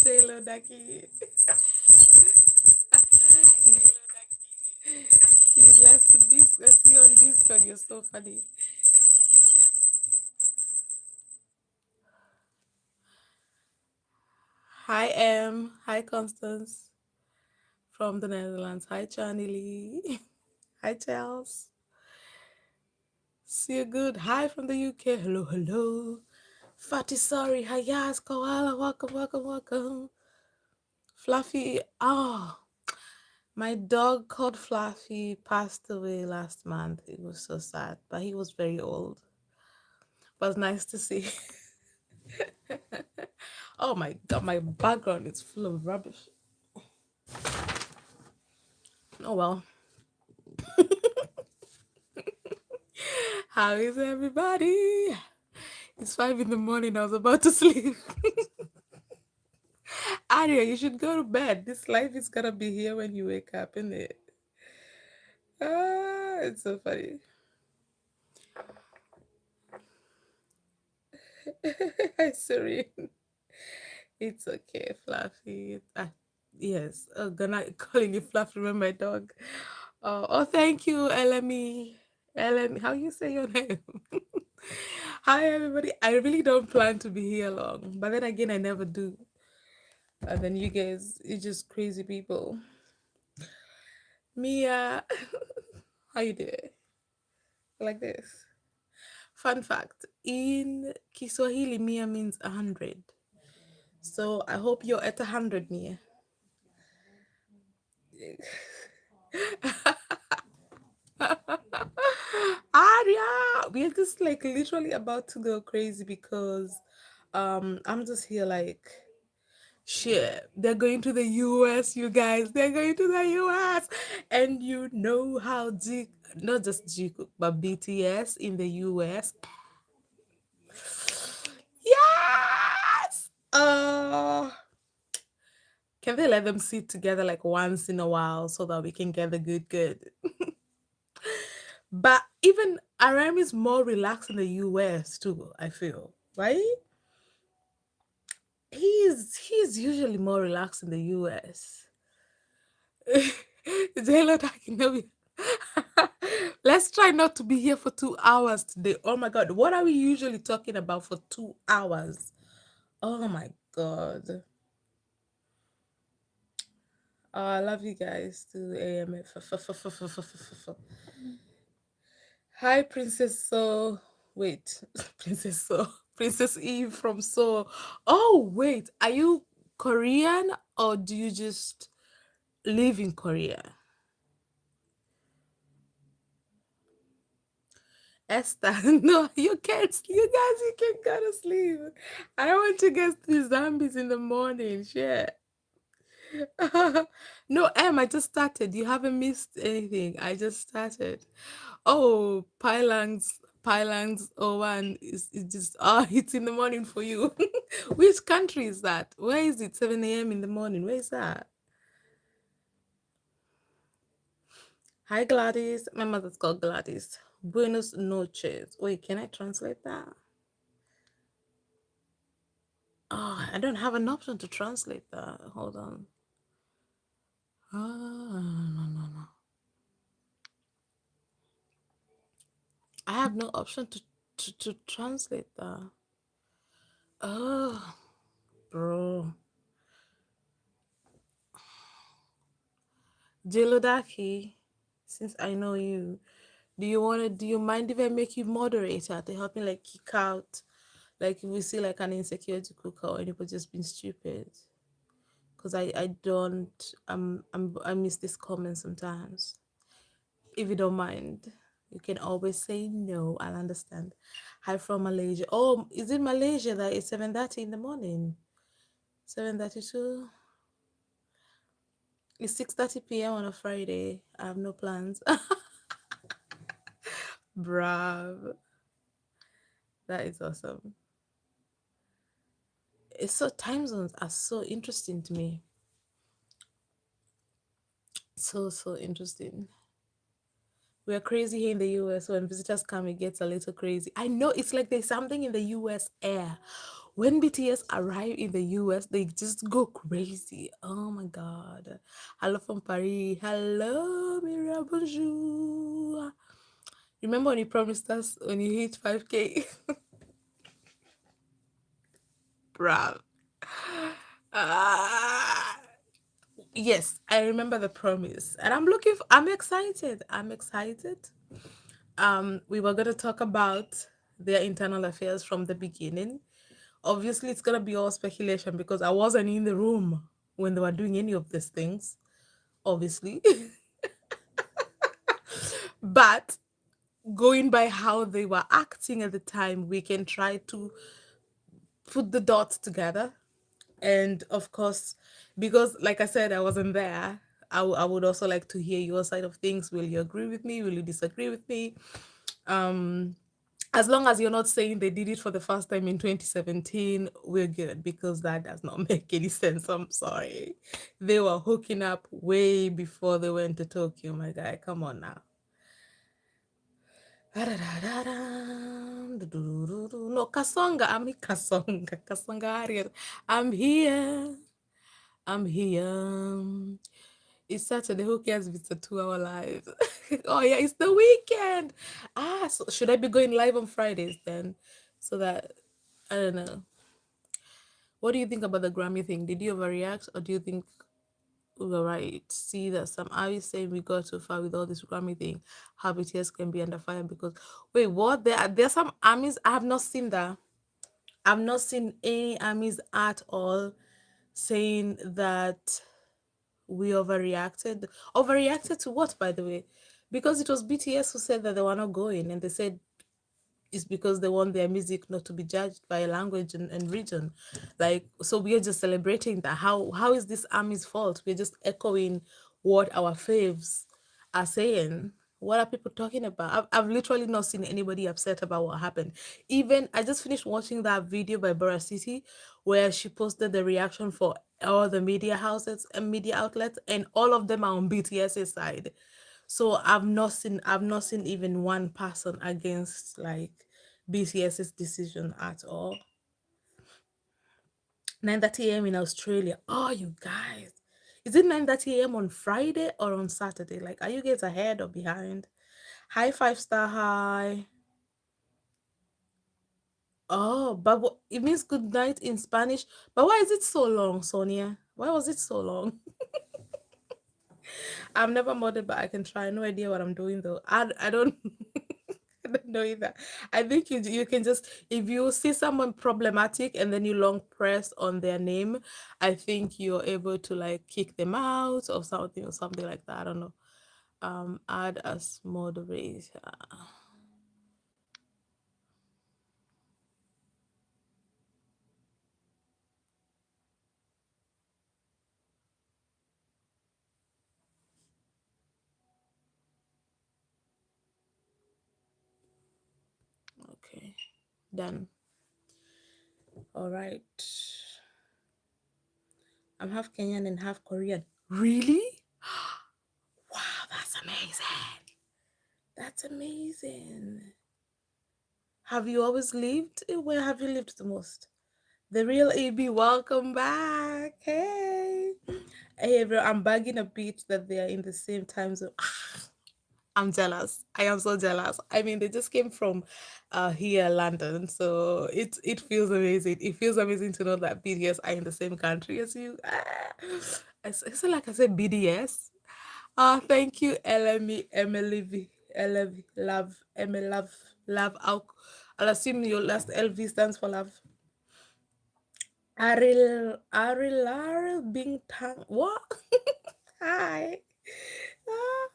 J-Lo Daki. You blessed the disc. I see you on Discord. You're so funny. Hi, M. Hi, Constance from the Netherlands. Hi, Chanili. Hi, Charles. See you good. Hi from the UK. Hello, hello. Fatty, sorry. Hi, yes. Koala. Welcome, welcome, welcome. Fluffy. Oh, my dog called Fluffy passed away last month. It was so sad, but he was very old. But nice to see. Oh my god, my background is full of rubbish. Oh well. How is everybody? It's 5 in the morning. I was about to sleep. Aria, you should go to bed. This life is gonna be here when you wake up, isn't it? Ah, it's so funny. Hi, Serene. It's okay, Fluffy. Yes, gonna calling you Fluffy. Remember my dog? Oh, thank you, LME. LME, how you say your name? Hi, everybody. I really don't plan to be here long, but then again, I never do. And then you guys, you're just crazy people. Mia, how you doing? Like this. Fun fact: in Kiswahili, Mia means 100. So I hope you're at 100, Mia. Aria, we're just like literally about to go crazy because I'm just here like shit. They're going to the US, you guys. They're going to the US. And you know how not just Jikook, but BTS in the US. Yes. Can they let them sit together like once in a while so that we can get the good? But even RM is more relaxed in the US too, I feel, right? He's usually more relaxed in the US. J-Lo, I can help you. Let's try not to be here for 2 hours today. Oh my god, what are we usually talking about for 2 hours? Oh my god. Oh, I love you guys to AMF. Hi, Princess So. Wait, Princess So. Princess Eve from Seoul. Oh, wait. Are you Korean or do you just live in Korea? Esther, no, you can't. You guys, you can go to sleep. I don't want to get these zombies in the morning. Shit. No, Em, I just started. You haven't missed anything. I just started. Oh, Pylangs one is just it's in the morning for you. Which country is that? Where is it? 7 a.m. in the morning. Where is that? Hi Gladys. My mother's called Gladys. Buenos noches. Wait, can I translate that? Oh, I don't have an option to translate that. Hold on. No. I have no option to translate that. Oh, bro. Jelodaki, since I know you, do you mind if I make you moderator to help me like kick out, like if we see like an insecurity cooker or anybody just being stupid? Because I don't, I miss this comment sometimes. If you don't mind, you can always say no, I'll understand. Hi from Malaysia. Oh, is it Malaysia that it's 7:30 in the morning? 7:32? It's 6:30 p.m. on a Friday. I have no plans. Bruv. That is awesome. It's so time zones are so interesting to me. So interesting. We're crazy here in the US. When visitors come, it gets a little crazy. I know it's like there's something in the US air When BTS arrive in the US, they just go crazy. Oh my god. Hello from Paris. Hello, Mira, bonjour. Remember when you promised us when you hit 5K? Bruh. Ah, yes, I remember the promise. And I'm excited. I'm excited. We were gonna talk about their internal affairs from the beginning. Obviously it's gonna be all speculation because I wasn't in the room when they were doing any of these things, obviously. But going by how they were acting at the time, we can try to put the dots together. And of course, because like I said, I wasn't there, I would also like to hear your side of things. Will you agree with me? Will you disagree with me? Um, as long as you're not saying they did it for the first time in 2017, we're good because that does not make any sense. I'm sorry. They were hooking up way before they went to Tokyo, my guy. Come on now. No, Kasonga. I'm Kasonga. Kasonga Ariel. I'm here. I'm here. It's Saturday. Who cares if it's a 2 hour live? Oh, yeah, it's the weekend. So should I be going live on Fridays then? So that, I don't know. What do you think about the Grammy thing? Did you overreact or do you think we were right? See that some are you saying we got too far with all this Grammy thing? How BTS can be under fire because, wait, what? There are some armies. I have not seen that. I've not seen any armies at all saying that we overreacted. Overreacted to what, by the way? Because it was BTS who said that they were not going, and they said it's because they want their music not to be judged by language and region. Like, so we are just celebrating that. How is this army's fault? We're just echoing what our faves are saying. What are people talking about? I've literally not seen anybody upset about what happened. Even I just finished watching that video by Bora City where she posted the reaction for all the media houses and media outlets, and all of them are on BTS's side. So I've not seen even one person against like BTS's decision at all. 9:30 a.m. in Australia. Oh, you guys. Is it 9:30 a.m. on Friday or on Saturday? Like, are you guys ahead or behind? Hi, five star hi. Oh, but it means good night in Spanish. But why is it so long, Sonia? Why was it so long? I've never modded, but I can try. No idea what I'm doing though. I don't I don't know either. I think you can just if you see someone problematic and then you long press on their name, I think you're able to like kick them out or something like that. I don't know. Add as moderator. Okay, done. All right. I'm half Kenyan and half Korean. Really? Wow, that's amazing. That's amazing. Have you always lived? Where have you lived the most? The real AB, welcome back. Hey. Hey, everyone. I'm bagging a bit that they are in the same time zone. I'm jealous. I am so jealous. I mean, they just came from here, London, so it feels amazing. It feels amazing to know that BDS are in the same country as you. It's like I said BDS. Thank you, Elemi, Emily, Elemi, love, Emily, love. I'll assume your last LV stands for love. Arilar Bingtang. What? Hi. Ah,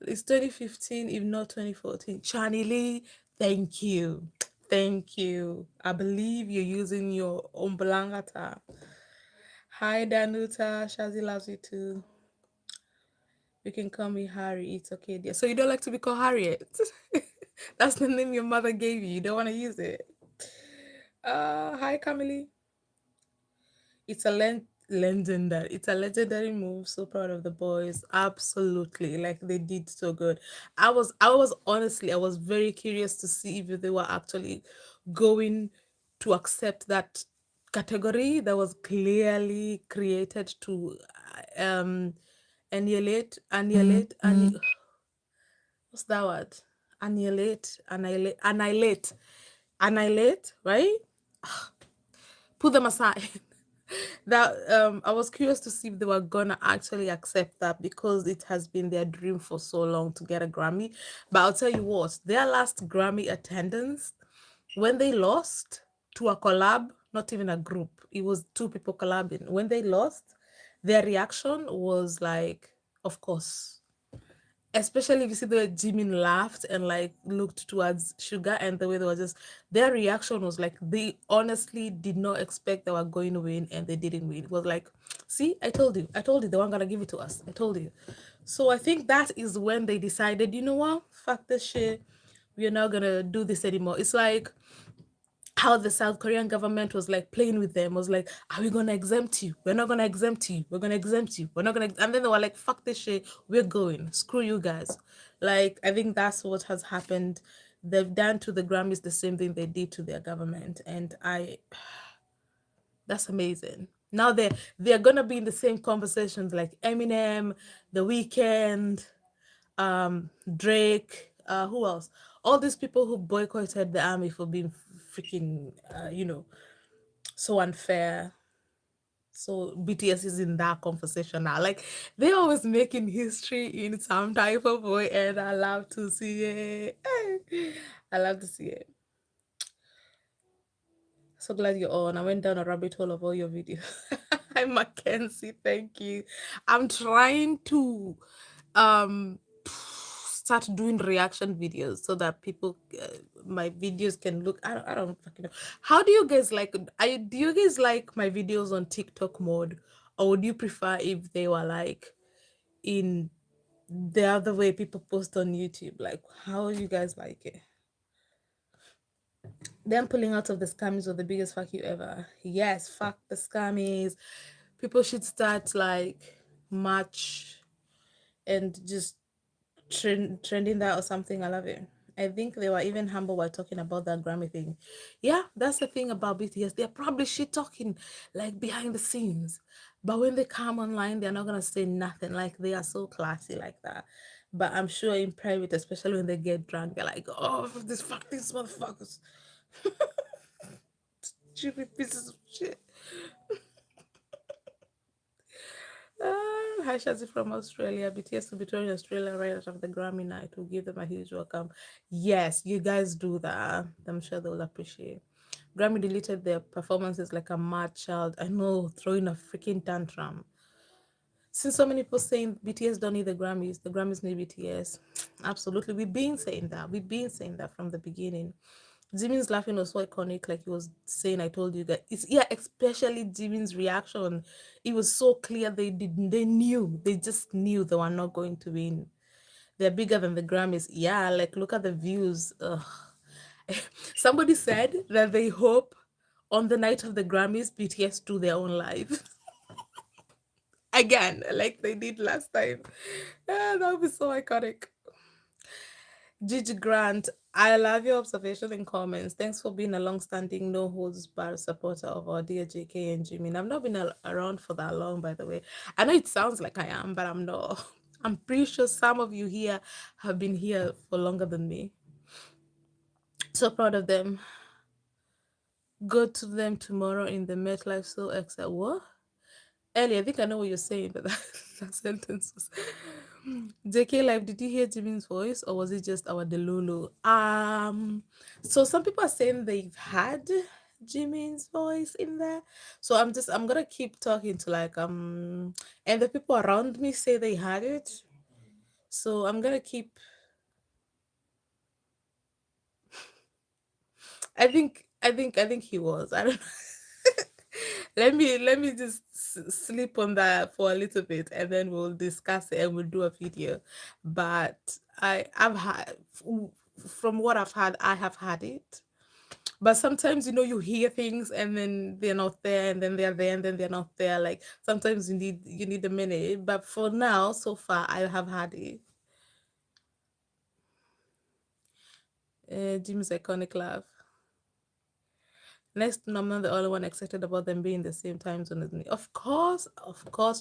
it's 2015, if not 2014. Chani Lee, thank you. Thank you. I believe you're using your Umblangata. Hi, Danuta. Shazi loves you too. You can call me Harry. It's okay, dear. So you don't like to be called Harriet? That's the name your mother gave you. You don't want to use it. Hi, Camille. It's a legendary. It's a legendary move. So proud of the boys. Absolutely, like they did so good. I was honestly, I was very curious to see if they were actually going to accept that category that was clearly created to um what's that word? Annihilate, right? Put them aside. That I was curious to see if they were gonna actually accept that because it has been their dream for so long to get a Grammy. But I'll tell you what, their last Grammy attendance, when they lost to a collab, not even a group, it was two people collabing. When they lost, their reaction was like, of course, especially if you see the way Jimin laughed and like looked towards Sugar and the way they were just their reaction was like they honestly did not expect they were going to win and they didn't win. It was like, see, I told you they weren't gonna give it to us. I told you. So I think that is when they decided, you know what, fuck this shit. We're not gonna do this anymore. It's like how the South Korean government was like playing with them, was like, are we gonna exempt you? We're not gonna exempt you. We're gonna exempt you. We're not gonna. And then they were like, fuck this shit. We're going. Screw you guys. Like, I think that's what has happened. They've done to the Grammys the same thing they did to their government. And that's amazing. Now they're gonna be in the same conversations like Eminem, The Weeknd, Drake, who else? All these people who boycotted the army for being freaking, so unfair. So BTS is in that conversation now. Like they're always making history in some type of way, and I love to see it. I love to see it. So glad you're on. I went down a rabbit hole of all your videos. Hi Mackenzie, thank you. I'm trying to um start doing reaction videos so that people my videos can look I don't fucking know. How do you guys like do you guys like my videos on TikTok mode, or would you prefer if they were like in the other way people post on YouTube? Like how you guys like it? Them pulling out of the scammies was the biggest fuck you ever. Yes, fuck the scammies. People should start like march and just trending that or something. I love it. I think they were even humble while talking about that Grammy thing. Yeah, that's the thing about BTS. They're probably shit talking like behind the scenes. But when they come online, they're not gonna say nothing. Like they are so classy like that. But I'm sure in private, especially when they get drunk, they're like, oh, this fuck these motherfuckers. Stupid pieces of shit. Hi, Shazi from Australia. BTS will be touring Australia right after the Grammy night. We'll give them a huge welcome. Yes, you guys do that. I'm sure they will appreciate. Grammy deleted their performances like a mad child. I know, throwing a freaking tantrum. Since so many people saying BTS don't need the Grammys need BTS. Absolutely, we've been saying that. We've been saying that from the beginning. Jimin's laughing was so iconic, like he was saying, I told you that it's yeah, especially Jimin's reaction. It was so clear they just knew they were not going to win. They're bigger than the Grammys. Yeah, like look at the views. Ugh. Somebody said that they hope on the night of the Grammys, BTS do their own live. Again, like they did last time. Yeah, that would be so iconic. Gigi Grant, I love your observation and comments. Thanks for being a long-standing, no holds barred supporter of our dear JK and Jimmy. I've not been around for that long, by the way. I know it sounds like I am, but I'm not. I'm pretty sure some of you here have been here for longer than me. So proud of them. Go to them tomorrow in the MetLife so excited. What? Ellie, I think I know what you're saying, but that sentence was. JK Live, did you hear Jimin's voice or was it just our Delulu? So some people are saying they've had Jimin's voice in there. So I'm gonna keep talking to like and the people around me say they had it. So I'm gonna keep I think he was. I don't know. Let me just sleep on that for a little bit and then we'll discuss it and we'll do a video. But I've had from what I've had, I have had it. But sometimes you hear things and then they're not there and then they're there and then they're not there. Like sometimes you need a minute. But for now, so far I have had it. Jim's iconic laugh. Next, I'm not the only one excited about them being the same time zone as me. Of course,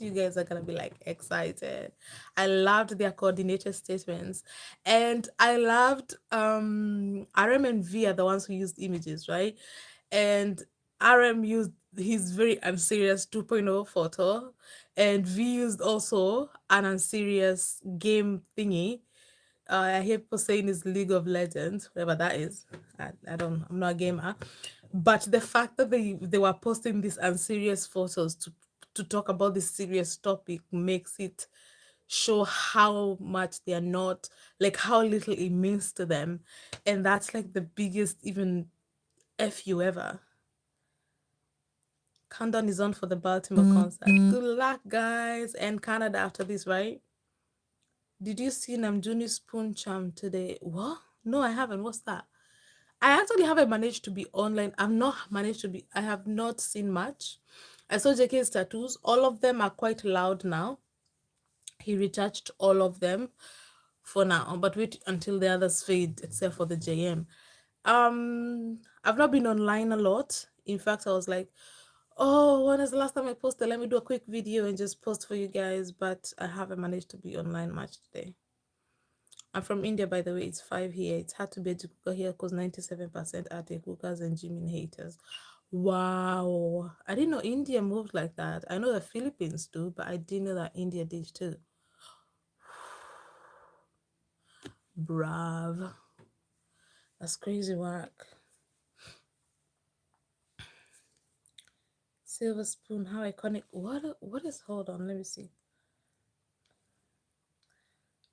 you guys are gonna be like excited. I loved their coordinated statements, and I loved RM and V are the ones who used images, right? And RM used his very unserious 2.0 photo, and V used also an unserious game thingy. I hear people saying it's League of Legends, whatever that is. I don't. I'm not a gamer, but the fact that they were posting these unserious photos to talk about this serious topic makes it show how much they are not, like how little it means to them, and that's like the biggest even fu ever. Countdown is on for the Baltimore concert. Good luck, guys, and Canada after this, right? Did you see Namjoon Spoon Charm today? What? No, I haven't. What's that? I actually haven't managed to be online. I've not managed to be. I have not seen much. I saw JK's tattoos. All of them are quite loud now. He retouched all of them for now, but wait until the others fade, except for the JM. I've not been online a lot. In fact, I was like, oh, when is the last time I posted? Let me do a quick video and just post for you guys. But I haven't managed to be online much today. I'm from India, by the way. It's 5 here. It's hard to be a Jikooker here because 97% are Jikookers and Jimin haters. Wow. I didn't know India moved like that. I know the Philippines do, but I didn't know that India did too. Brav. That's crazy work. Silver spoon, how iconic. What is, hold on, let me see.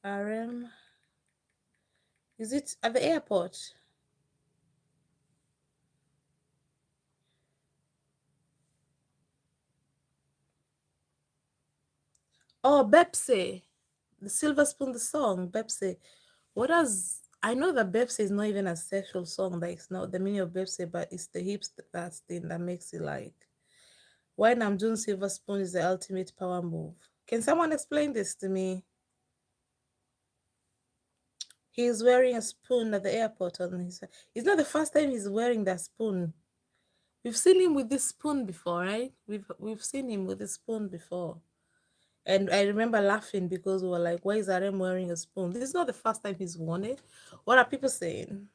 RM. Is it at the airport? Oh, Bepsi. The Silver Spoon, the song, Bepsi. What does, I know that Bepsi is not even a sexual song, like it's not the meaning of Bepsi, but it's the hips that thing that makes it like why Namjoon Silver Spoon is the ultimate power move. Can someone explain this to me? He's wearing a spoon at the airport on his. It's not the first time he's wearing that spoon. We've seen him with this spoon before, right? We've seen him with this spoon before. And I remember laughing because we were like, why is RM wearing a spoon? This is not the first time he's worn it. What are people saying?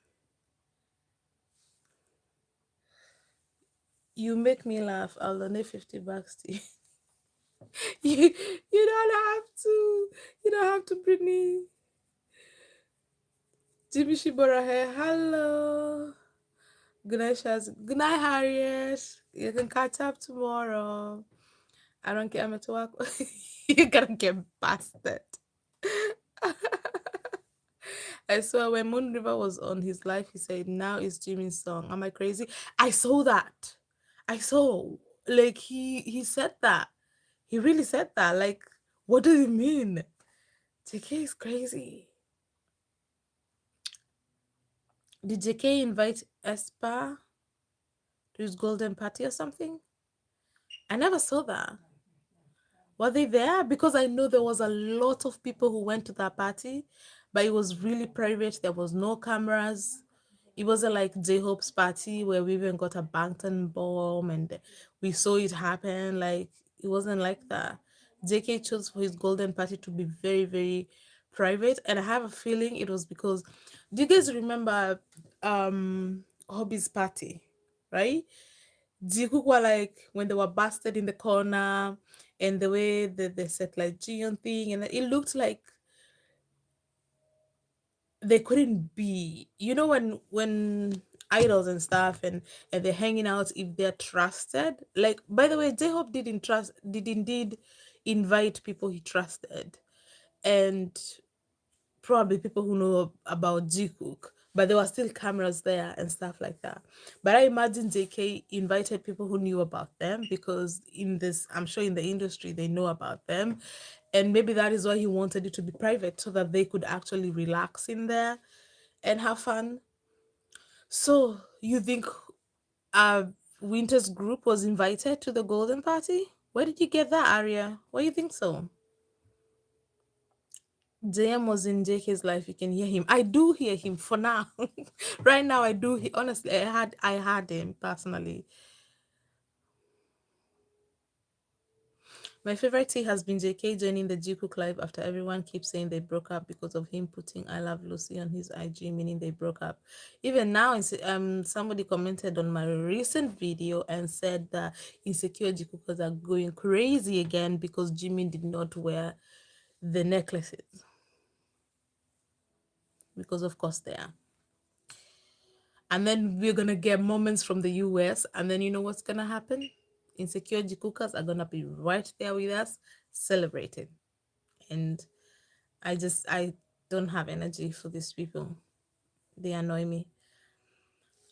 You make me laugh. I'll donate 50 bucks to you. You don't have to. You don't have to, Brittany. Jimmy Shibora here. Hello. Good night, Shaz. Good night, Harriet. You can catch up tomorrow. I don't care. I'm at work. You're gonna get busted. I swear, when Moon River was on his live, he said, "Now is Jimmy's song." Am I crazy? I saw that. I saw, like, he said that. He really said that. Like, what does it mean? JK is crazy. Did JK invite Espa to his golden party or something? I never saw that. Were they there? Because I know there was a lot of people who went to that party, but it was really private. There was no cameras. It wasn't like J Hope's party where we even got a Bangtan bomb and we saw it happen. Like, it wasn't like that. JK chose for his golden party to be very, very private. And I have a feeling it was because, do you guys remember Hobby's party? Right? Jikook were like when they were busted in the corner and the way that they said like Jion thing, and it looked like they couldn't be, you know, when idols and stuff and they're hanging out if they're trusted. Like, by the way, J-Hope did indeed invite people he trusted, and probably people who know about Jikook, but there were still cameras there and stuff like that. But I imagine JK invited people who knew about them because in this, I'm sure in the industry they know about them, and maybe that is why he wanted it to be private so that they could actually relax in there and have fun. So you think uh Winter's group was invited to the golden party? Where did you get that, Aria? Why do you think so? JM was in JK's life. You can hear him. I do hear him for now. Right now, I do. Honestly, I had him personally. My favorite tea has been JK joining the Jikookery live after everyone keeps saying they broke up because of him putting "I love Lucy" on his IG, meaning they broke up. Even now, somebody commented on my recent video and said that insecure Jikookers are going crazy again because Jimmy did not wear the necklaces, because of course they are. And then we're gonna get moments from the US, and then you know what's gonna happen? Insecure Jikookers are gonna be right there with us celebrating. And I don't have energy for these people. They annoy me.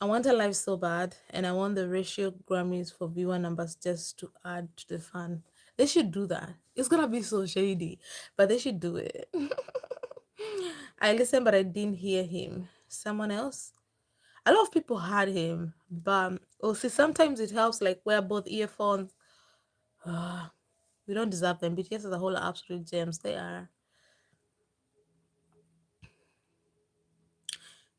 I want a live so bad, and I want the ratio Grammys for viewer numbers just to add to the fun. They should do that. It's gonna be so shady, but they should do it. I listened, but I didn't hear him. Someone else? A lot of people had him, but oh, see, sometimes it helps like wear both earphones. We don't deserve them. BTS is a whole absolute gems. They are.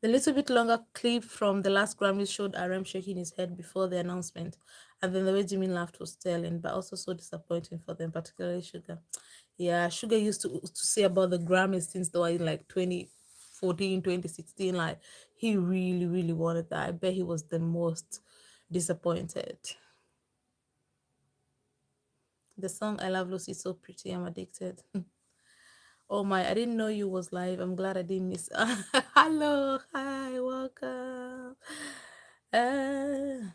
The little bit longer clip from the last Grammys showed RM shaking his head before the announcement, and then the way Jimmy laughed was telling, but also so disappointing for them, particularly Sugar. Yeah, Sugar used to say about the Grammys since they were in like 2014, 2016. Like, he really, really wanted that. I bet he was the most disappointed. The song I Love Lucy is so pretty, I'm addicted. Oh my, I didn't know you was live. I'm glad I didn't miss. Hello, hi, welcome. Uh,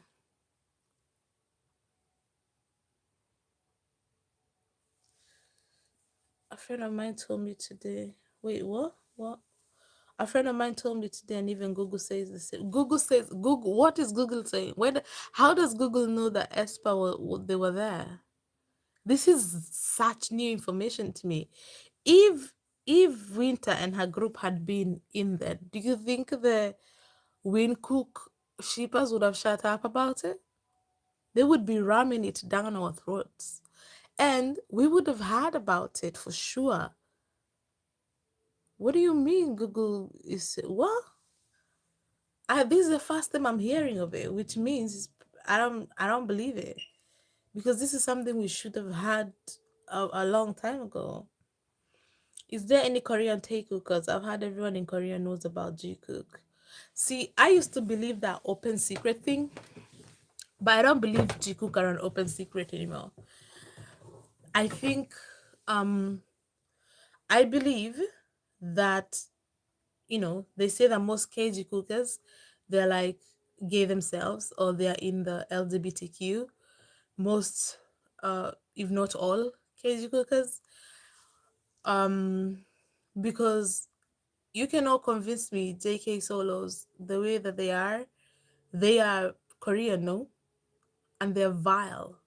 a friend of mine told me today. Wait, what? What? A friend of mine told me today, and even Google says the same. Google says Google. What is Google saying? How does Google know that Espa they were there? This is such new information to me. If if Winter and her group had been in there, do you think the Cook shippers would have shut up about it? They would be ramming it down our throats. And we would have heard about it for sure. What do you mean Google is what? This is the first time I'm hearing of it, which means I don't believe it. Because this is something we should have had a long time ago. Is there any Korean take? Because I've heard everyone in Korea knows about Jikook. See, I used to believe that open secret thing, but I don't believe Jikook are an open secret anymore. I think um I believe that they say that most KG cookers, they're like gay themselves or they're in the LGBTQ. Most if not all KG cookers. Um because you cannot convince me JK solos the way that they are Korean, no? And they're vile.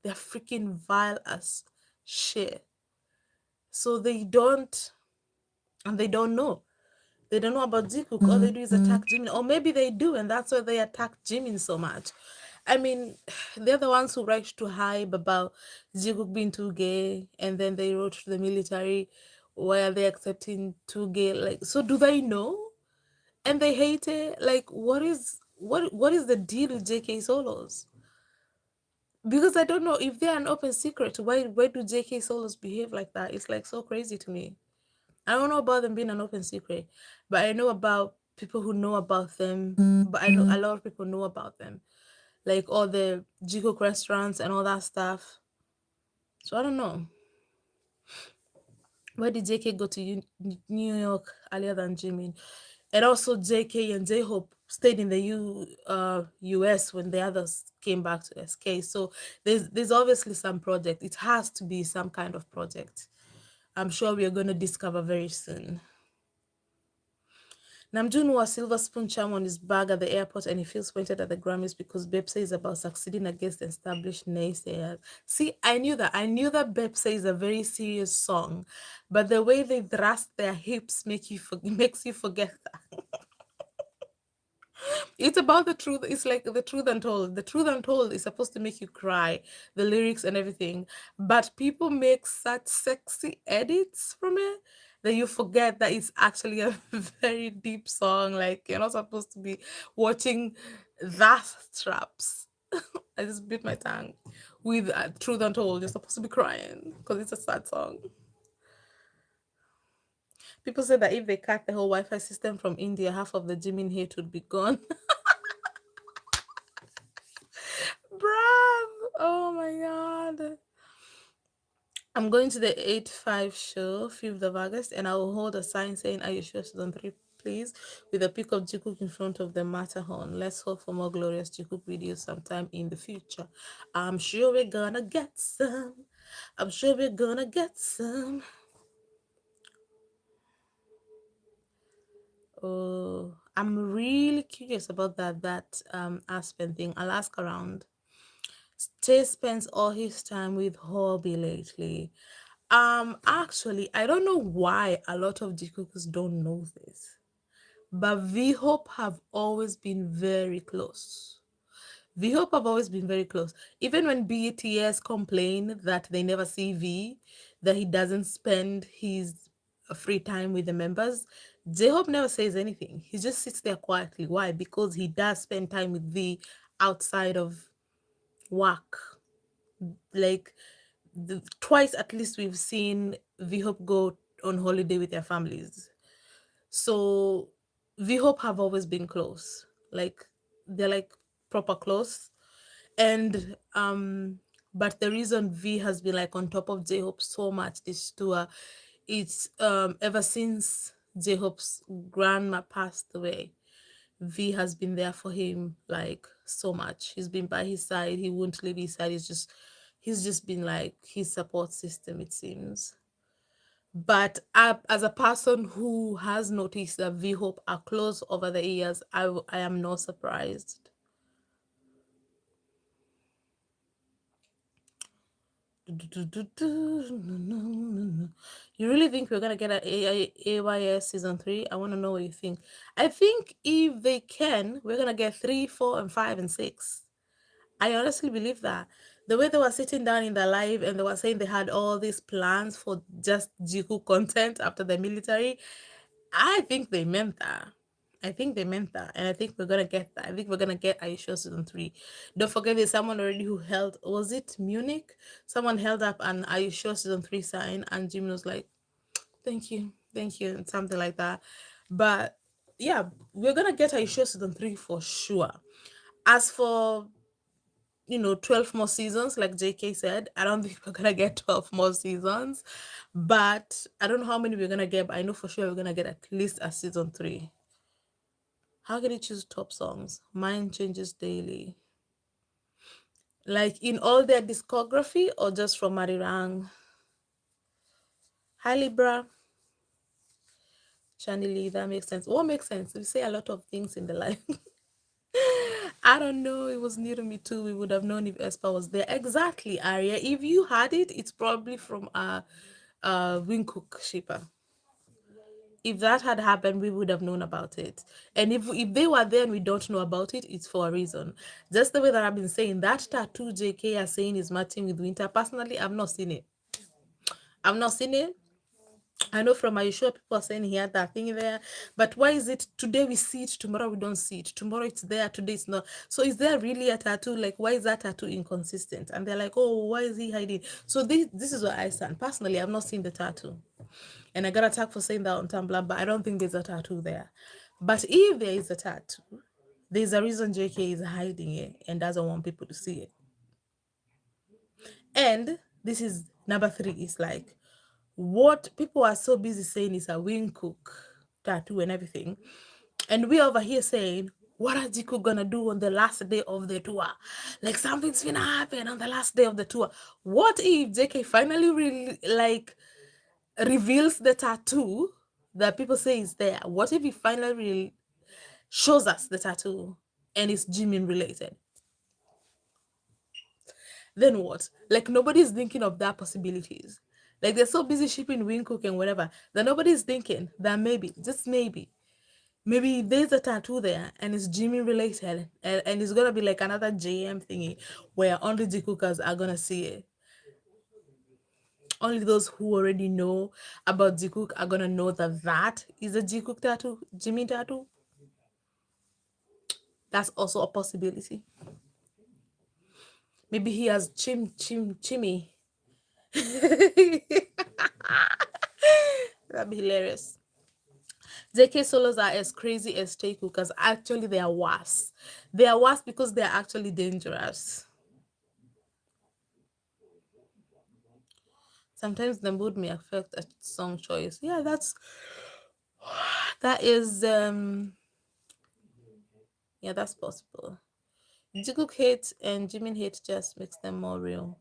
They're freaking vile as shit. So they don't know. They don't know about Jikook. All they do is attack Jimin. Or maybe they do, and that's why they attack Jimin so much. I mean, they're the ones who rushed to hype about Jikook being too gay, and then they wrote to the military, why are they accepting too gay? Like, so do they know? And they hate it? Like, what is the deal with JK solos? Because I don't know if they're an open secret. Why do JK solos behave like that? It's like so crazy to me. I don't know about them being an open secret, but I know about people who know about them. But I know a lot of people know about them, like all the Jikook restaurants and all that stuff. So I don't know. Why did JK go to New York earlier than Jimin? And also JK and J Hope stayed in the US when the others came back to SK. So there's obviously some project. It has to be some kind of project. I'm sure we are going to discover very soon. Namjoon wore a silver spoon charm on his bag at the airport and he feels pointed at the Grammys because Bepse is about succeeding against established naysayers. See, I knew that. I knew that Bepse is a very serious song, but the way they thrust their hips makes you forget that. It's about the truth. It's like the truth untold. The truth untold is supposed to make you cry, the lyrics and everything. But people make such sexy edits from it. that you forget that it's actually a very deep song. Like you're not supposed to be watching that straps. I just bit my tongue. With Truth Untold, you're supposed to be crying because it's a sad song. People say that if they cut the whole Wi-Fi system from India, half of the Jimin hate would be gone. Bruv! Oh my god. I'm going to the 8-5 show, 5th of August, and I will hold a sign saying, "Are you sure season 3, please?" with a pic of Jikook in front of the Matterhorn. Let's hope for more glorious Jikook videos sometime in the future. I'm sure we're gonna get some. I'm sure we're gonna get some. Oh, I'm really curious about that Aspen thing. I'll ask around. Tay spends all his time with hobby lately. Actually, I don't know why a lot of Jikookers don't know this, but V Hope have always been very close. V Hope have always been very close. Even when BTS complain that they never see V, that he doesn't spend his free time with the members, J Hope never says anything. He just sits there quietly. Why? Because he does spend time with V outside of work. Like twice at least we've seen V Hope go on holiday with their families. So V Hope have always been close. Like they're like proper close. And but the reason V has been like on top of J Hope so much this tour, it's ever since J Hope's grandma passed away, V has been there for him like so much. He's been by his side. He won't leave his side. He's just been like his support system, it seems. But as a person who has noticed that V Hope are close over the years, I am not surprised. You really think we're gonna get an AYS season 3? I want to know what you think. I think if they can, we're gonna get 3, 4, and 5 and 6. I honestly believe that. The way they were sitting down in the live and they were saying they had all these plans for just Jiku content after the military, I think they meant that. I think they meant that. And I think we're gonna get that. I think we're gonna get Aisha season 3. Don't forget there's someone already who held, was it Munich? Someone held up an Aisha season 3 sign and Jimmy was like, thank you, and something like that. But yeah, we're gonna get Aisha season 3 for sure. As for 12 more seasons, like JK said, I don't think we're gonna get 12 more seasons, but I don't know how many we're gonna get, but I know for sure we're gonna get at least a season 3. How can you choose top songs? Mine changes daily. Like in all their discography or just from Marirang? Hi Libra, Chanili, that makes sense. What makes sense? We say a lot of things in the life. I don't know. It was new to me too. We would have known if Espa was there. Exactly, Aria. If you had it, it's probably from Wingcook shipper. If that had happened, we would have known about it. And if they were there and we don't know about it, it's for a reason. Just the way that I've been saying, that tattoo JK are saying is matching with winter. Personally, I've not seen it. I've not seen it. I know from my show people are saying he had that thing there, but why is it today we see it, tomorrow we don't see it? Tomorrow it's there, today it's not. So is there really a tattoo? Like, why is that tattoo inconsistent? And they're like, oh, why is he hiding? So this is where I stand. Personally, I've not seen the tattoo. And I got attacked for saying that on Tumblr, but I don't think there's a tattoo there. But if there is a tattoo, there's a reason JK is hiding it and doesn't want people to see it. And this is number 3, is like, what people are so busy saying is a wing cook tattoo and everything, and we over here saying, what are Jiku gonna do on the last day of the tour? Like something's gonna happen on the last day of the tour. What if JK finally reveals the tattoo that people say is there? What if he finally shows us the tattoo and it's Jimin related? Then what? Like nobody's thinking of that possibilities. Like they're so busy shipping wing cook and whatever that nobody's thinking that maybe, just maybe there's a tattoo there and it's Jimmy related, and it's gonna be like another JM thingy where only J cookers are gonna see it. Only those who already know about Jikook are gonna know that that is a Jikook tattoo, Jimmy tattoo. That's also a possibility. Maybe he has chimmy. That'd be hilarious. JK solos are as crazy as Stay Cookers. Actually, they are worse. They are worse because they are actually dangerous. Sometimes the mood may affect a song choice. Yeah, that is yeah, that's possible. Jiguk hate and Jimin hate just makes them more real.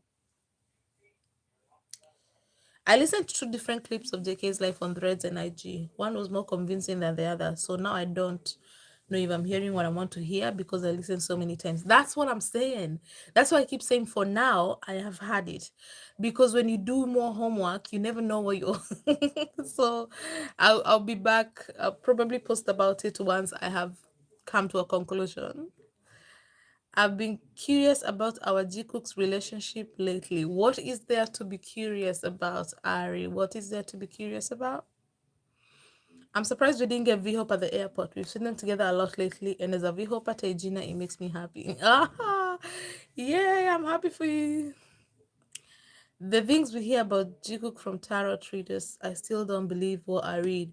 I listened to two different clips of JK's life on Threads and IG. One was more convincing than the other, so now I don't know if I'm hearing what I want to hear because I listened so many times. That's what I'm saying. That's why I keep saying for now I have had it, because when you do more homework, you never know what you. So, I'll be back. I'll probably post about it once I have come to a conclusion. I've been curious about our Jikook's relationship lately. What is there to be curious about, Ari? What is there to be curious about? I'm surprised we didn't get V-Hope at the airport. We've seen them together a lot lately, and as a V-Hope at Regina, it makes me happy. Ah, yeah, I'm happy for you. The things we hear about Jikook from tarot readers, I still don't believe what I read.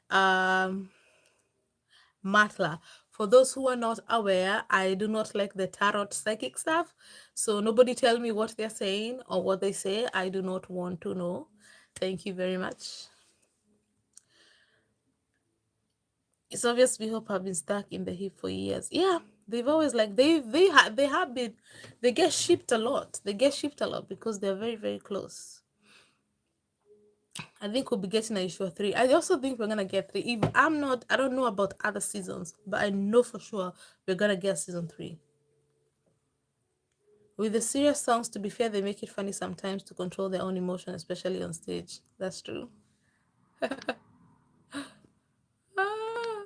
Um, Matla. For those who are not aware, I do not like the tarot psychic stuff. So nobody tell me what they're saying or what they say. I do not want to know. Thank you very much. It's obvious we hope have been stuck in the hip for years. Yeah, they've always like they have been, they get shipped a lot. They get shipped a lot because they're very, very close. I think we'll be getting an issue 3. I also think we're gonna get 3. If I'm not, I don't know about other seasons, but I know for sure we're gonna get season 3. With the serious songs, to be fair, they make it funny sometimes to control their own emotion, especially on stage. That's true. Ah,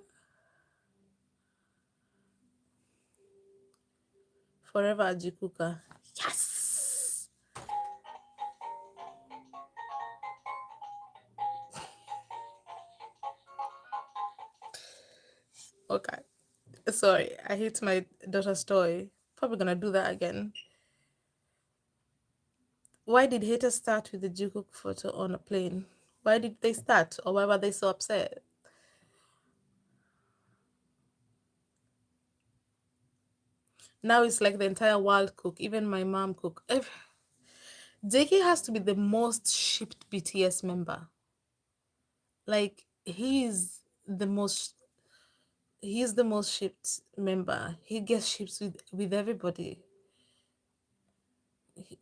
forever Ajikuka. Yes! Okay. Sorry, I hit my daughter's toy. Probably gonna do that again. Why did haters start with the Jikook photo on a plane? Why did they start? Or why were they so upset? Now it's like the entire world cook, even my mom cook. JK has to be the most shipped BTS member. Like he's the most shipped member. He gets shipped with everybody.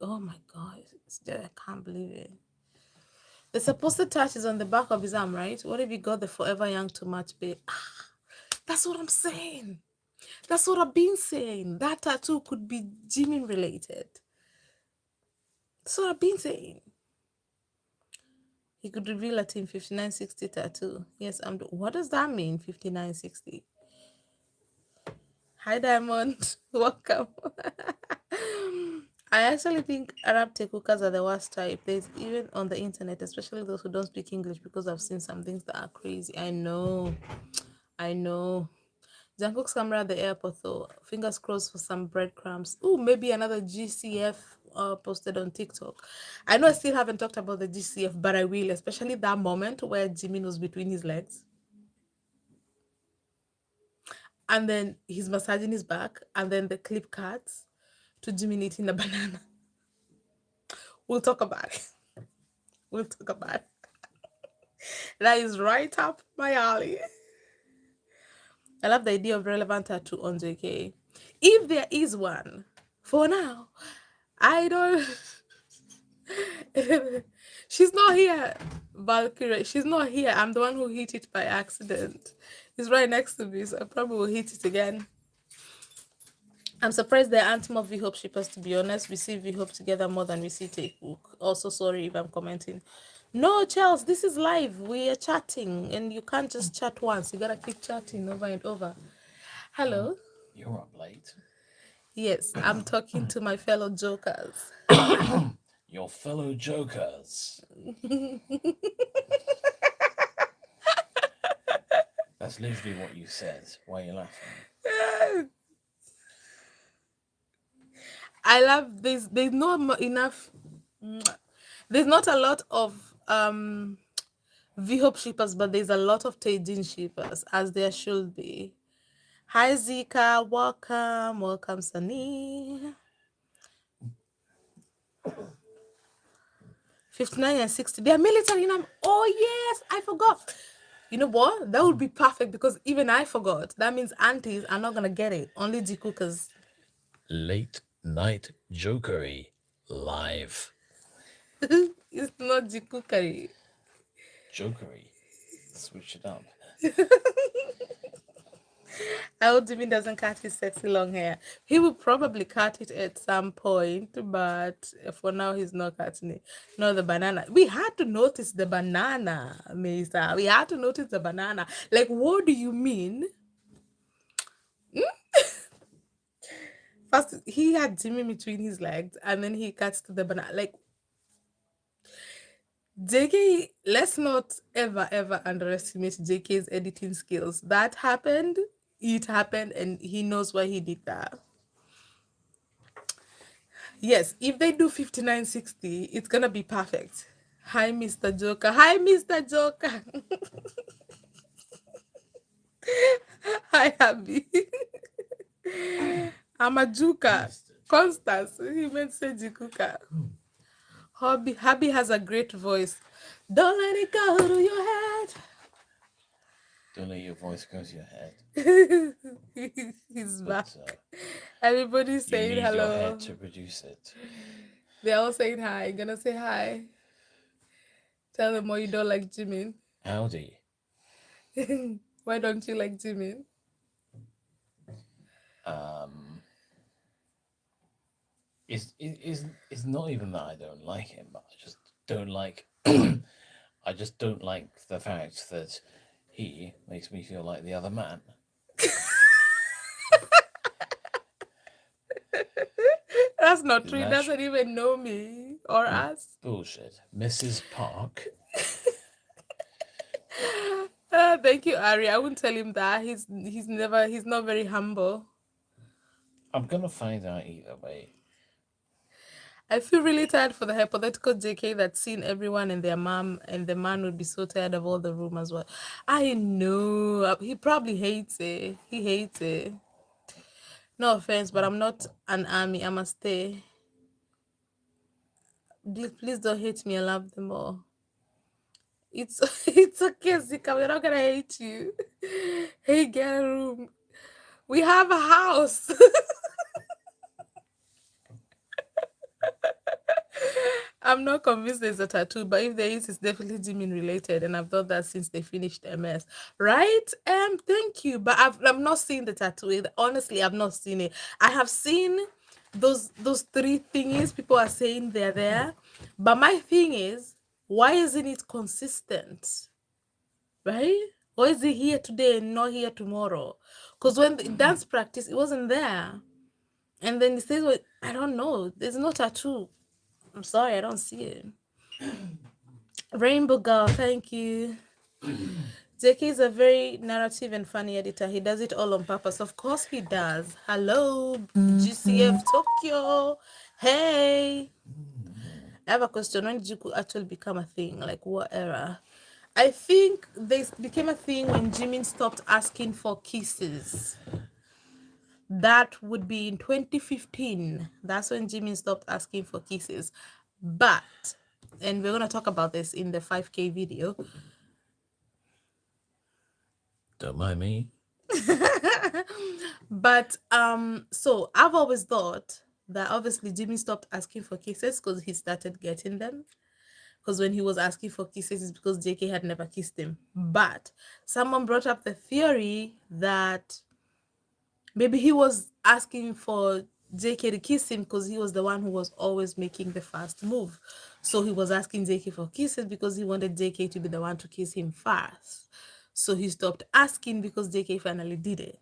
Oh my god, I can't believe it. The supposed touch is on the back of his arm, right? What if he got the Forever Young to match babe? That's what I'm saying. That's what I've been saying. That tattoo could be Jimin related. That's what I've been saying. He could reveal a Team 5960 tattoo. Yes, what does that mean, 5960? Hi, Diamond. Welcome. I actually think Arab tekukas are the worst type. There's even on the internet, especially those who don't speak English, because I've seen some things that are crazy. I know. I know. Jungkook's camera at the airport, though. Fingers crossed for some breadcrumbs. Ooh, maybe another GCF posted on TikTok. I know I still haven't talked about the GCF, but I will, especially that moment where Jimin was between his legs. And then he's massaging his back, and then the clip cuts to Jimin eating a banana. We'll talk about it. We'll talk about it. That is right up my alley. I love the idea of relevant tattoo on JK. If there is one, for now, I don't. She's not here, Valkyrie. She's not here. I'm the one who hit it by accident. He's right next to me, so I probably will hit it again. I'm surprised there aren't more V-Hope shippers, to be honest. We see V-Hope together more than we see Takeook. Also, sorry if I'm commenting. No, Charles, this is live. We are chatting, and you can't just chat once. You gotta keep chatting over and over. Hello? You're up late. Yes, I'm talking to my fellow jokers. your fellow jokers. That's literally what you said. Why are you laughing? I love this. There's not enough. There's not a lot of V-Hope shippers, but there's a lot of Taejin shippers, as there should be. Hi Zika, welcome, welcome Sunny. 59 and 60. They're military. And oh yes, I forgot. You know what? That would be perfect because even I forgot. That means aunties are not gonna get it. Only Jikookers. Late night jokery live. It's not Jikookery. Jokery. Switch it up. I hope Jimmy doesn't cut his sexy long hair. He will probably cut it at some point, but for now he's not cutting it. No, the banana. We had to notice the banana, Mesa. We had to notice the banana. Like, what do you mean? First, he had Jimmy between his legs, and then he cuts to the banana. Like, JK, let's not ever, ever underestimate JK's editing skills. That happened, it happened, and he knows why he did that. Yes, if they do 5960, it's gonna be perfect. Hi, Mr. Joker. Hi, Mr. Joker. Hi, Abby. I'm a Juka. Constance. He meant to say Jikuka. Hobby has a great voice. Don't let it go to your head. Don't let your voice go to your head. He's But back. Everybody's you saying need your hello. head to produce it. They're all saying hi. Gonna say hi. Tell them why you don't like Jimin. Howdy. Why don't you like Jimin? Um, it's not even that I don't like him, but I just don't like. I just don't like the fact that he makes me feel like the other man. That's not true. Isn't He that doesn't even know me or us. bullshit, Mrs. Park? Thank you, Ari. I wouldn't tell him that. He's not very humble. I'm gonna find out either way. I feel really tired for the hypothetical JK that's seen everyone and their mom, and the man would be so tired of all the rumors. Well, I know he probably hates it. He hates it. No offense, but I'm not an army. I must stay. Please don't hate me. I love them all. It's it's okay, Zika. We're not gonna hate you. Hey, get a room. We have a house. I'm not convinced there's a tattoo, but if there is, it's definitely Jimin related, and I've thought that since they finished MS. Right? Thank you, but I'm not seeing the tattoo. Honestly, I've not seen it. I have seen those three thingies people are saying they're there, but my thing is, why isn't it consistent? Right? Why is it here today and not here tomorrow? Because when the dance practice, it wasn't there. And then it says, well, I don't know. There's no tattoo. I'm sorry, I don't see it. Rainbow Girl, thank you. JK is a very narrative and funny editor. He does it all on purpose. Of course he does. Hello, GCF Tokyo. Hey. I have a question. When did Juku actually become a thing? Like what era? I think this became a thing when Jimin stopped asking for kisses. That would be in 2015. That's when Jimin stopped asking for kisses. But, and we're going to talk about this in the 5K video. Don't mind me. But, so I've always thought that obviously Jimin stopped asking for kisses because he started getting them. Because when he was asking for kisses, it's because JK had never kissed him. But someone brought up the theory that maybe he was asking for JK to kiss him because he was the one who was always making the first move. So he was asking JK for kisses because he wanted JK to be the one to kiss him first. So he stopped asking because JK finally did it.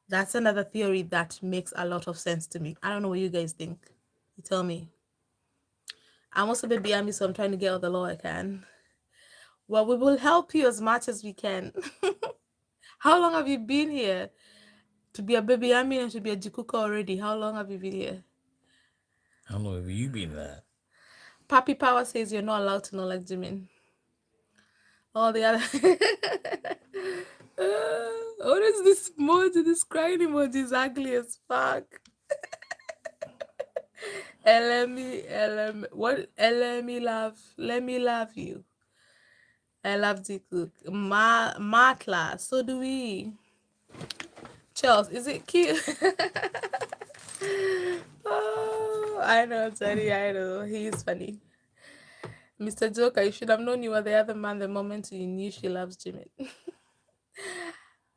That's another theory that makes a lot of sense to me. I don't know what you guys think. You tell me. I'm also baby army, so I'm trying to get all the law I can. Well, we will help you as much as we can. How long have you been here? To be a baby army and to be a Jikuka already. How long have you been here? How long have you been there? Papi Power says you're not allowed to know like Jimin. All the other. What is this emoji? This crying emoji is ugly as fuck. What? Let me love. Let me love you. I love Jikook. Matla. So do we. Charles, is it cute? Oh, I know, Teddy. I know. He's funny. Mr. Joker, you should have known you were the other man the moment you knew she loves Jimmy.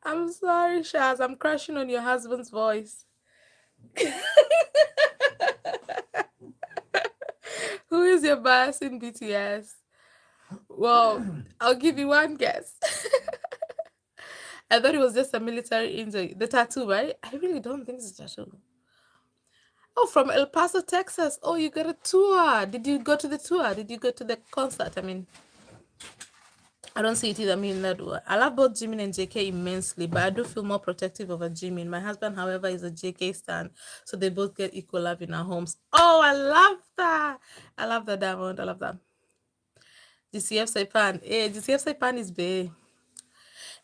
I'm sorry, Shaz. I'm crushing on your husband's voice. Who is your bias in BTS? Well, I'll give you one guess. I thought it was just a military injury. The tattoo, right? I really don't think it's a tattoo. Oh, from El Paso, Texas. Oh, you got a tour. Did you go to the tour? Did you go to the concert? I mean, I don't see it either. I mean, that I love both Jimin and JK immensely, but I do feel more protective over Jimin. My husband, however, is a JK stan, so they both get equal love in our homes. Oh, I love that. I love that, Diamond. I love that. GCF Saipan. Hey, GCF Saipan is big.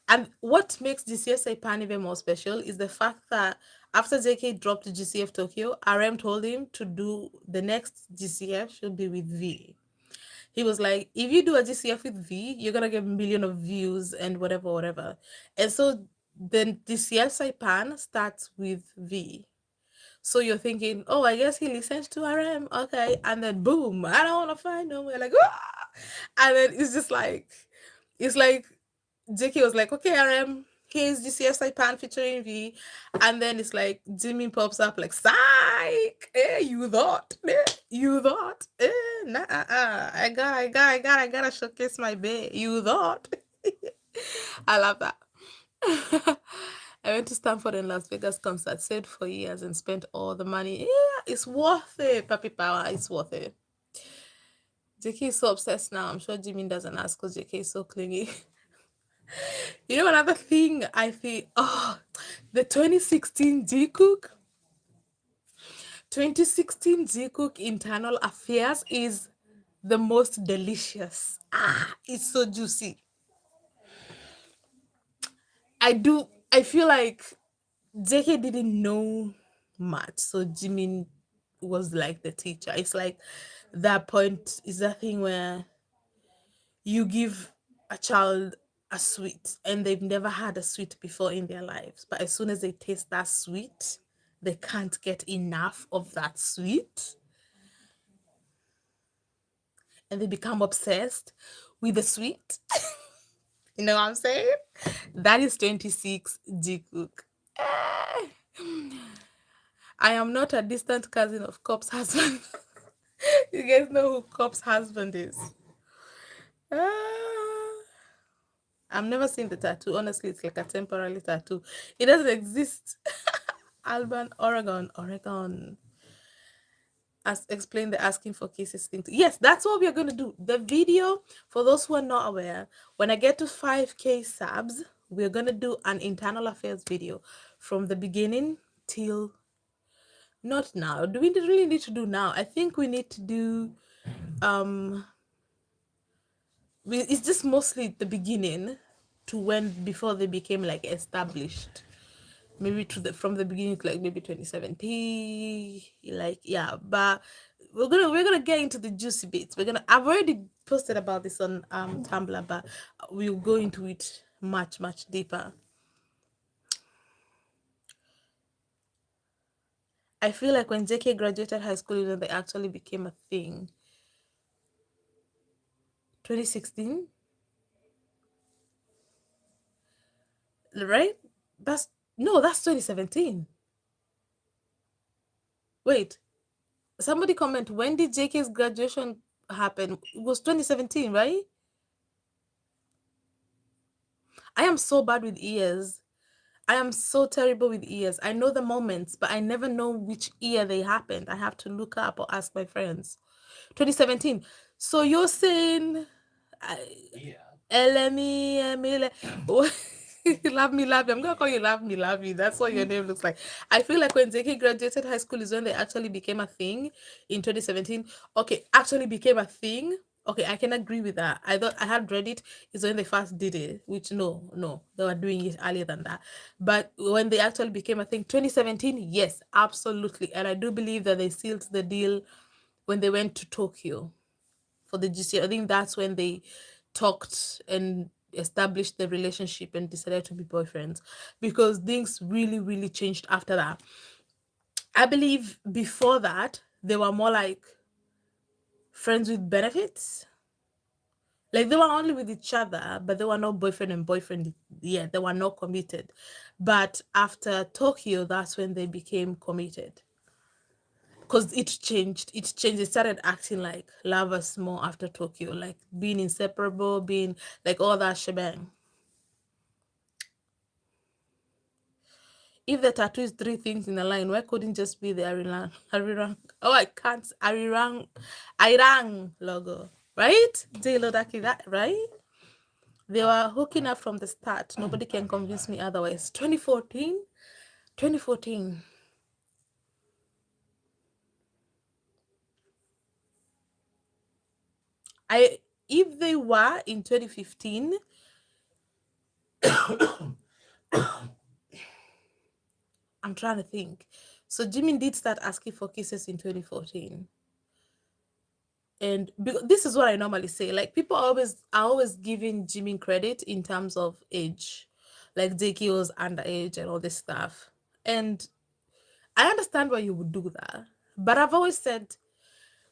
And what makes GCF Saipan even more special is the fact that after JK dropped GCF Tokyo, RM told him to do the next GCF should be with V. He was like, if you do a GCF with V, you're gonna get a million of views and whatever, whatever. And so then GCF Saipan starts with V. So you're thinking, oh, I guess he listens to RM, okay, and then boom, I don't want to find him. We're like, ah! And then it's like JK was like, okay, RM, here's GCF Saipan featuring V, and then it's like Jimmy pops up like, psych, you thought, you thought, nah, I gotta showcase my bae, you thought. I love that. I went to Stanford and Las Vegas concert, saved for years and spent all the money. Yeah, it's worth it, Papi Power. It's worth it. JK is so obsessed now. I'm sure Jimin doesn't ask because JK is so clingy. You know, another thing I feel, oh, the 2016 Jikook. 2016 Jikook internal affairs is the most delicious. Ah, it's so juicy. I feel like JK didn't know much, so Jimin was like the teacher. It's like that point is that thing where you give a child a sweet and they've never had a sweet before in their lives, but as soon as they taste that sweet, they can't get enough of that sweet and they become obsessed with the sweet. You know what I'm saying? That is 26 Jikook. Eh. I am not a distant cousin of Cop's husband. You guys know who Cop's husband is. Ah, I've never seen the tattoo. Honestly, it's like a temporary tattoo. It doesn't exist. Alban, Oregon, Oregon. As explain the asking for cases thing. Yes, that's what we are going to do. The video, for those who are not aware, when I get to 5K subs, we're going to do an internal affairs video from the beginning till not now. Do we really need to do now? I think we need to do it's just mostly the beginning to when before they became like established, maybe to the from the beginning like maybe 2017, like yeah, but we're gonna get into the juicy bits. I've already posted about this on Tumblr, but we'll go into it much deeper. I feel like when JK graduated high school, you know, they actually became a thing. 2016, right? That's no, that's 2017. Wait, somebody comment, when did JK's graduation happen? It was 2017, right? I am so bad with years. I am so terrible with years. I know the moments, but I never know which year they happened. I have to look up or ask my friends. 2017. So you're saying, Yeah. Elemi, Emile. Love me, love me. I'm gonna call you Love Me, Love Me. That's what your name looks like. I feel like when Zeki graduated high school is when they actually became a thing in 2017. Okay, actually became a thing. Okay, I can agree with that. I thought I had read it is when they first did it, which no, they were doing it earlier than that. But when they actually became a thing, 2017, yes, absolutely. And I do believe that they sealed the deal when they went to Tokyo for the GC. I think that's when they talked and established the relationship and decided to be boyfriends, because things really, really changed after that. I believe before that, they were more like friends with benefits. Like they were only with each other, but they were not boyfriend and boyfriend. Yeah, they were not committed. But after Tokyo, that's when they became committed. Because it changed. It started acting like lovers more after Tokyo, like being inseparable, being like all that shebang. If the tattoo is three things in a line, why couldn't just be the Arirang? Oh, I can't. Arirang logo, right? Daki, that right? They were hooking up from the start. Nobody can convince me otherwise. 2014, 2014. I If they were in 2015, I'm trying to think. So Jimmy did start asking for kisses in 2014. And this is what I normally say. Like people are always giving Jimmy credit in terms of age. Like Dickie was underage and all this stuff. And I understand why you would do that. But I've always said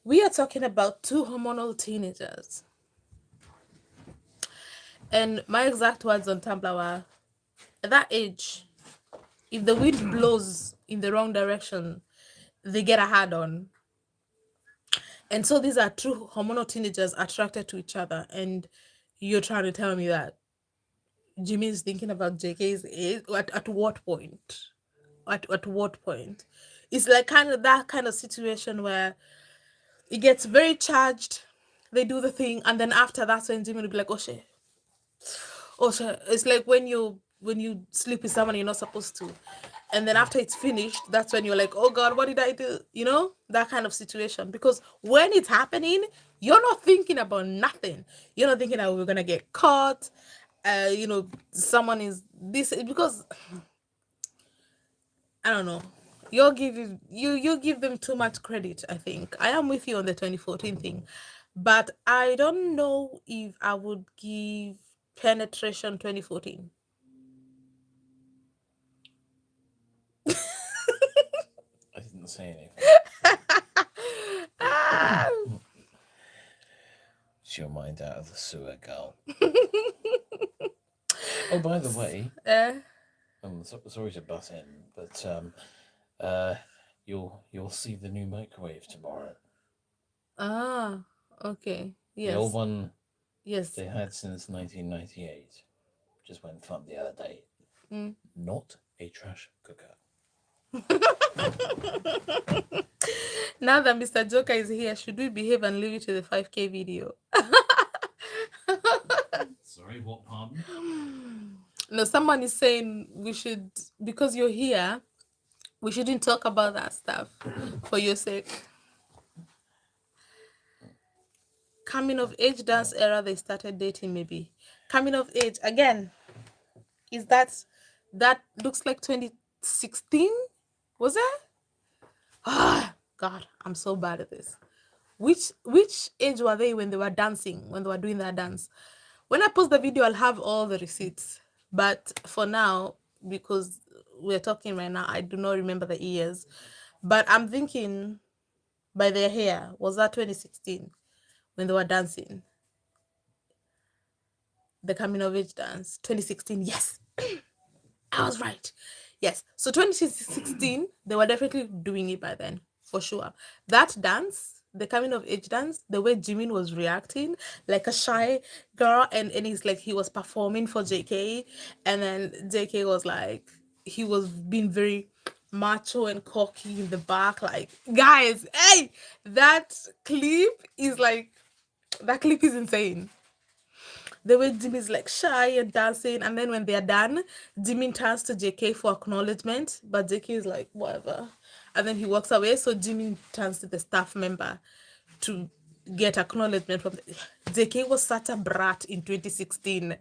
we are talking about two hormonal teenagers. And my exact words on Tumblr were, at that age, if the wind blows in the wrong direction, they get a hard on. And so these are two hormonal teenagers attracted to each other. And you're trying to tell me that Jimmy is thinking about JK's age? At what point? At what point? It's like kind of that kind of situation where it gets very charged. They do the thing, and then after that's when Jimmy will be like, "Oh shit, oh shit." It's like when you sleep with someone you're not supposed to, and then after it's finished, that's when you're like, "Oh God, what did I do?" You know, that kind of situation. Because when it's happening, you're not thinking about nothing. You're not thinking that we're gonna get caught. Someone is this, because I don't know. You give them too much credit, I think. I am with you on the 2014 thing. But I don't know if I would give penetration 2014. I didn't say anything. Ah. It's your mind out of the sewer, girl. Oh, by the way, Eh, sorry to butt in, but uh, you'll see the new microwave tomorrow. ah, okay. The old Yes. one Yes. they had since 1998 just went fun the other day. Mm. Not a trash cooker. Now that Mr. Joker is here, should we behave and leave it to the 5K video? Sorry, what pardon? No, someone is saying we should, because you're here, we shouldn't talk about that stuff for your sake. Coming of age dance era, they started dating maybe. Coming of age again, is that looks like 2016? Was it? Ah, God, I'm so bad at this. Which age were they when they were dancing, when they were doing that dance? When I post the video, I'll have all the receipts. But for now, because we're talking right now, I do not remember the years. But I'm thinking by their hair, was that 2016 when they were dancing? The coming of age dance. 2016, yes. I was right. Yes. So 2016, they were definitely doing it by then, for sure. That dance, the coming of age dance, the way Jimin was reacting, like a shy girl, and he's like he was performing for JK, and then JK was like he was being very macho and cocky in the back. Like, guys, hey, that clip is like, that clip is insane. The way Jimmy's like shy and dancing, and then when they're done, Jimmy turns to JK for acknowledgement, but JK is like, whatever. And then he walks away, so Jimmy turns to the staff member to get acknowledgement from JK was such a brat in 2016.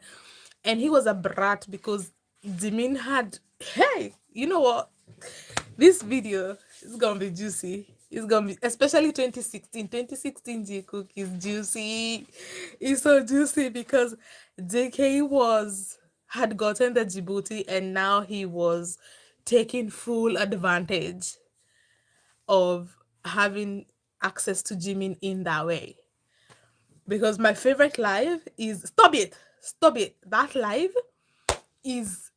And he was a brat because Jimin had, hey, you know what? This video is gonna be juicy. It's gonna be, especially 2016. 2016 Jikook is juicy. It's so juicy because JK was had gotten the Djibouti and now he was taking full advantage of having access to Jimin in that way. Because my favorite live is stop it. That live is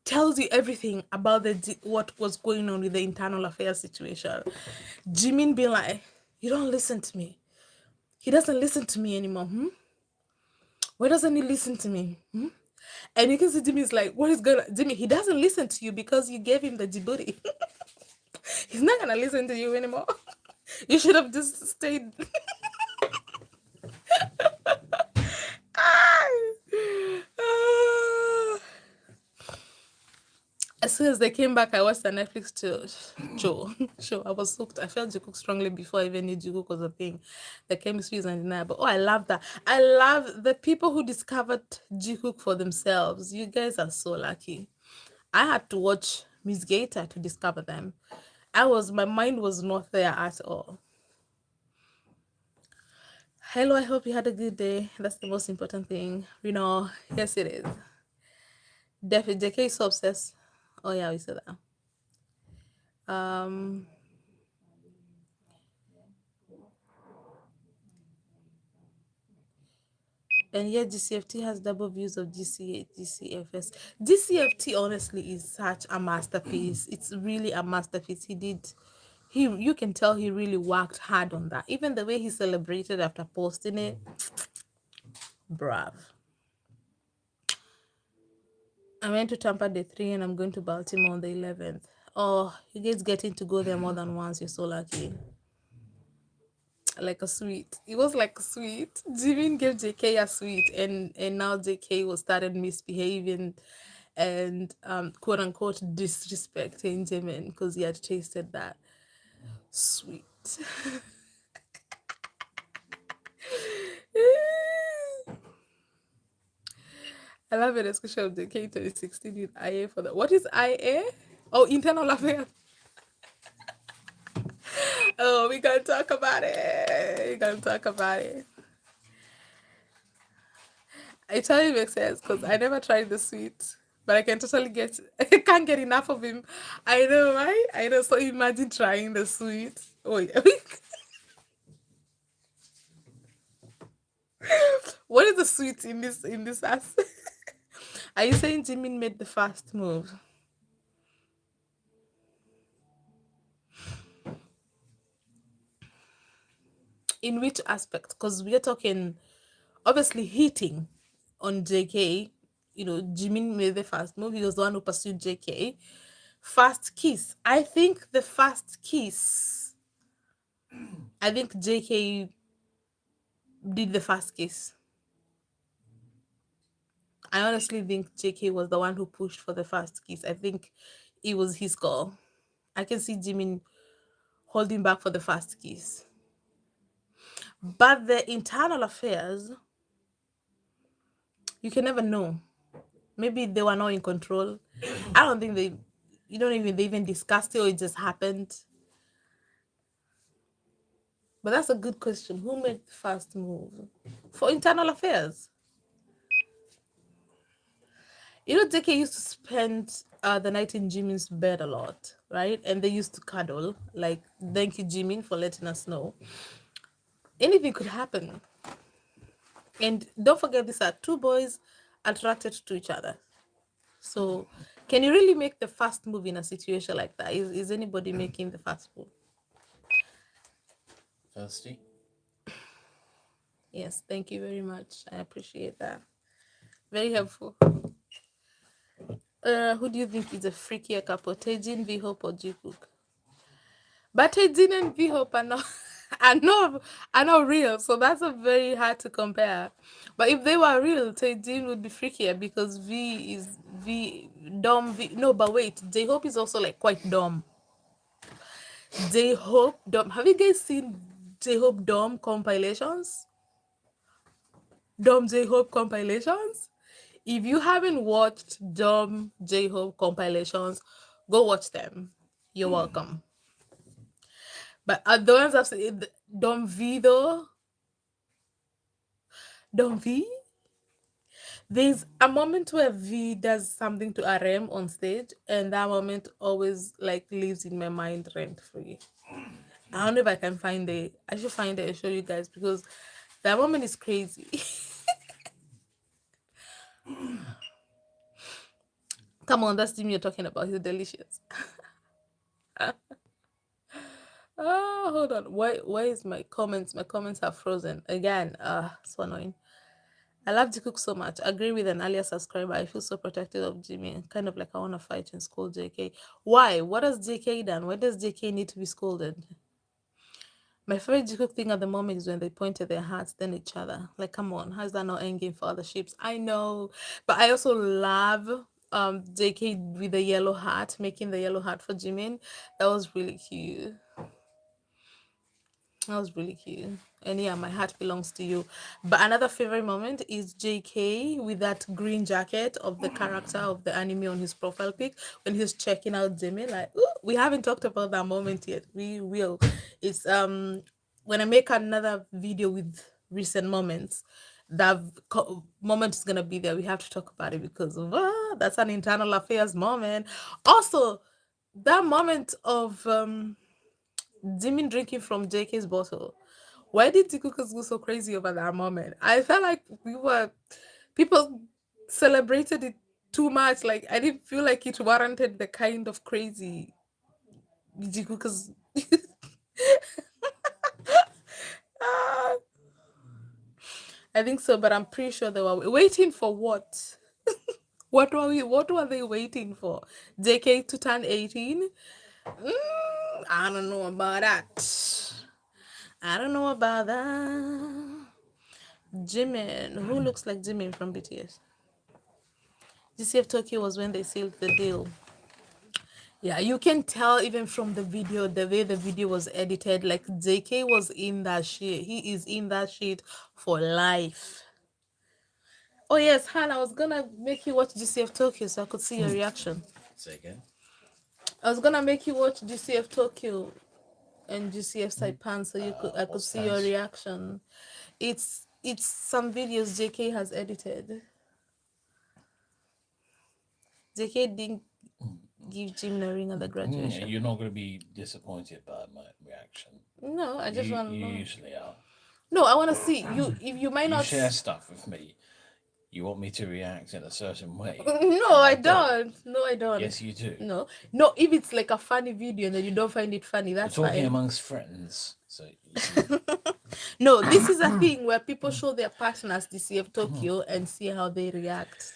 tells you everything about what was going on with the internal affairs situation. Jimin being like, "You don't listen to me. He doesn't listen to me anymore. Hmm? Why doesn't he listen to me? Hmm?" And you can see Jimmy's like, "What is going on, Jimmy? He doesn't listen to you because you gave him the Djibouti. He's not gonna listen to you anymore. You should have just stayed." Ah! Ah! As soon as they came back, I watched the Netflix show. I was hooked. I felt Jikook strongly before I even knew Jikook was a thing. The chemistry is undeniable. Oh, I love that. I love the people who discovered Jikook for themselves. You guys are so lucky. I had to watch Miss Gator to discover them. My mind was not there at all. Hello, I hope you had a good day. That's the most important thing. Yes, it is. Definitely, JK is so obsessed. Oh, yeah, we said that. And yet GCFT has double views of GCA, GCFS. GCFT honestly is such a masterpiece. It's really a masterpiece. You can tell he really worked hard on that. Even the way he celebrated after posting it, brav. I went to Tampa day 3 and I'm going to Baltimore on the 11th. Oh, you guys getting to go there more than once. You're so lucky. Like a sweet. It was like a sweet. Jimin gave JK a sweet, and now JK was started misbehaving and quote unquote disrespecting Jimin because he had tasted that sweet. I love a discussion of JK 2016 with IA for that. What is IA? Oh, internal affairs. Oh, we gotta talk about it. We gotta talk about it. It totally makes sense because I never tried the sweet, but I can totally get. I can't get enough of him. I know, right? I know. So imagine trying the sweet. Oh yeah. What is the sweet in this ass? Are you saying Jimin made the fast move? In which aspect? Because we're talking obviously hitting on JK. Jimin made the fast move. He was the one who pursued JK. Fast kiss. I think the fast kiss. I think JK did the fast kiss. I honestly think JK was the one who pushed for the fast kiss. I think it was his call. I can see Jimin holding back for the fast kiss. But the internal affairs, you can never know. Maybe they were not in control. I don't think they even discussed it or it just happened. But that's a good question. Who made the first move for internal affairs? JK used to spend the night in Jimin's bed a lot, right? And they used to cuddle. Like, thank you, Jimin, for letting us know. Anything could happen. And don't forget, these are two boys attracted to each other. So, can you really make the first move in a situation like that? Is anybody making the first move? Thirsty? Yes, thank you very much. I appreciate that. Very helpful. Who do you think is a freakier couple, Taejin, V-Hope, or Jikook? But Taejin and V-Hope are not, are not real, so that's a very hard to compare. But if they were real, Taejin would be freakier because V is V dumb. V no, but wait, J-Hope is also like quite dumb. J-Hope dumb. Have you guys seen J-Hope dumb compilations? Dumb J-Hope compilations? If you haven't watched dumb J-Hope compilations, go watch them. You're welcome. But the ones I've seen, Dom V though, Dom V, there's a moment where V does something to RM on stage, and that moment always like lives in my mind rent free. I don't know if I can find it. I should find it and show you guys because that moment is crazy. Come on, that's the you're talking about. He's delicious. Oh, hold on. Why is my comments? My comments are frozen again. So annoying. I love to cook so much. Agree with an earlier subscriber. I feel so protective of Jimmy. Kind of like I want to fight and scold JK. Why? What has JK done? Why does JK need to be scolded? My favorite Jikook thing at the moment is when they point at their hearts, then each other. Like, come on, how's that not endgame for other ships? I know, but I also love JK with the yellow heart, making the yellow heart for Jimin. That was really cute. That was really cute. And yeah, my heart belongs to you. But another favorite moment is JK with that green jacket of the character of the anime on his profile pic when he's checking out Jimmy. Like, ooh, we haven't talked about that moment yet. We will. It's when I make another video with recent moments, that moment is gonna be there. We have to talk about it because that's an internal affairs moment. Also, that moment of Jimin drinking from JK's bottle. Why did Jikookers go so crazy over that moment? I felt like people celebrated it too much. Like, I didn't feel like it warranted the kind of crazy Jikookers. Ah, I think so, but I'm pretty sure they were waiting for what? What were they waiting for? JK to turn 18? I don't know about that. I don't know about that. Jimin, who looks like Jimin from BTS? GCF Tokyo was when they sealed the deal. Yeah, you can tell even from the video, the way the video was edited, like JK was in that shit. He is in that shit for life. Oh yes, Han, I was gonna make you watch GCF Tokyo so I could see your reaction. Say again. I was gonna make you watch GCF Tokyo and GCF Saipan so you could I could What's see your that? reaction. It's some videos JK has edited. JK didn't give Jim a ring at the graduation. You're not going to be disappointed by my reaction. No, I just You want to you know. usually are. No, I want to see you. If you might You not. share stuff with me. You want me to react in a certain way. No, I don't. No, I don't. Yes, you do. No, no. If it's like a funny video and then you don't find it funny, We're that's talking fine. amongst friends, so you see. No, this is a thing where people show their partners DCF Tokyo and see how they react.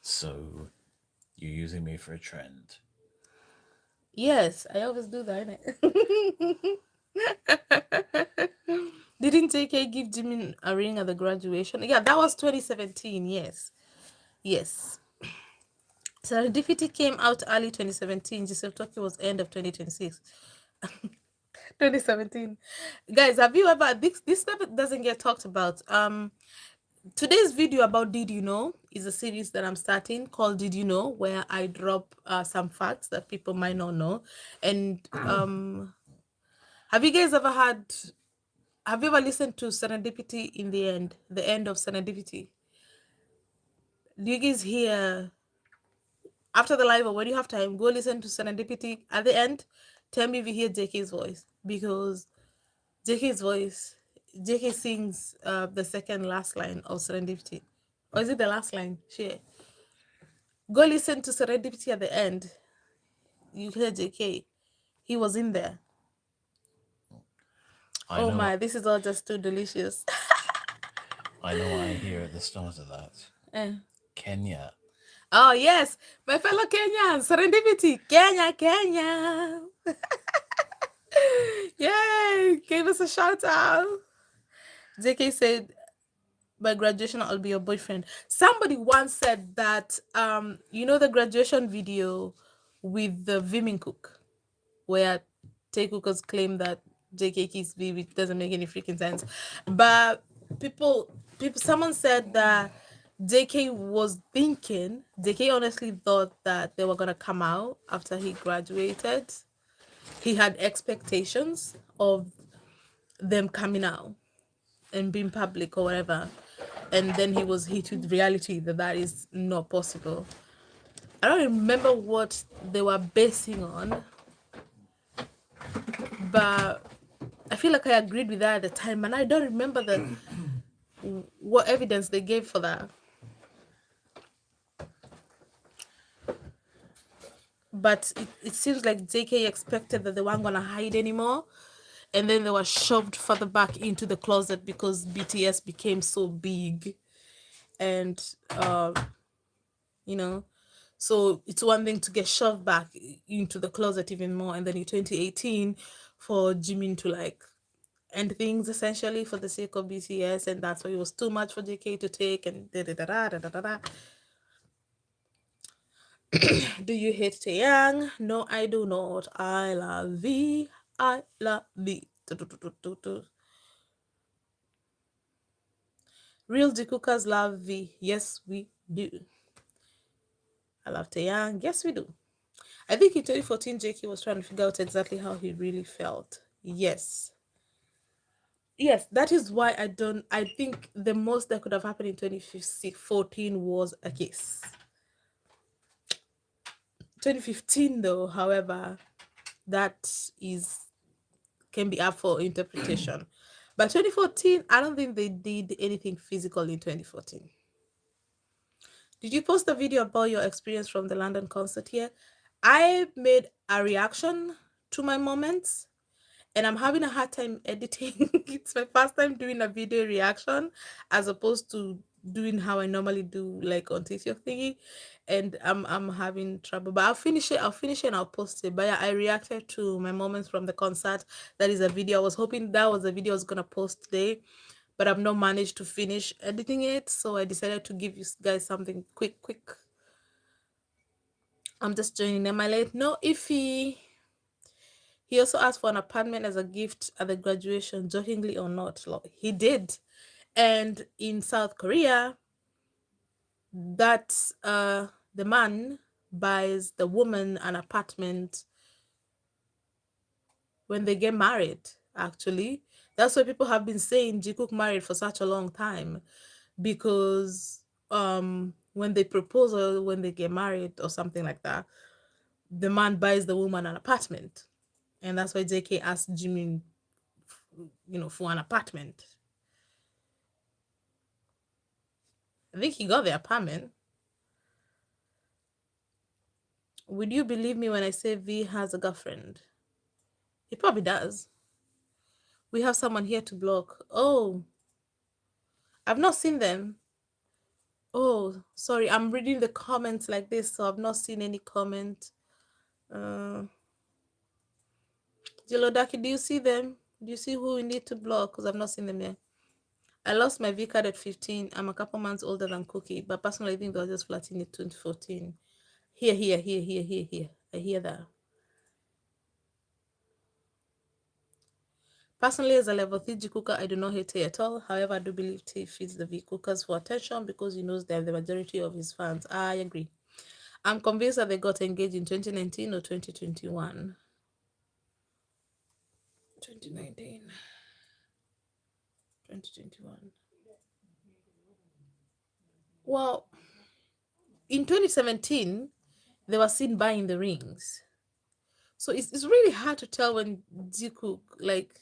So you're using me for a trend. Yes, I always do that. Innit? Didn't JK give Jimin a ring at the graduation? Yeah, that was 2017. Yes, yes. Serendipity came out early 2017. Joseph Tokyo was end of 2026. 2017. Guys, have you ever this stuff doesn't get talked about. Today's video about Did You Know is a series that I'm starting called Did You Know, where I drop some facts that people might not know. And have you guys ever have you ever listened to Serendipity in the end of Serendipity? Do you guys hear after the live or when you have time, go listen to Serendipity at the end? Tell me if you hear JK's voice because JK's voice, JK sings the second last line of Serendipity. Or is it the last line? Shit. Go listen to Serendipity at the end. You hear JK. He was in there. I Oh know. my, this is all just too delicious. I know. I hear at the start of that. Eh. Kenya. Oh yes, my fellow Kenyans, serendipity, Kenya, Kenya. Yay! Gave us a shout out. JK said, by graduation I'll be your boyfriend. Somebody once said that you know the graduation video with the Vimin cook where Tay Cookers claim that JK kissed V, which doesn't make any freaking sense. But people someone said that JK honestly thought that they were gonna come out after he graduated. He had expectations of them coming out and being public or whatever, and then he was hit with reality that that is not possible. I don't remember what they were basing on, but I feel like I agreed with that at the time, and I don't remember what evidence they gave for that. But it seems like JK expected that they weren't gonna hide anymore, and then they were shoved further back into the closet because BTS became so big, and you know, so it's one thing to get shoved back into the closet even more, and then in 2018, for Jimin to like end things essentially for the sake of BTS, and that's why it was too much for JK to take, and da da da da da da da. Da. Do you hate Taeyang? No, I do not. I love V. I love V. Do, do, do, do, do, do. Real Jikookers love V. Yes, we do. I love Taeyang. Yes, we do. I think in 2014, JK was trying to figure out exactly how he really felt. Yes. Yes, that is why I think the most that could have happened in 2014 was a kiss. 2015, though, however, that is can be up for interpretation. But 2014, I don't think they did anything physical in 2014. Did you post a video about your experience from the London concert here? I made a reaction to my moments, and I'm having a hard time editing. It's my first time doing a video reaction as opposed to doing how I normally do, like on TikTok thingy, and I'm having trouble. But I'll finish it. I'll finish it and I'll post it. But yeah, I reacted to my moments from the concert. That is a video. I was hoping that was a video I was gonna post today, but I've not managed to finish editing it, so I decided to give you guys something quick, quick. I'm just joining them. I let no iffy. He also asked for an apartment as a gift at the graduation, jokingly or not. He did. And in South Korea, that the man buys the woman an apartment when they get married, actually. That's why people have been saying Jikook married for such a long time. Because when they propose or when they get married or something like that, the man buys the woman an apartment. And that's why JK asked Jimmy, for an apartment. I think he got the apartment. Would you believe me when I say V has a girlfriend? He probably does. We have someone here to block. Oh, I've not seen them. Oh, sorry. I'm reading the comments like this, so I've not seen any comment. Uh, Jilodaki, do you see them? Do you see who we need to block? Because I've not seen them yet. I lost my V card at 15. I'm a couple months older than Cookie, but personally, I think they were just flatting it 2014. Here, here, here, here, here, here. I hear that. Personally, as a level 3 Jikooker, I do not hate Tay at all. However, I do believe Tay feeds the V-Cookers for attention because he knows they are the majority of his fans. I agree. I'm convinced that they got engaged in 2019 or 2021. 2019. 2021. Well, in 2017, they were seen buying the rings. So it's really hard to tell when Jikook, like,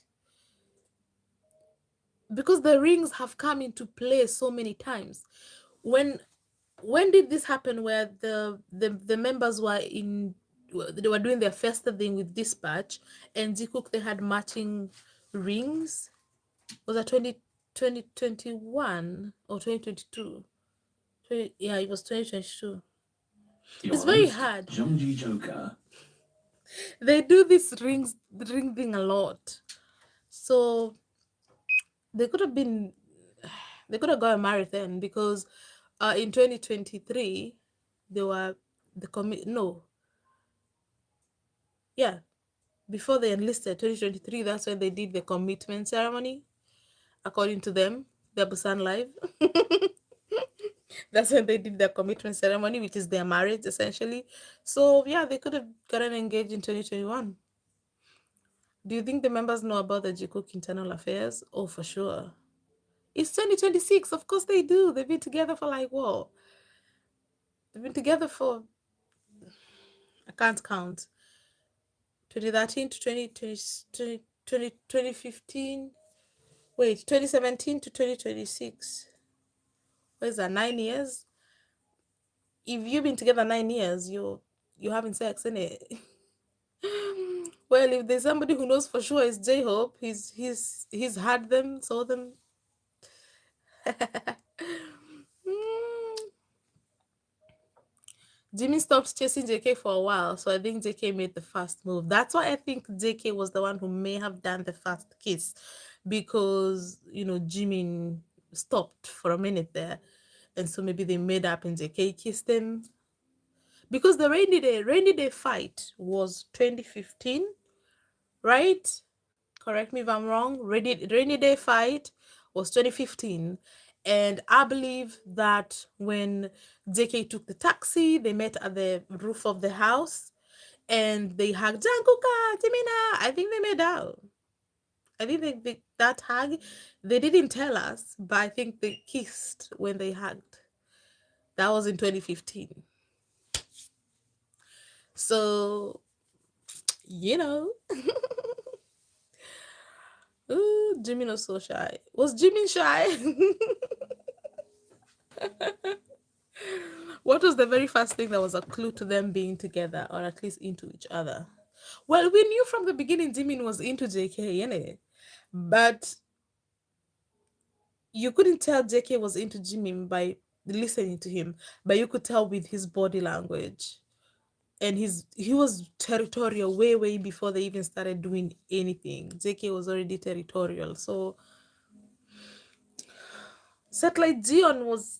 because the rings have come into play so many times. When did this happen where the members were in, they were doing their first thing with Dispatch, and Jikook, they had matching rings? Was that 2021 or 2022? Yeah, it was 2022. It's Your very host, hard. Jungji Joker. They do this ring thing a lot. So they could have been they could have got married then because in 2023 they were the commit no yeah before they enlisted 2023, that's when they did the commitment ceremony according to them, the Busan Live. That's when they did their commitment ceremony, which is their marriage essentially. So yeah, they could have gotten engaged in 2021. Do you think the members know about the Jikook internal affairs? Oh, for sure. It's 2026. Of course they do. They've been together for like what? They've been together for, I can't count, 2013 to 2015. Wait, 2017 to 2026. What is that? 9 years? If you've been together 9 years, you're having sex, innit? Well, if there's somebody who knows for sure, it's J Hope. He's had them, saw them. Mm, Jimmy stopped chasing JK for a while, so I think JK made the fast move. That's why I think JK was the one who may have done the fast kiss, because Jimmy stopped for a minute there, and so maybe they made up and JK kissed him. Because the rainy day fight was 2015, right? Correct me if I'm wrong. Rainy day fight was 2015. And I believe that when JK took the taxi, they met at the roof of the house and they hugged Jankuka, Timina. I think they made out. I think that hug, they didn't tell us, but I think they kissed when they hugged. That was in 2015. So, you know, ooh, Jimmy was so shy. Was Jimmy shy? What was the very first thing that was a clue to them being together, or at least into each other? Well, we knew from the beginning Jimin was into JK, innit? But you couldn't tell JK was into Jimin by listening to him, but you could tell with his body language. And he was territorial way before they even started doing anything. JK was already territorial. So Satellite Dion was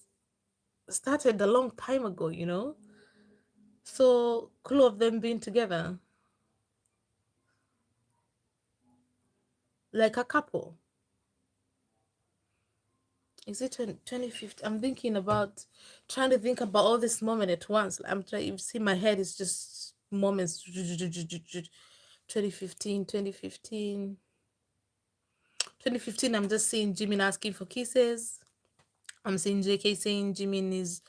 started a long time ago. So clue of them being together like a couple. Is it 2050? I'm thinking about trying to think about all this moment at once. I'm trying, you see, my head is just moments. 2015, 2015, 2015. I'm just seeing Jimin asking for kisses. I'm seeing JK saying Jimin is,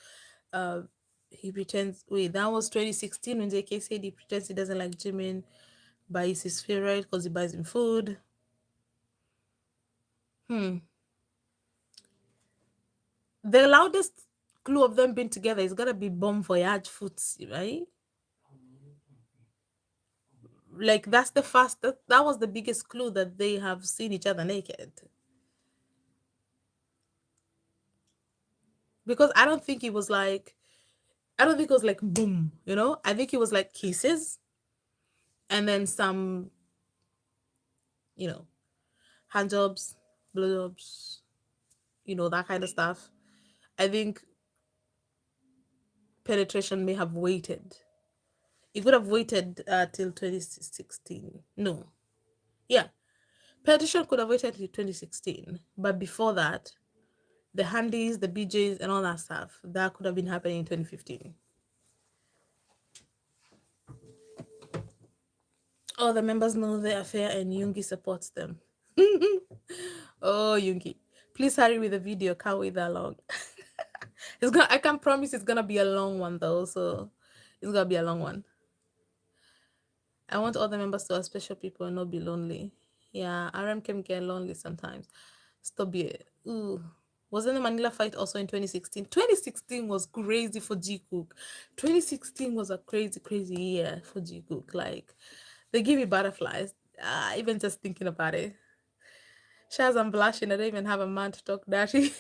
uh, he pretends. Wait, that was 2016 when JK said he pretends he doesn't like Jimin, but he's his favorite because he buys him food. Hmm. The loudest clue of them being together is gonna be Bon Voyage Footsie, right? Like that's the first that was the biggest clue that they have seen each other naked. Because I don't think it was like boom. I think it was like kisses and then some, you know, hand jobs, blowjobs, that kind of stuff. I think penetration may have waited. It would have waited till 2016. No. Yeah. Penetration could have waited till 2016. But before that, the handies, the BJs, and all that stuff, that could have been happening in 2015. All the members know the affair and Yoongi supports them. Oh, Yoongi. Please hurry with the video. Can't wait that long. I can promise it's gonna be a long one though, so it's gonna be a long one. I want all the members to have special people and not be lonely. Yeah, RM can get lonely sometimes. Stop it. Ooh. Wasn't the Manila fight also in 2016? 2016 was crazy for Jikook. 2016 was a crazy year for Jikook. Like, they give me butterflies. Even just thinking about it. Shaz, I'm blushing. I don't even have a man to talk dirty.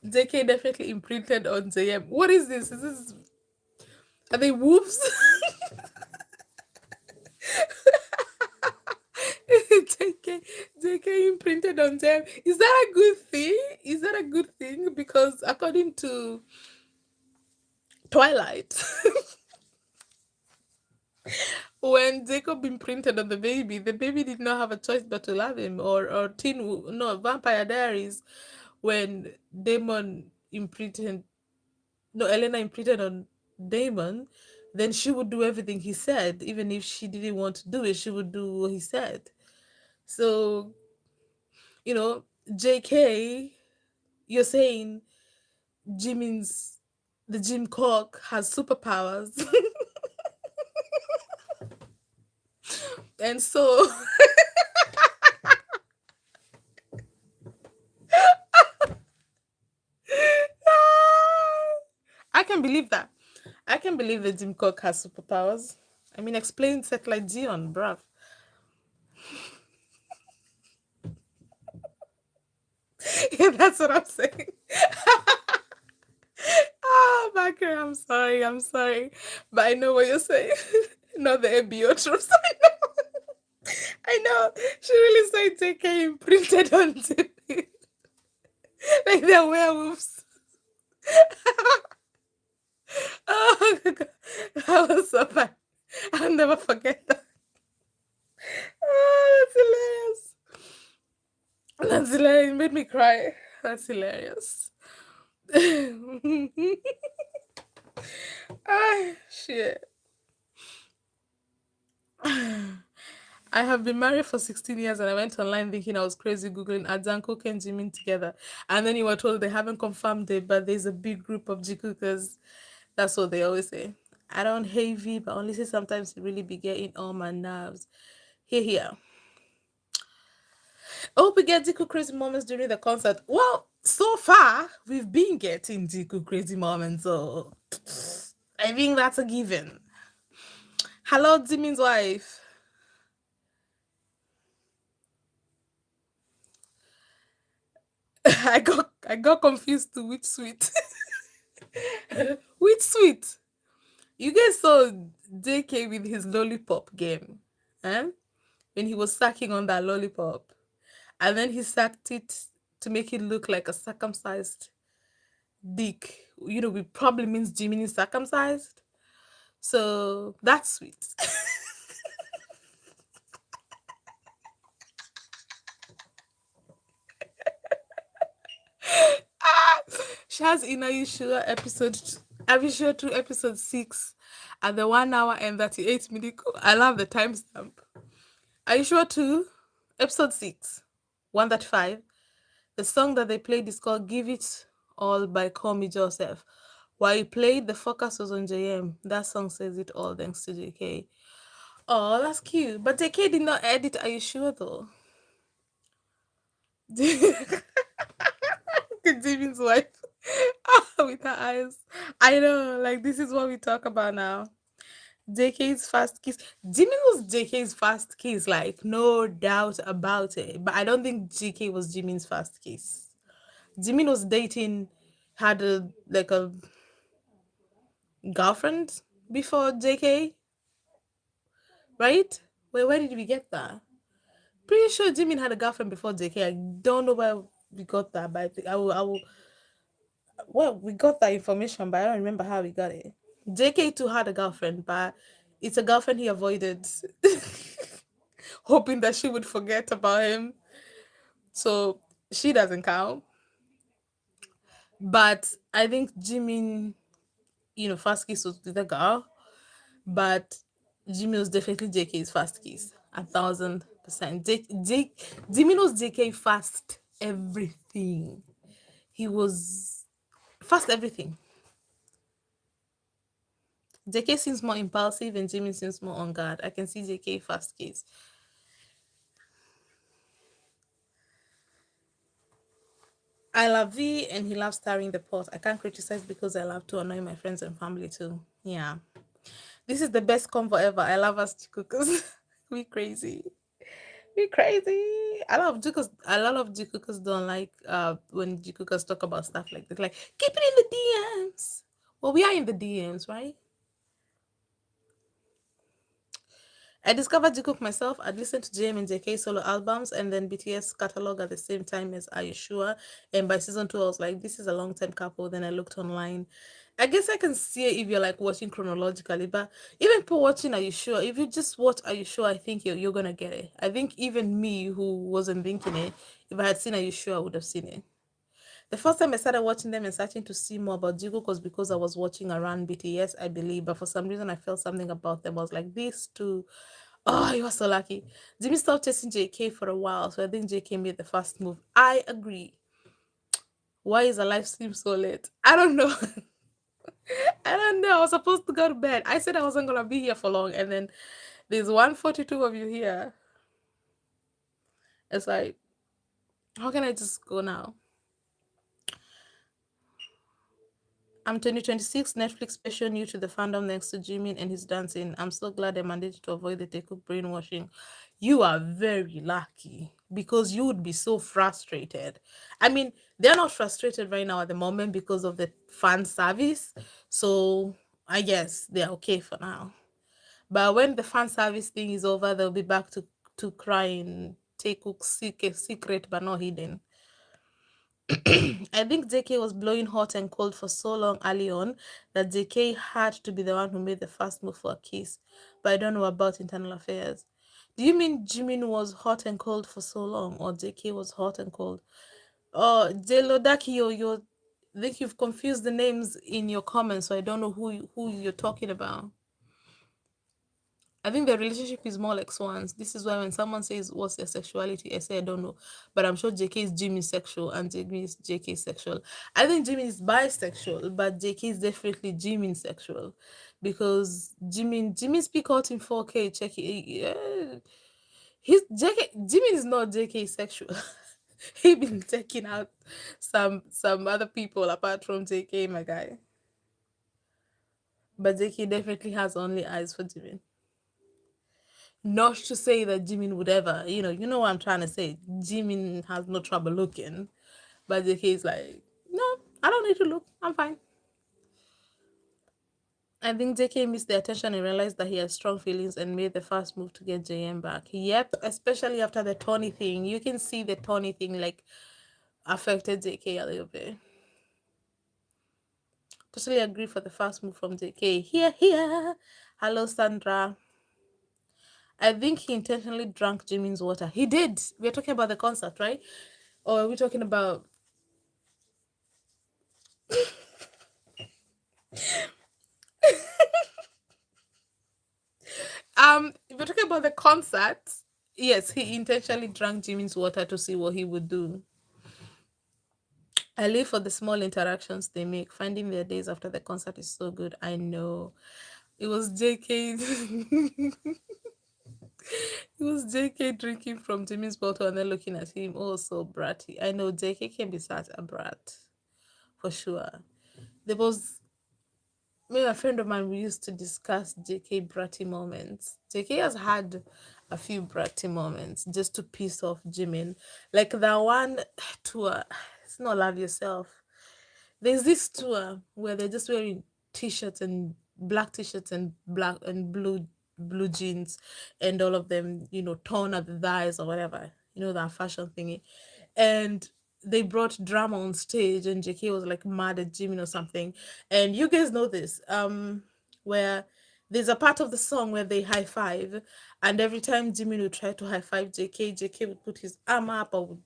JK definitely imprinted on JM. What is this? Is this are they wolves? JK imprinted on them. Is that a good thing? Is that a good thing? Because according to Twilight, when Jacob imprinted on the baby did not have a choice but to love him. Or no, Vampire Diaries, when Damon imprinted, no, Elena imprinted on Damon, then she would do everything he said, even if she didn't want to do it. She would do what he said. So you know, JK, you're saying Jimin's the Jim Cock has superpowers, and so I can believe that. I can believe that Jim Cock has superpowers. I mean, explain Satellite Dion, bruv. Yeah, that's what I'm saying. Oh, Bakr, I'm sorry, but I know what you're saying. Not the ABO troops. I know. She really said JK imprinted on TV. Like they're werewolves. Oh my god. That was so bad. I'll never forget that. Oh, that's hilarious. That's hilarious. It made me cry. That's hilarious. Ah, shit. I have been married for 16 years and I went online thinking I was crazy Googling Adanko and Jimin together. And then you were told they haven't confirmed it, but there's a big group of Jikookers. That's what they always say. I don't hate V, but honestly, sometimes it really be getting on my nerves. Here. I hope we get Jiku crazy moments during the concert. Well, so far, we've been getting Jiku crazy moments, so I think that's a given. Hello, Jimin's wife. I got confused to which sweet. Which sweet? You guys saw JK with his lollipop game, eh? When he was sucking on that lollipop, and then he sucked it to make it look like a circumcised dick. You know, it probably means Jimmy is circumcised. So that's sweet. Ah, Shaz, are you sure are you sure to episode 6 at the 1 hour and 38 minute? I love the timestamp. Are you sure too? Episode 6, 135. The song that they played is called Give It All by Call Me Joseph. While you played, the focus was on JM. That song says it all thanks to JK. Oh, that's cute. But JK did not edit, are you sure though? Jimin's wife. With her eyes. I know, like this is what we talk about now. JK's fast kiss. Jimin was JK's fast kiss, like no doubt about it. But I don't think JK was Jimin's fast kiss. Jimin was dating, had a girlfriend before JK, right? Wait, where did we get that? Pretty sure Jimin had a girlfriend before JK. I don't know where we got that, but I think I will. Well, we got that information, but I don't remember how we got it. JK too had a girlfriend, but it's a girlfriend he avoided, hoping that she would forget about him. So she doesn't count. But I think Jimin, first kiss was with a girl, but Jimmy was definitely JK's fast kiss, 1,000%. Jimmy was JK fast everything. He was fast everything. JK seems more impulsive and Jimmy seems more on guard. I can see JK fast kiss. I love V and he loves stirring the pot. I can't criticize because I love to annoy my friends and family too. Yeah. This is the best convo ever. I love us cookers. We crazy. You crazy. A lot of Jikookers don't like when Jikookers talk about stuff like this. Like, keep it in the DMs. Well, we are in the DMs, right? I discovered Jikook myself. I'd listened to JM and JK solo albums and then BTS catalog at the same time as Are You Sure? And by season two, I was like, this is a long time couple. Then I looked online. I guess I can see it if you're like watching chronologically, but even for watching Are You Sure? If you just watch Are You Sure? I think you're gonna get it. I think even me who wasn't thinking it, if I had seen Are You Sure? I would have seen it. The first time I started watching them and searching to see more about Jiggle was because I was watching around BTS, I believe. But for some reason, I felt something about them. I was like, these two, oh, you are so lucky. Jimmy stopped chasing JK for a while, so I think JK made the first move. I agree. Why is a live stream so late? I don't know. I don't know. I was supposed to go to bed. I said I wasn't gonna be here for long, and then there's 142 of you here. It's like, how can I just go now? I'm 2026 Netflix special new to the fandom next to Jimin and his dancing. I'm so glad they managed to avoid the take of brainwashing. You are very lucky because you would be so frustrated. I mean, they're not frustrated right now at the moment because of the fan service. So I guess they're okay for now. But when the fan service thing is over, they'll be back to crying. Take secret but not hidden. I think JK was blowing hot and cold for so long early on that JK had to be the one who made the first move for a kiss. But I don't know about internal affairs. Do you mean Jimin was hot and cold for so long, or JK was hot and cold? Oh, Jelodaki, I think you've confused the names in your comments, so I don't know who you're talking about. I think the relationship is more like swans. This is why when someone says what's their sexuality, I say I don't know. But I'm sure JK is Jimmy sexual and Jimmy is JK sexual. I think Jimmy is bisexual, but JK is definitely Jimmy sexual. Because Jimmy speak out in 4K, check it. He's JK Jimmy is not JK sexual. He been taking out some other people apart from JK, my guy. But JK definitely has only eyes for Jimmy. Not to say that Jimin would ever, you know what I'm trying to say. Jimin has no trouble looking, but the case like, no, I don't need to look. I'm fine. I think JK missed the attention and realized that he had strong feelings and made the first move to get JM back. Yep, especially after the Tony thing. You can see the Tony thing like affected JK a little bit. Totally agree for the first move from JK. Here, here. Hello, Sandra. I think he intentionally drank Jimin's water. He did. We're talking about the concert, right? Or are we talking about if we're talking about the concert, yes, he intentionally drank Jimin's water to see what he would do. I live for the small interactions they make. Finding their days after the concert is so good. I know. It was JK. It was JK drinking from Jimin's bottle and then looking at him. Oh, so bratty. I know JK can be such a brat. For sure. There was me and a friend of mine, we used to discuss JK bratty moments. JK has had a few bratty moments just to piss off Jimin. Like that one tour, it's not Love Yourself. There's this tour where they're just wearing t-shirts and black t-shirts and black and blue jeans and all of them, torn at the thighs or whatever. That fashion thingy. And they brought drama on stage and JK was like mad at Jimin or something. And you guys know this, where there's a part of the song where they high five, and every time Jimin would try to high five JK would put his arm up or would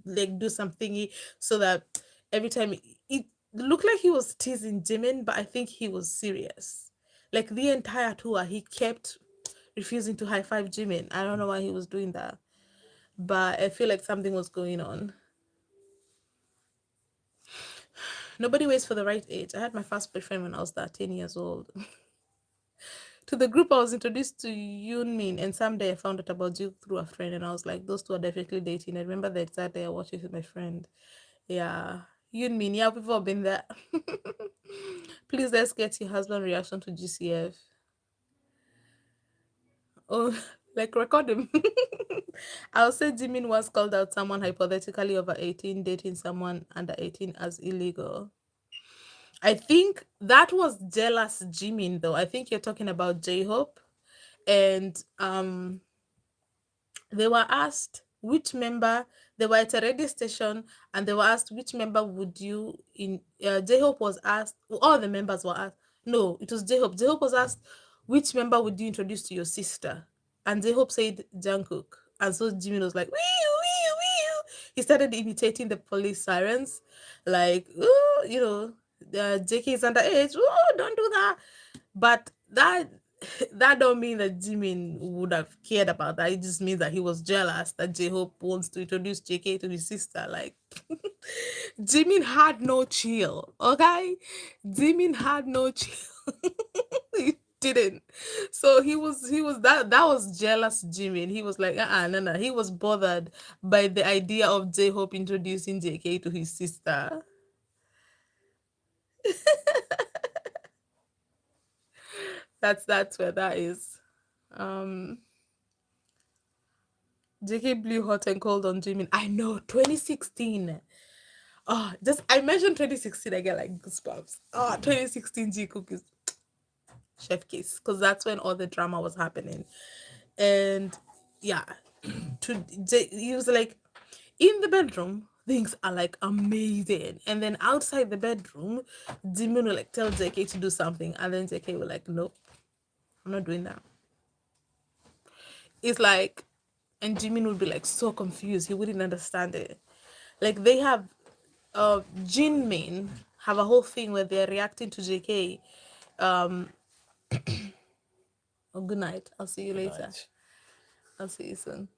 like do something so that every time it looked like he was teasing Jimin, but I think he was serious. Like the entire tour, he kept refusing to high five Jimin. I don't know why he was doing that, but I feel like something was going on. Nobody waits for the right age. I had my first boyfriend when I was 13 years old. To the group, I was introduced to Yoonmin, and someday I found out about you through a friend, and I was like, those two are definitely dating. I remember the exact day I watched it with my friend. Yeah. Yoonmin, yeah, we've all been there. Please let's get your husband reaction to GCF. Oh, Like record him. I'll say Jimin was called out someone hypothetically over 18 dating someone under 18 as illegal. I think that was jealous Jimin though. I think you're talking about J-Hope. And they were asked which member, they were at a radio station, and they were asked which member would you in J-Hope was asked, all the members were asked, no, it was J-Hope. J-Hope was asked which member would you introduce to your sister, and J-Hope said Jungkook. And so Jimin was like, wee, wee, wee. He started imitating the police sirens, like, ooh, JK is underage, ooh, don't do that. But that don't mean that Jimin would have cared about that. It just means that he was jealous that J-Hope wants to introduce JK to his sister. Like Jimin had no chill, okay? Jimin had no chill. He didn't. So he was that was jealous Jimin. He was like, no, no. He was bothered by the idea of J-Hope introducing JK to his sister. That's where that is. Um JK blew hot and cold on Jimin. I know, 2016. Oh, just I mentioned 2016, I get like goosebumps. Oh, 2016 Jikookery chef kiss, because that's when all the drama was happening. And yeah, he was like, in the bedroom, things are like amazing. And then outside the bedroom, Jimin will like tell JK to do something. And then JK will like, nope, I'm not doing that. It's like, and Jimin would be like so confused. He wouldn't understand it. Like they have Jinmin have a whole thing where they're reacting to JK. Um, oh, good night. I'll see you Good later. night. I'll see you soon.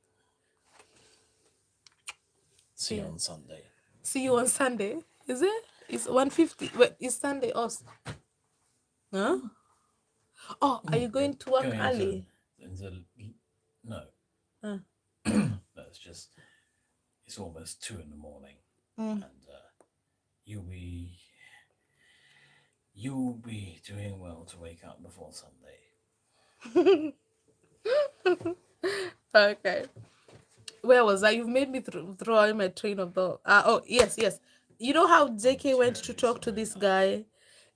See you Yeah. on Sunday. See you on Sunday. Is it? It's 1:50. Wait, it's Sunday also. Huh? Oh, are you going to work Going early? into no, Uh, no. It's almost 2 in the morning, mm. and you'll be you'll be doing well to wake up before Sunday. Okay. Where was I? You've made me throw out my train of thought. Oh, yes, yes. You know how I'm JK went to terribly talk to sorry, this darling.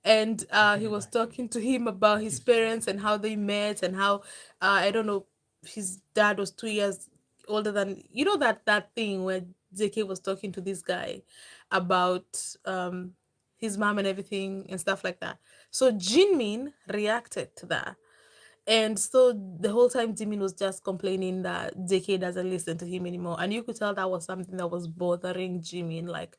guy, and he was talking to him about his parents and how they met and how I don't know, his dad was 2 years older than, that thing where JK was talking to this guy about his mom and everything and stuff like that. So Jinmin reacted to that, and so the whole time Jimin was just complaining that JK doesn't listen to him anymore. And you could tell that was something that was bothering Jimin like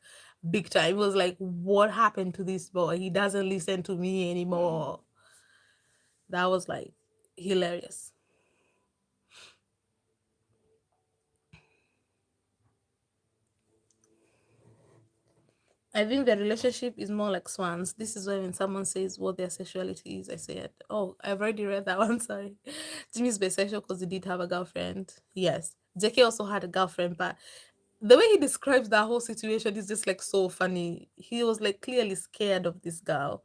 big time. It was like, what happened to this boy? He doesn't listen to me anymore. That was like hilarious. I think the relationship is more like swans. This is why when someone says what their sexuality is, I said, oh, I've already read that one. Sorry. Jimmy's bisexual because he did have a girlfriend. Yes. JK also had a girlfriend, but the way he describes that whole situation is just like so funny. He was like clearly scared of this girl.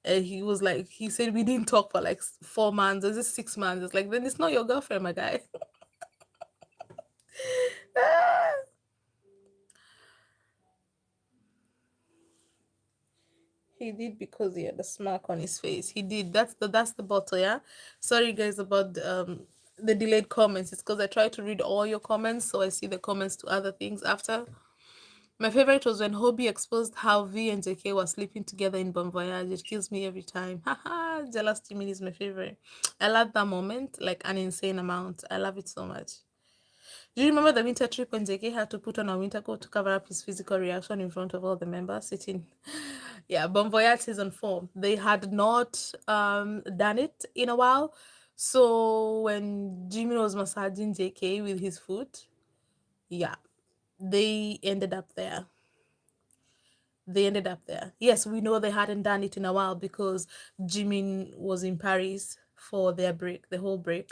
And he was like, he said, we didn't talk for like 4 months. Or is it 6 months? It's like, then it's not your girlfriend, my guy. He did because he had a smirk on his face. He did. That's the bottle, yeah. Sorry guys about the delayed comments. It's because I try to read all your comments, so I see the comments to other things after. My favorite was when Hobie exposed how V and JK were sleeping together in Bon Voyage. It kills me every time. Haha, jealous Jimin is my favorite. I love that moment, like an insane amount. I love it so much. Do you remember the winter trip when JK had to put on a winter coat to cover up his physical reaction in front of all the members sitting? Yeah, Bon Voyage season 4. They had not done it in a while. So when Jimmy was massaging JK with his foot, yeah, they ended up there. They ended up there. Yes, we know they hadn't done it in a while because Jimin was in Paris for their break, the whole break,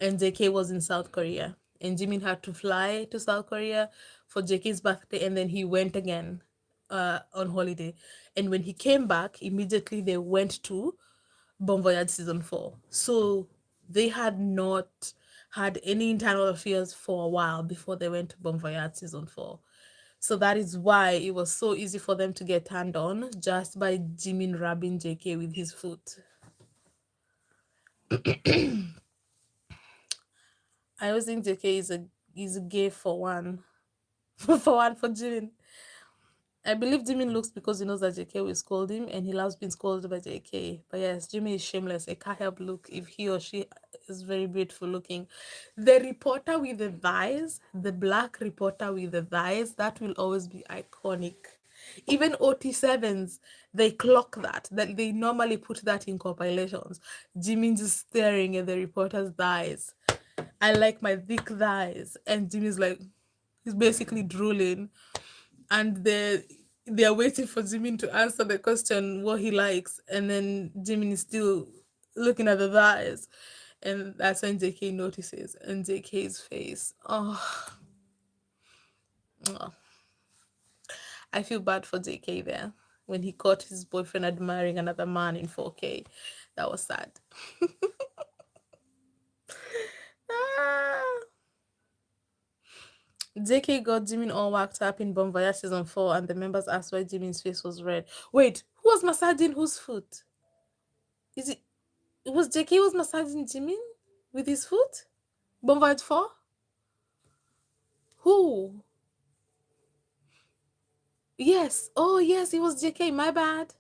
and JK was in South Korea. And Jimin had to fly to South Korea for JK's birthday, and then he went again on holiday. And when he came back, immediately they went to Bon Voyage season 4. So they had not had any internal affairs for a while before they went to Bon Voyage season 4. So that is why it was so easy for them to get turned on just by Jimin rubbing JK with his foot. I always think JK is a gay for one. For one for Jimin. I believe Jimin looks because he knows that JK will scold him and he loves being scolded by JK. But yes, Jimmy is shameless. I can't help look if he or she is very beautiful looking. The reporter with the thighs, the black reporter with the thighs, that will always be iconic. Even OT7s, they clock that. That they normally put that in compilations. Jimmy just staring at the reporter's thighs. I like my thick thighs. And Jimmy's like, he's basically drooling and they're waiting for Jimin to answer the question what he likes, and then Jimin is still looking at the thighs, and that's when JK notices, and JK's face. Oh, oh. I feel bad for JK there when he caught his boyfriend admiring another man in 4K. That was sad. Ah. JK got Jimin all worked up in Bon Voyage season 4, and the members asked why Jimin's face was red. Wait, who was massaging whose foot? Is it was JK was massaging Jimin with his foot? Bon Voyage 4? Who? Yes. Oh, yes, it was JK. My bad.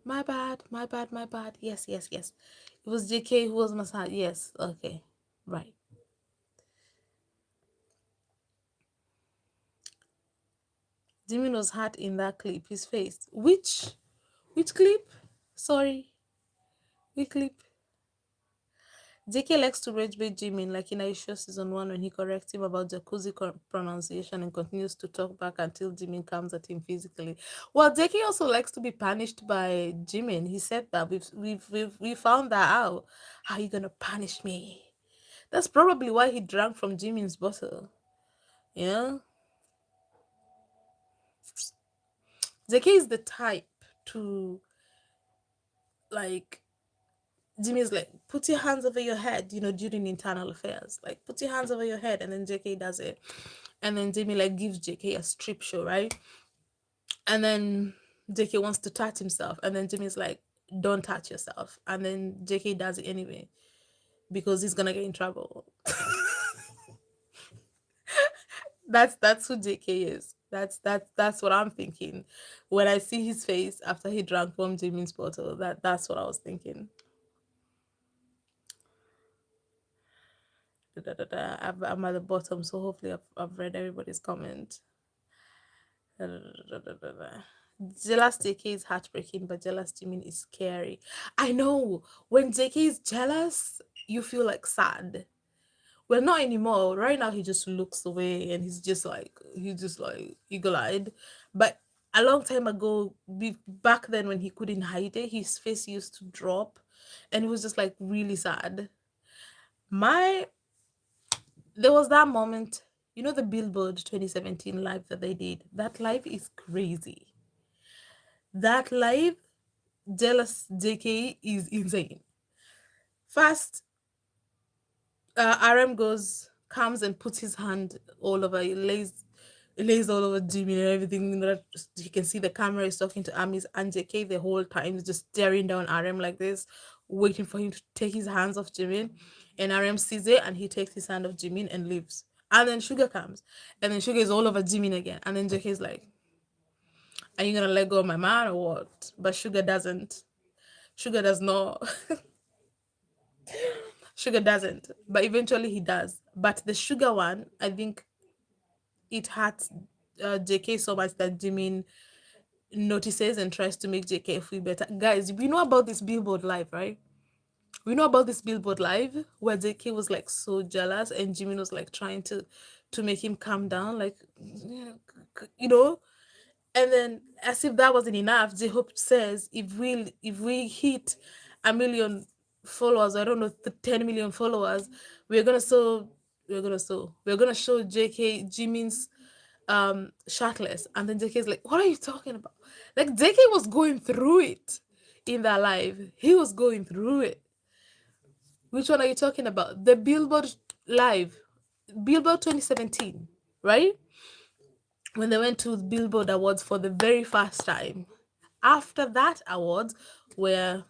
My bad. My bad. My bad. Yes, yes, yes. It was JK who was massaging. Yes. Okay. Right. Jimin was hurt in that clip. His face. Which clip? Sorry. Which clip? JK likes to rage bait Jimin, like in Aisha season 1 when he corrects him about jacuzzi pronunciation and continues to talk back until Jimin comes at him physically. Well, JK also likes to be punished by Jimin. He said that we found that out. How are you gonna punish me? That's probably why he drank from Jimin's bottle. Yeah, JK is the type to like Jimmy's like, put your hands over your head, during internal affairs. Like, put your hands over your head, and then JK does it. And then Jimmy like gives JK a strip show, right? And then JK wants to touch himself, and then Jimmy's like, don't touch yourself. And then JK does it anyway because he's gonna get in trouble. That's who JK is. That's what I'm thinking. When I see his face after he drank from Jimmy's bottle, that's what I was thinking. I'm at the bottom, so hopefully I've read everybody's comment. Jealous JK is heartbreaking, but jealous Jimin is scary. I know. When JK is jealous, you feel like sad. Well, not anymore. Right now, he just looks away and he's just like eagle-eyed. But a long time ago, back then when he couldn't hide it, his face used to drop, and it was just like really sad. My There was that moment, the Billboard 2017 live that they did. That live is crazy. That live, jealous JK is insane. First, RM comes and puts his hand all over, he lays all over Jimmy and everything. He can see the camera is talking to Amis, and JK the whole time is just staring down RM like this, waiting for him to take his hands off Jimin. And RM sees it and he takes his hand off Jimin and leaves. And then Sugar comes, and then Sugar is all over Jimin again. And then JK is like, "Are you gonna let go of my man or what?" But Sugar doesn't. Sugar does not. Sugar doesn't. But eventually he does. But the Sugar one, I think it hurts JK so much that Jimin notices and tries to make JK feel better. Guys, we know about this Billboard Live, right? We know about this Billboard Live where JK was like so jealous and Jimin was like trying to make him calm down, like, you know. And then, as if that wasn't enough, J Hope says if we hit a million followers, I don't know, 10 million followers, we're gonna show we're gonna show JK Jimin's shirtless. And then JK is like, what are you talking about? Like, JK was going through it in that live. He was going through it. Which one are you talking about? The Billboard live, Billboard 2017, right? When they went to Billboard Awards for the very first time. After that awards, where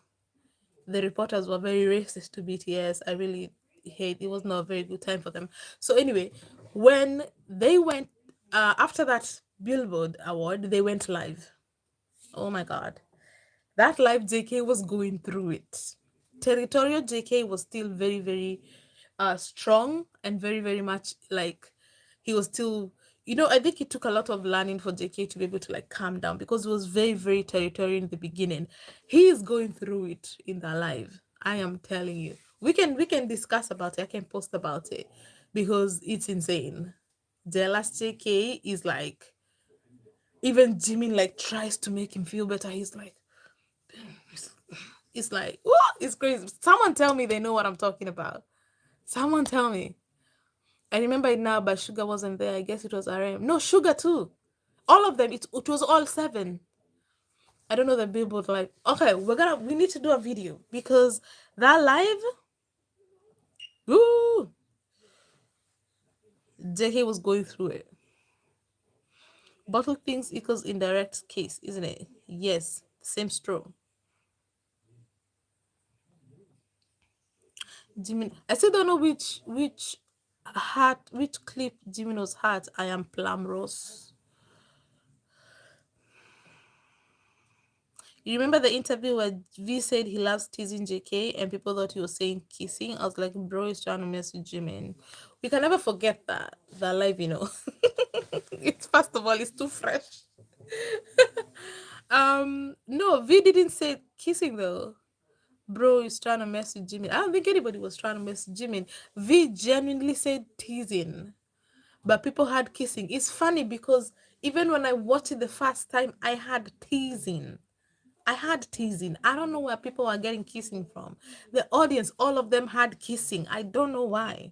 the reporters were very racist to BTS, I really hate. It was not a very good time for them. So anyway, when they went after that Billboard award, they went live. Oh my god, that live JK was going through it. Territorial JK was still very, very strong and very, very much like he was still, I think it took a lot of learning for JK to be able to like calm down because it was very, very territorial in the beginning. He is going through it in the live. I am telling you. We can discuss about it. I can post about it because it's insane. The last JK is like, even Jimin like tries to make him feel better. He's like, it's like, what? It's crazy. Someone tell me they know what I'm talking about. Someone tell me. I remember it now, but Sugar wasn't there. I guess it was RM. No, Sugar too. All of them. It was all seven. I don't know the Billboard like. Okay, we need to do a video because that live. Ooh, JK was going through it. Bottle things equals indirect case, isn't it? Yes, same straw. Jimin. I still don't know which clip Jimino's hat. I am Plum Rose. You remember the interview where V said he loves teasing JK and people thought he was saying kissing? I was like, bro, he's trying to mess with Jimin. We can never forget that live. It's first of all, it's too fresh. No, V didn't say kissing though. Bro is trying to mess with Jimin. I don't think anybody was trying to mess with Jimin. V genuinely said teasing, but people had kissing. It's funny because even when I watched it the first time, I had teasing. I had teasing. I don't know where people are getting kissing from. The audience, all of them had kissing. I don't know why.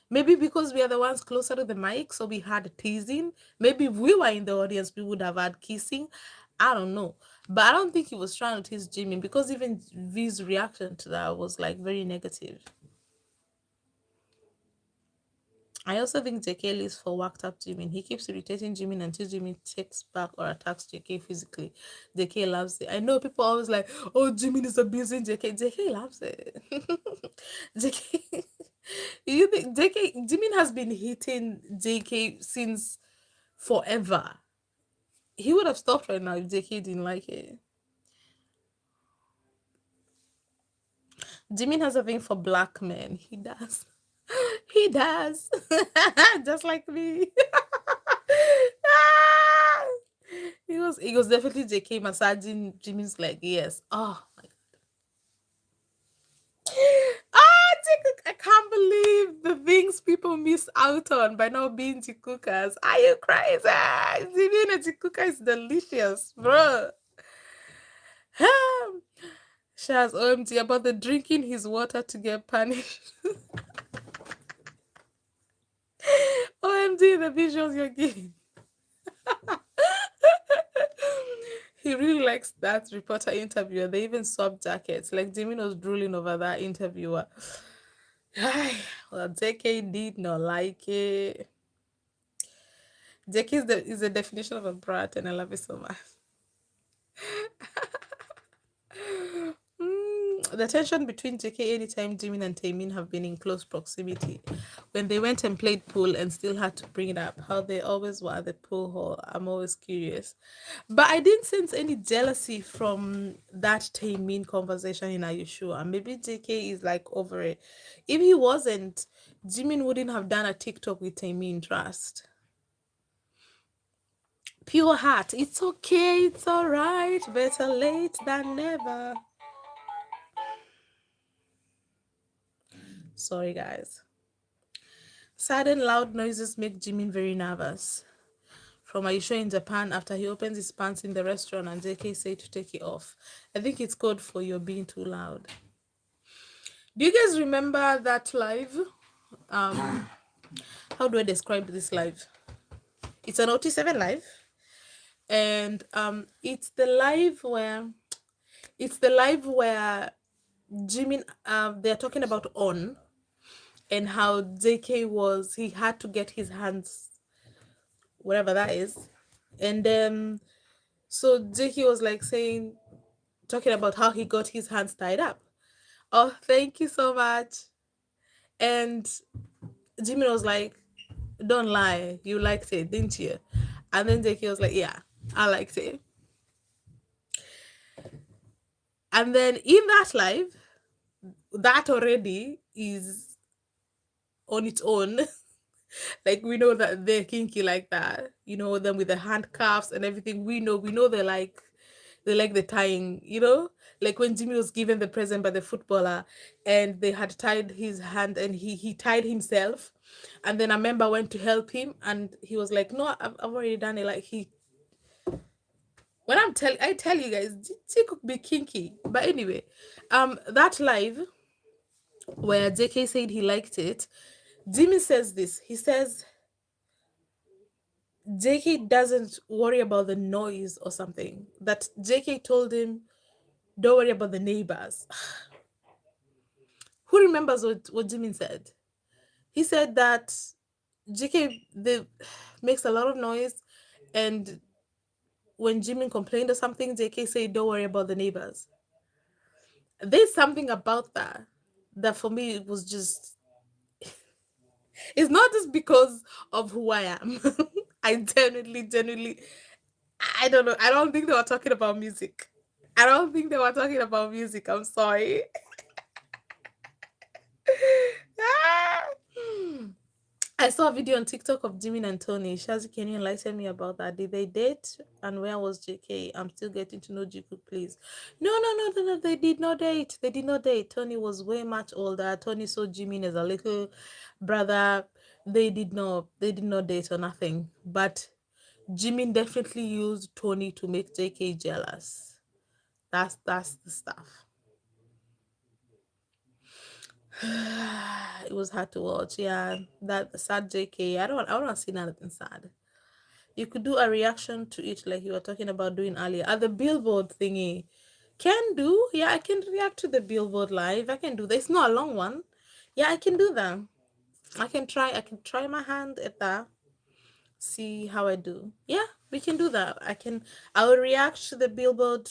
Maybe because we are the ones closer to the mic, so we had teasing. Maybe if we were in the audience, we would have had kissing. I don't know. But I don't think he was trying to tease Jimmy because even V's reaction to that was like very negative. I also think JK lives for worked up Jimin. He keeps irritating Jimin until Jimin takes back or attacks JK physically. JK loves it. I know people always like, oh, Jimin is abusing JK. JK loves it. JK, you think Jimin has been hitting JK since forever. He would have stopped right now if JK didn't like it. Jimin has a thing for black men. He does. He does. Just like me. Ah! He was definitely JK massaging Jimmy's leg. Yes. Oh my god. Ah, I can't believe the things people miss out on by not being Jikookers. Are you crazy? Jimmy and Jikooker is delicious, bro. Shaz OMG about the drinking his water to get punished. OMG, the visuals you're giving. He really likes that reporter interviewer. They even swapped jackets. Like Jimmy was drooling over that interviewer. Well, JK did not like it. JK is the definition of a brat, and I love it so much. The tension between JK anytime Jimin and Taemin have been in close proximity. When they went and played pool and still had to bring it up, how they always were at the pool hall. I'm always curious. But I didn't sense any jealousy from that Taemin conversation in Are You Sure? Maybe JK is like over it. If he wasn't, Jimin wouldn't have done a TikTok with Taemin, trust. Pure heart. It's okay, it's alright. Better late than never. Sorry, guys. Sudden loud noises make Jimin very nervous. From Are You Sure in Japan, after he opens his pants in the restaurant and JK say to take it off. I think it's code for you're being too loud. Do you guys remember that live? How do I describe this live? It's an OT7 live. And it's the live where Jimin they're talking about On. and how JK was, he had to get his hands, whatever that is. And so JK was like saying, talking about how he got his hands tied up. Oh, thank you so much. And Jimmy was like, don't lie, you liked it, didn't you? And then JK was like, yeah, I liked it. And then in that live, that already is on its own. Like we know that they're kinky like that. You know them with the handcuffs and everything. We know they like the tying. Like when Jimmy was given the present by the footballer, and they had tied his hand, and he tied himself, and then a member went to help him, and he was like, "No, I've already done it." Like he, when I tell you guys, J could be kinky. But anyway, that live where JK said he liked it, Jimmy says this. He says JK doesn't worry about the noise or something. That JK told him, don't worry about the neighbors. Who remembers what Jimmy said? He said that JK makes a lot of noise, and when Jimmy complained or something, JK said, don't worry about the neighbors. There's something about that for me it was just, it's not just because of who I am. I genuinely, I don't know. I don't think they were talking about music. I don't think they were talking about music. I'm sorry. Ah. I saw a video on TikTok of Jimin and Tony. Shazi, can you enlighten me about that? Did they date? And where was JK? I'm still getting to know Jiku, please. No, no, no, no, no. They did not date. They did not date. Tony was way much older. Tony saw Jimin as a little brother. They did not date or nothing. But Jimin definitely used Tony to make JK jealous. That's the stuff. It was hard to watch. Yeah, that sad JK. I don't see nothing sad. You could do a reaction to it like you were talking about doing earlier. At the billboard thingy. Can do. Yeah, I can react to the billboard live. I can do that. It's not a long one. Yeah, I can do that. I can try my hand at that. See how I do. Yeah, we can do that. I will react to the billboard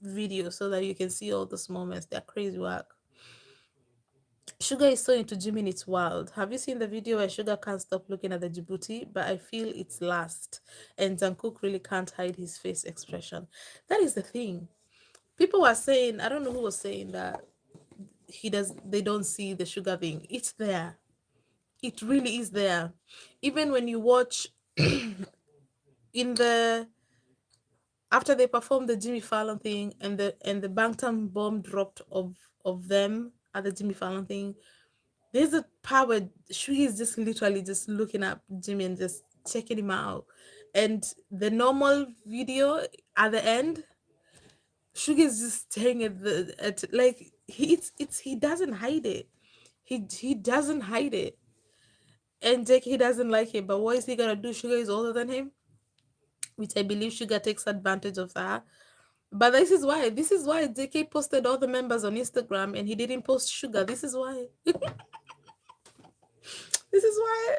video so that you can see all those moments. They're crazy work. Sugar is so into Jimin, it's wild. Have you seen the video where Sugar can't stop looking at the Djibouti? But I feel it's last. And Jungkook really can't hide his face expression. That is the thing. People were saying, I don't know who was saying that they don't see the Sugar thing. It's there. It really is there. Even when you watch in the after they performed the Jimmy Fallon thing, and the Bangtan bomb dropped of them at the Jimmy Fallon thing. There's a part where Shugi is just literally just looking at Jimmy and just checking him out. And the normal video at the end, Shugi is just staring at like he doesn't hide it. He doesn't hide it. And Jake, he doesn't like him. But what is he gonna do? Sugar is older than him, which I believe Sugar takes advantage of that. But this is why JK posted all the members on Instagram and he didn't post Sugar. This is why. This is why.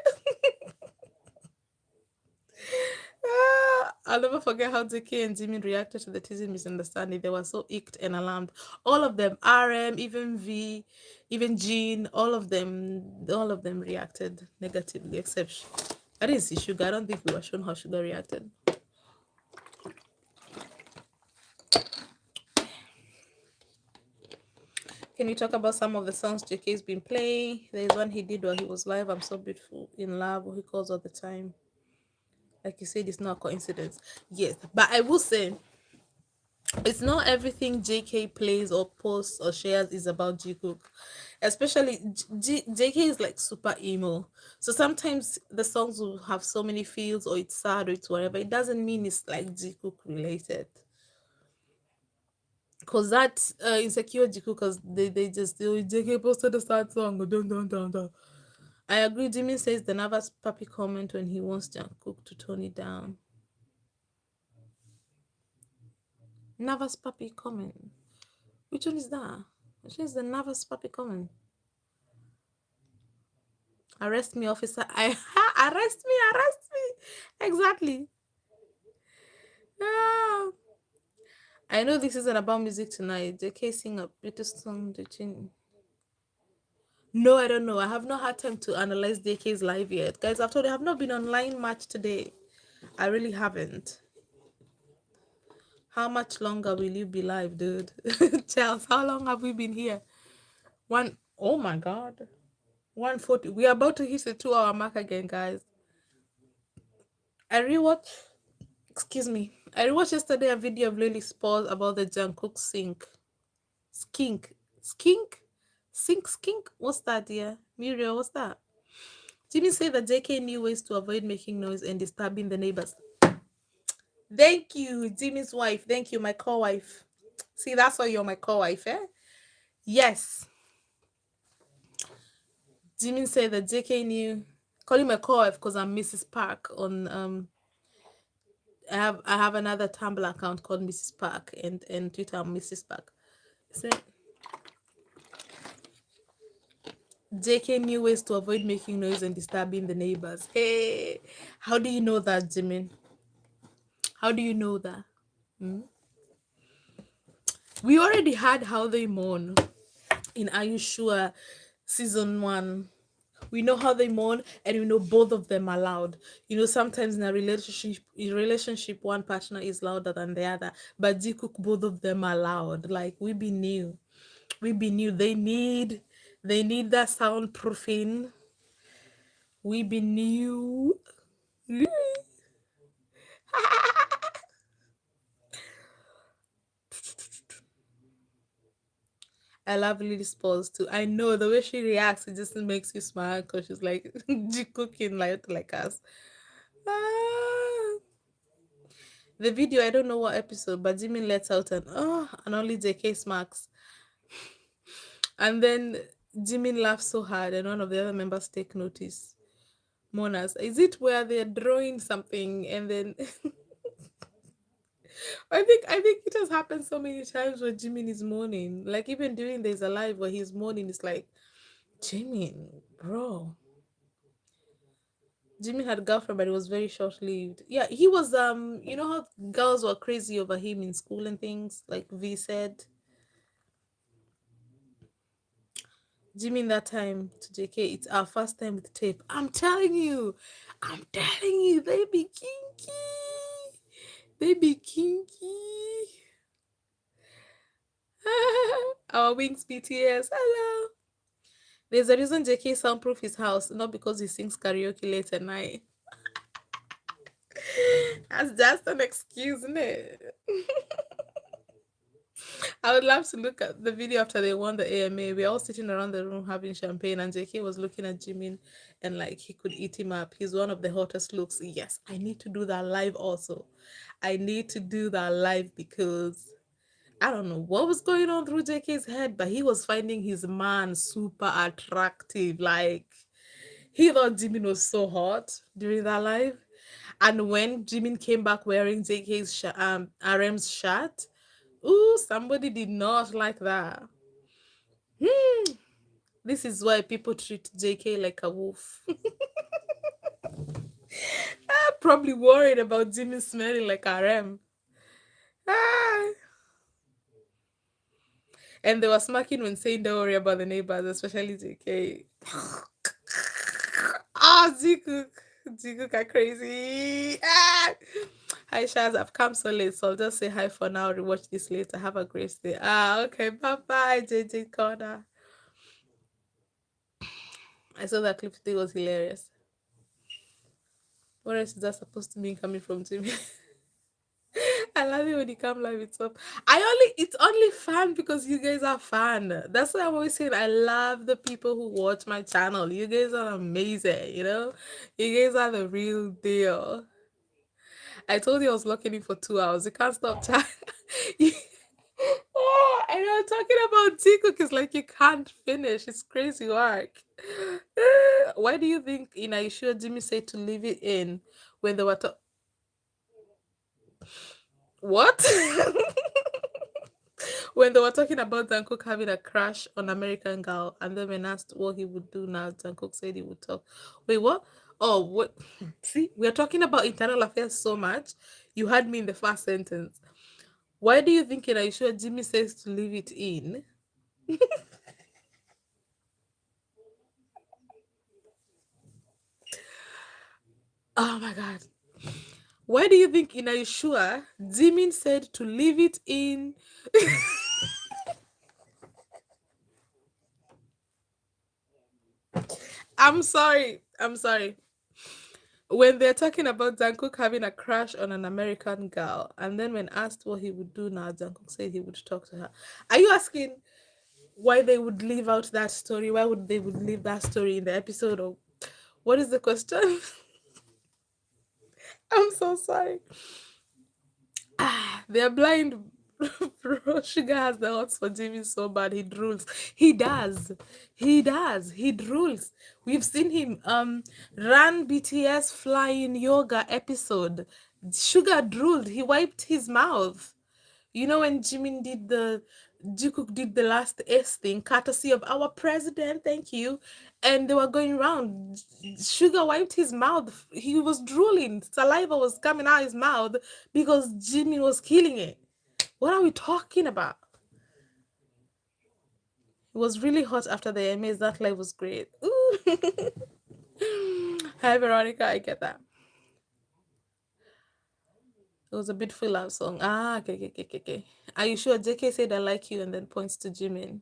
I'll never forget how JK and Jimmy reacted to the teasing misunderstanding. They were so icked and alarmed. All of them, RM, even V, even Jean, all of them reacted negatively, except I didn't see Sugar. I don't think we were shown how Sugar reacted. Can you talk about some of the songs JK's been playing? There's one he did while he was live. I'm so beautiful in love. He calls all the time. Like you said, it's not a coincidence. Yes, but I will say it's not everything JK plays or posts or shares is about Jikook. Especially JK is like super emo. So sometimes the songs will have so many feels or it's sad or it's whatever. It doesn't mean it's like Jikook related. Cause that insecure Jikook, cause they just JK posted a sad song. Dun, dun, dun, dun. I agree. Jimmy says the nervous puppy comment when he wants Jungkook to tone it down. Nervous puppy comment. Which one is that? Which one is the nervous puppy comment? Arrest me, officer. I arrest me, arrest me. Exactly. Ah, I know this isn't about music tonight. The casing up with the song. The chin. No, I don't know. I have not had time to analyze DK's live yet. Guys, I've told you I have not been online much today. I really haven't. How much longer will you be live, dude? Charles, how long have we been here? One, oh my god. 140. We are about to hit the 2 hour mark again, guys. I rewatched, excuse me. I rewatched yesterday a video of Lily Spause about the Jungkook sink. Skink. Skink? Sink skink? What's that, dear? Muriel, what's that? Jimmy said that JK knew ways to avoid making noise and disturbing the neighbors. Thank you, Jimmy's wife. Thank you, my co-wife. See, that's why you're my co-wife, eh? Yes. Jimmy said that JK knew. Call him my co-wife because I'm Mrs. Park on I have another Tumblr account called Mrs. Park and Twitter I'm Mrs. Park. So JK knew ways to avoid making noise and disturbing the neighbors. Hey, how do you know that, Jimmy? How do you know that? Hmm? We already had How They Mourn in Are You Sure season 1. We know how they mourn and we know both of them are loud. You know, sometimes in a relationship one partner is louder than the other, but Jikook, both of them are loud. Like we be new they need that soundproofing. We be new. I love Lily's pause too. I know the way she reacts, it just makes you smile because she's like cooking like us. Ah. The video, I don't know what episode, but Jimmy lets out and only JK smacks. And then Jimmy laughs so hard and one of the other members take notice. Monas, is it where they're drawing something and then I think it has happened so many times where Jimmy is mourning. Like even during There's a Live where he's mourning, it's like Jimmy, bro. Jimmy had a girlfriend, but it was very short lived. Yeah, he was you know how girls were crazy over him in school and things, like V said. Jimmy that time to JK, it's our first time with tape. I'm telling you, they be kinky. They be kinky. Our wings BTS. Hello. There's a reason JK soundproof his house, not because he sings karaoke late at night. That's just an excuse, isn't it? I would love to look at the video after they won the AMA. We're all sitting around the room having champagne, and JK was looking at Jimin and like he could eat him up. He's one of the hottest looks. Yes, I need to do that live also. I need to do that live because I don't know what was going on through JK's head, but he was finding his man super attractive. Like, he thought Jimin was so hot during that live. And when Jimin came back wearing JK's RM's shirt, ooh, somebody did not like that. Hmm. This is why people treat JK like a wolf. Probably worried about Jimin smelling like RM. Ah. And they were smacking when saying don't worry about the neighbors, especially JK. Ah, Jikook. Jikook are crazy. Ah. Hi, Shaz. I've come so late, so I'll just say hi for now. Rewatch this later. Have a great day. Ah, okay. Bye bye, JJ Corner. I saw that clip today, it was hilarious. What else is that supposed to mean coming from Jimmy? I love it when you come live. It's up. It's only fun because you guys are fun. That's why I'm always saying I love the people who watch my channel. You guys are amazing. You guys are the real deal. I told you I was locking in for 2 hours. You can't stop chatting. Oh, and I'm talking about TikTok. It's like you can't finish. It's crazy work. Why do you think in Aisha Jimmy said to leave it in when they were what? When they were talking about Jungkook having a crush on American Girl, and then when asked what he would do now, Jungkook said he would talk. Wait, what? Oh, what? See, we're talking about internal affairs so much. You had me in the first sentence. Why do you think in Aisha Jimmy says to leave it in? Oh my god. Why do you think in Aishua Jimin said to leave it in? I'm sorry. I'm sorry. When they're talking about Jungkook having a crush on an American girl, and then when asked what he would do now, Jungkook said he would talk to her. Are you asking why they would leave out that story? Why would they would leave that story in the episode? Or what is the question? I'm so sorry. They're blind. Bro, Sugar has the hots for Jimmy so bad he drools. He does. He does. He drools. We've seen him run BTS flying yoga episode. Sugar drooled. He wiped his mouth. You know when Jimin did the Jikook did the last S thing, courtesy of our president, thank you. And they were going around. Sugar wiped his mouth. He was drooling. Saliva was coming out his mouth because Jimin was killing it. What are we talking about? It was really hot after the MAs. That live was great. Ooh. Hi Veronica, I get that. It was a beautiful love song. Ah, okay, okay, okay, okay, okay. Are you sure JK said I like you and then points to Jimin?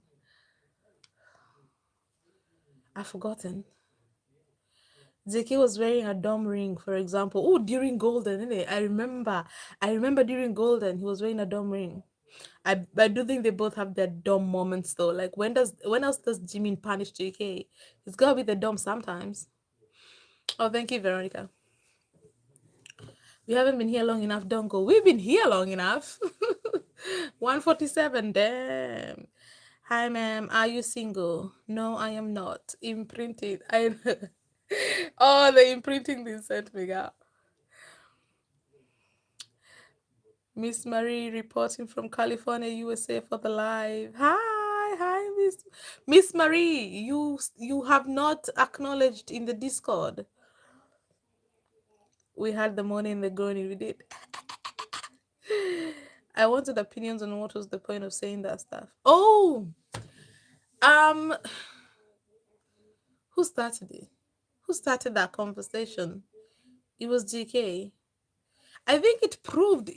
I've forgotten. JK was wearing a dome ring, for example. Oh, during Golden, innit? I remember. I remember during Golden, he was wearing a dome ring. I do think they both have their dumb moments though. Like when else does Jimin punish JK? It's gotta be the dumb sometimes. Oh, thank you, Veronica. We haven't been here long enough, don't go. We've been here long enough. 147, damn. Hi, ma'am. Are you single? No, I am not. Imprinted. I oh, the imprinting thing sent me out. Miss Marie reporting from California, USA for the live. Hi, Miss Marie. You have not acknowledged in the Discord. We had the money in the groaning. We did. I wanted opinions on what was the point of saying that stuff. Oh, um, who started it? Who started that conversation? It was GK. I think it proved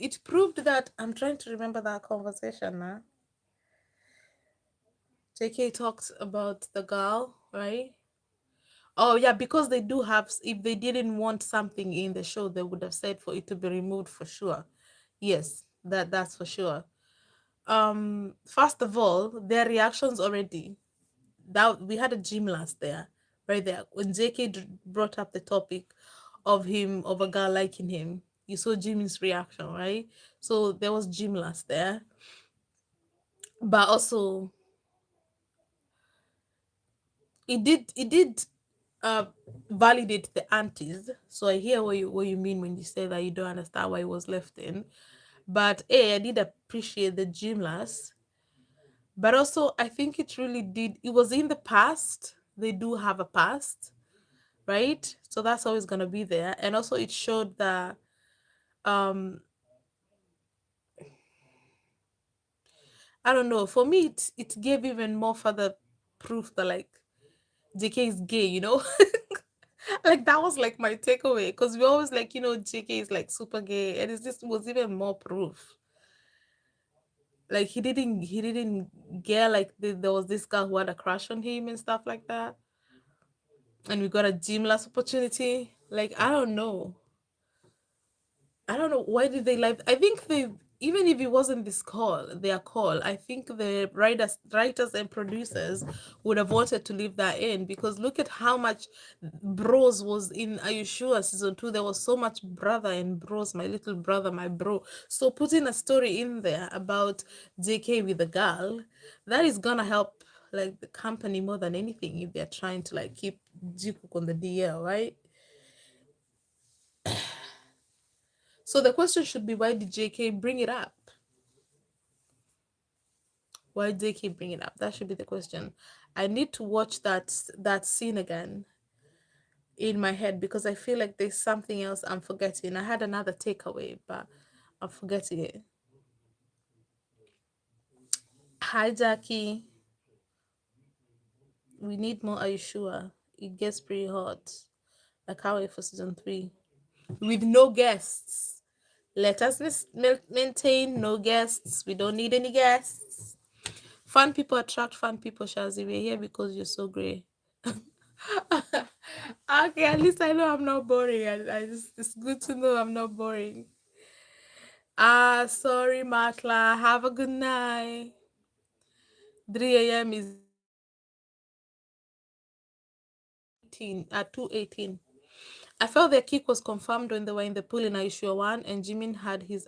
that I'm trying to remember that conversation now. JK talked about the girl, right? Oh yeah, because they do have. If they didn't want something in the show, they would have said for it to be removed for sure. Yes, that's for sure. First of all, their reactions already. That we had a gym last there, right there. When JK brought up the topic of him of a girl liking him, you saw Jimmy's reaction, right? So there was gym last there, but also it did uh validate the aunties. So I hear what you mean when you say that you don't understand why it was left in. But I did appreciate the gym last. But also I think it really did it was in the past. They do have a past, right? So that's always gonna be there. And also it showed that um I don't know, for me it gave even more further proof that like JK is gay, you know? Like that was like my takeaway because we always like JK is like super gay and it's just was even more proof like he didn't get like there was this guy who had a crush on him and stuff like that and we got a gym last opportunity like I don't know why did they like. I think they even if it wasn't this call, their call. I think the writers and producers would have wanted to leave that in because look at how much bros was in. Are you sure season 2? There was so much brother and bros. My little brother, my bro. So putting a story in there about JK with a girl, that is gonna help like the company more than anything if they're trying to like keep Jikook on the DL, right? So the question should be why did JK bring it up? Why do they keep bringing it up? That should be the question. I need to watch that scene again in my head because I feel like there's something else I'm forgetting. I had another takeaway, but I'm forgetting it. Hi, Jackie. We need more. Are you sure? It gets pretty hot. I can't wait for season 3 with no guests. Let us maintain no guests. We don't need any guests. Fun people attract fun people, Shazi. We're here because you're so great. Okay, at least I know I'm not boring. It's good to know I'm not boring. Sorry, Makla. Have a good night. 3 a.m. is 18 at 2:18. I felt their kick was confirmed when they were in the pool in Aishua 1 and Jimin had his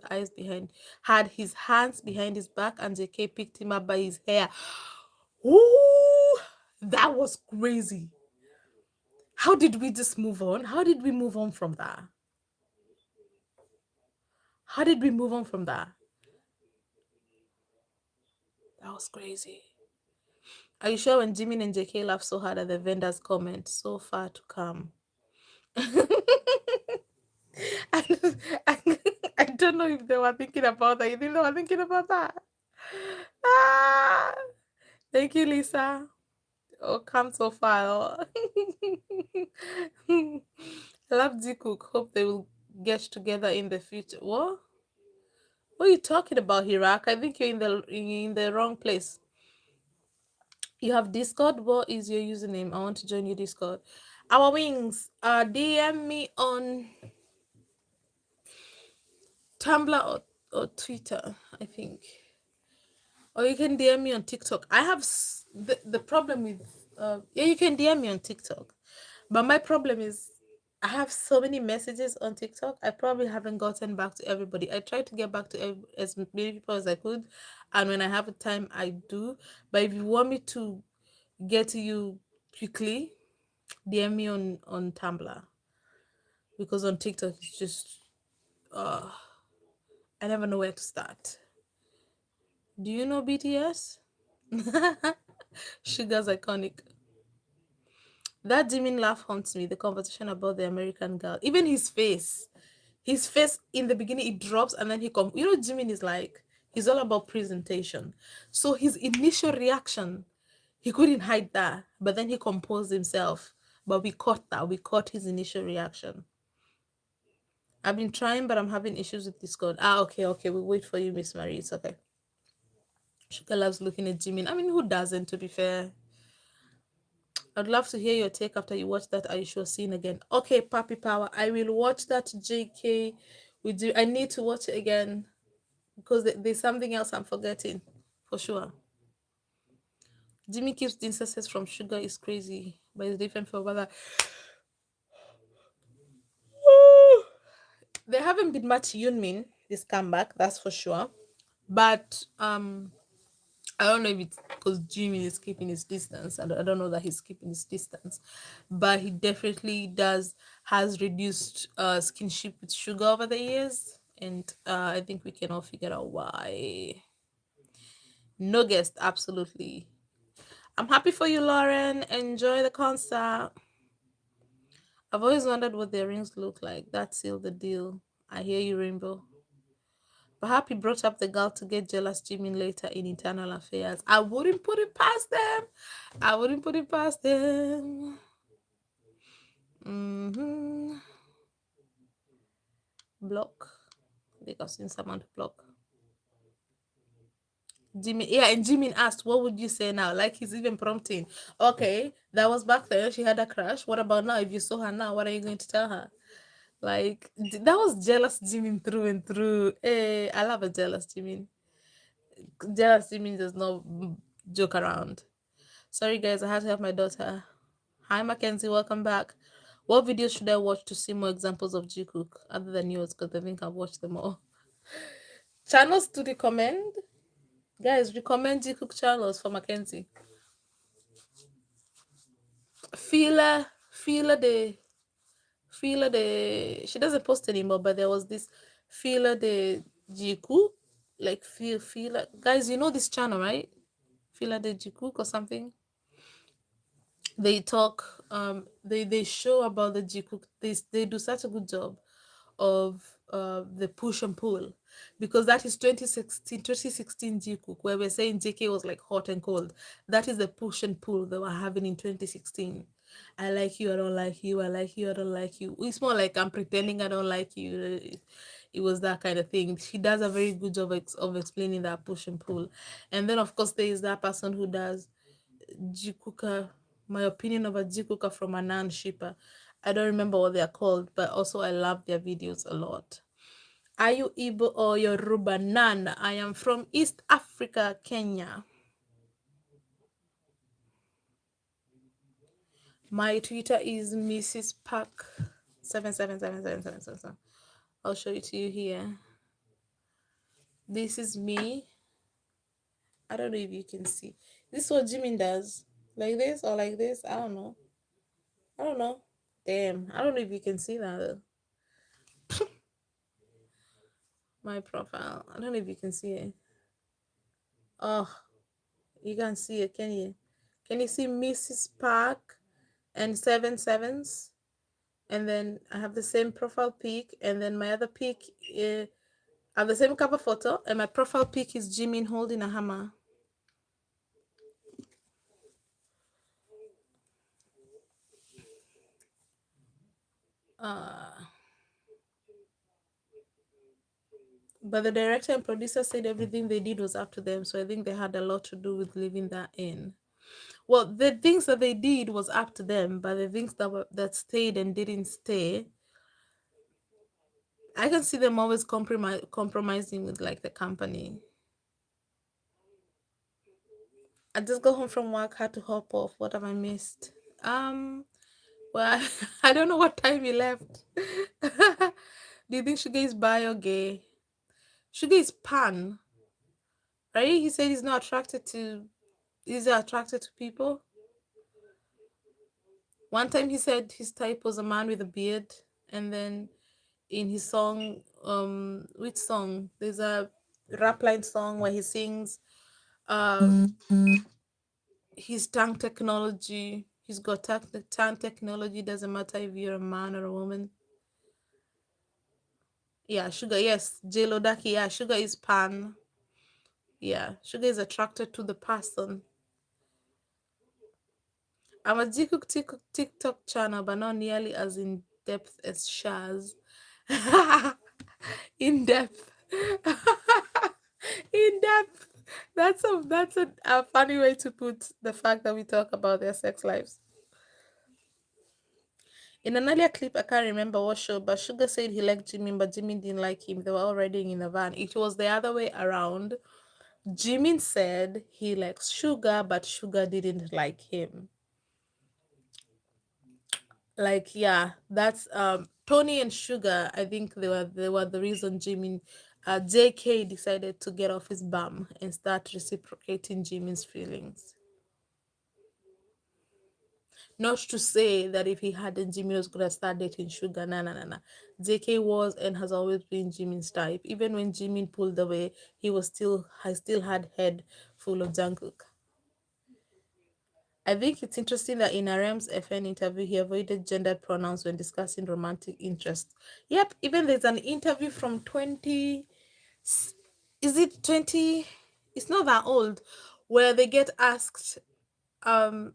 hands behind his back and JK picked him up by his hair. Ooh, that was crazy. How did we just move on? How did we move on from that? How did we move on from that? That was crazy. Are you sure when Jimin and JK laughed so hard at the vendor's comment? So far to come. I, I, I don't know if they were thinking about that. You think they were thinking about that? Ah, thank you, Lisa. Oh, come so far. I love Jikook. Hope they will get together in the future. What? What are you talking about, Hirak? I think you're in the wrong place. You have Discord. What is your username? I want to join your Discord. Our wings. DM me on Tumblr or Twitter, I think. Or you can DM me on TikTok. I have the problem with yeah, you can DM me on TikTok. But my problem is I have so many messages on TikTok. I probably haven't gotten back to everybody. I tried to get back to as many people as I could, and when I have a time, I do. But if you want me to get to you quickly, DM me on Tumblr because on TikTok it's just uh I never know where to start. Do you know BTS? Sugar's iconic. That Jimin laugh haunts me. The conversation about the American girl, even his face in the beginning it drops and then he come. You know, Jimin is like he's all about presentation. So his initial reaction, he couldn't hide that, but then he composed himself. But we caught that. We caught his initial reaction. I've been trying, but I'm having issues with Discord. Okay, okay. We'll wait for you, Miss Marie. It's okay. Sugar loves looking at Jimin. I mean, who doesn't? To be fair. I'd love to hear your take after you watch that I Sure scene again. Okay, Papi Power. I will watch that JK. I need to watch it again because there's something else I'm forgetting for sure. Jimmy keeps the incest from Sugar is crazy, but it's different for brother. There haven't been much Yunmin this comeback, that's for sure. But I don't know if it's because Jimmy is keeping his distance. I don't know that he's keeping his distance, but he definitely has reduced skinship with Sugar over the years, and I think we can all figure out why. No guest, absolutely. I'm happy for you, Lauren. Enjoy the concert. I've always wondered what their rings look like. That sealed the deal. I hear you, Rainbow. But Happy brought up the girl to get jealous Jimmy later in internal affairs. I wouldn't put it past them. I wouldn't put it past them. Mm-hmm. Block. I think I've seen someone to block. Jimmy, yeah, and Jimmy asked, "What would you say now?" Like he's even prompting. Okay, that was back then. She had a crush. What about now? If you saw her now, what are you going to tell her? Like that was jealous Jimmy through and through. Hey, I love a jealous Jimmy. Jealous Jimmy does not joke around. Sorry guys, I had to help my daughter. Hi Mackenzie, welcome back. What videos should I watch to see more examples of Jikook other than yours? Because I think I've watched them all. Channels to recommend? Guys, recommend Jikook channels for Mackenzie. Fila the she doesn't post anymore, but there was this Fila the Jiku. Like feel guys, you know this channel, right? Fila de Jikook or something. They talk, they show about the Jikook. They do such a good job of the push and pull, because that is 2016 Jikook, where we're saying JK was like hot and cold. That is the push and pull they were having in 2016. I like you, I don't like you, I like you, I don't like you. It's more like I'm pretending I don't like you. It was that kind of thing. She does a very good job of explaining that push and pull. And then of course there is that person who does Jikuka, my opinion of a Jikuka from a non-shipper. I don't remember what they're called, but also I love their videos a lot. Are you Igbo or Yoruba? None. I am from East Africa, Kenya. My Twitter is Mrs. Park 777777. I'll show it to you here. This is me. I don't know if you can see. This is what Jimin does. Like this or like this. I don't know. I don't know. Damn. I don't know if you can see that. My profile. I don't know if you can see it. Oh, you can see it, can you? Can you see Mrs. Park and 7 sevens? And then I have the same profile pic, and then my other pic is, I have the same cover photo, and my profile pic is Jimin holding a hammer. Uh, but the director and producer said everything they did was up to them, so I think they had a lot to do with leaving that in. Well, the things that they did was up to them, but the things that stayed and didn't stay, I can see them always compromising with like the company. I just got home from work, had to hop off. What have I missed? Well, I don't know what time he left. Do you think Sugar is bi or gay? Sugar is pan, right? He said he's not attracted to. He's attracted to people. One time he said his type was a man with a beard, and then in his song, which song? There's a rap line song where he sings, uh, his tongue technology. He's got tongue technology. Doesn't matter if you're a man or a woman. Yeah, Sugar. Yes, J Lodaki. Yeah, Sugar is pan. Yeah, Sugar is attracted to the person. I'm a TikTok channel, but not nearly as in depth as Shaz. In depth. In depth. That's a funny way to put the fact that we talk about their sex lives. In an earlier clip, I can't remember what show, but Sugar said he liked Jimmy, but Jimmy didn't like him. They were all riding in the van. It was the other way around. Jimmy said he likes Sugar, but Sugar didn't like him. Like, yeah, that's Tony and Sugar. I think they were the reason Jimmy, JK decided to get off his bum and start reciprocating Jimmy's feelings. Not to say that if he hadn't, Jimmy was gonna start dating Sugar. Nah, nah, nah, nah. JK was and has always been Jimin's type. Even when Jimin pulled away, I still had head full of Jungkook. I think it's interesting that in RM's FN interview, he avoided gendered pronouns when discussing romantic interest. Yep, even there's an interview from 20. Is it 20? It's not that old, where they get asked, um,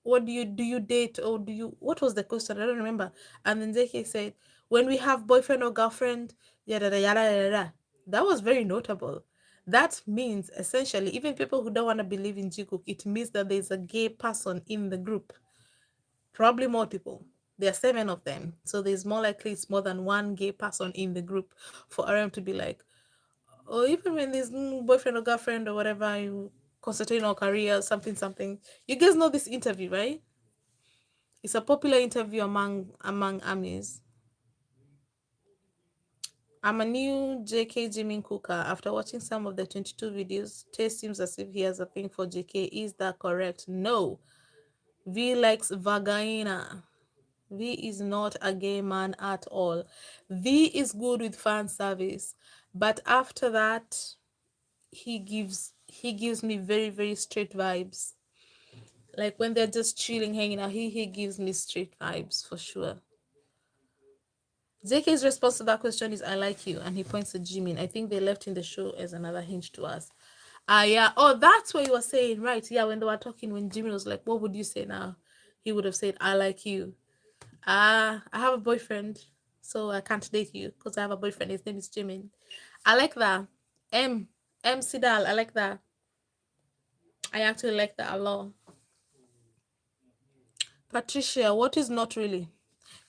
what do you date, or do you, what was the question? I don't remember. And then JK said, when we have boyfriend or girlfriend, yada yada yada yada. That was very notable. That means essentially, even people who don't want to believe in Jikook, it means that there's a gay person in the group, probably multiple. There are 7 of them, so there's more likely it's more than one gay person in the group for RM to be like, or even when there's boyfriend or girlfriend or whatever, you concentrating on career, something something. You guys know this interview, right? It's a popular interview among armies. I'm a new JK Jimin Cooker. After watching some of the 22 videos, Taste seems as if he has a thing for JK. Is that correct? No. V likes vagina. V is not a gay man at all. V is good with fan service. But after that, He gives me very, very straight vibes. Like when they're just chilling, hanging out, he gives me straight vibes for sure. JK's response to that question is I like you, and he points to Jimin. I think they left in the show as another hint to us. Ah, yeah. Oh, that's what you were saying, right? Yeah, when they were talking, when Jimin was like, "What would you say now?" He would have said, "I like you." Ah, I have a boyfriend, so I can't date you because I have a boyfriend. His name is Jimin. I like that. M M Sidal. I like that. I actually like that a lot. Patricia, what is not really?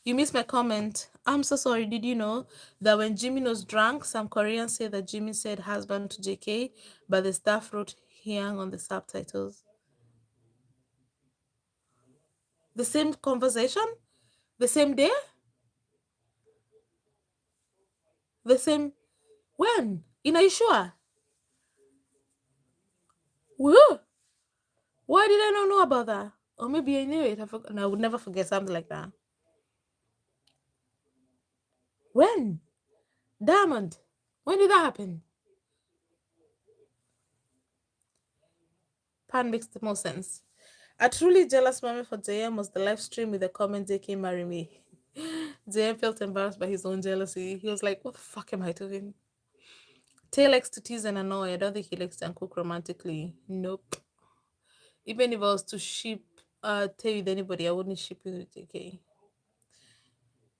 You missed my comment. I'm so sorry. Did you know that when Jimmy was drunk, some Koreans say that Jimmy said husband to JK, but the staff wrote Hyang on the subtitles? The same conversation? The same day? The same. When? In Aishua? Woo! Why did I not know about that? Or maybe I knew it. I forgot. No, I would never forget something like that. When? Diamond. When did that happen? Pan makes the most sense. A truly jealous moment for JM was the live stream with the comment JK marry me. JM felt embarrassed by his own jealousy. He was like, what the fuck am I doing? Tay likes to tease and annoy. I don't think he likes to cook romantically. Nope. Even if I was to ship Tay with anybody, I wouldn't ship it with JK.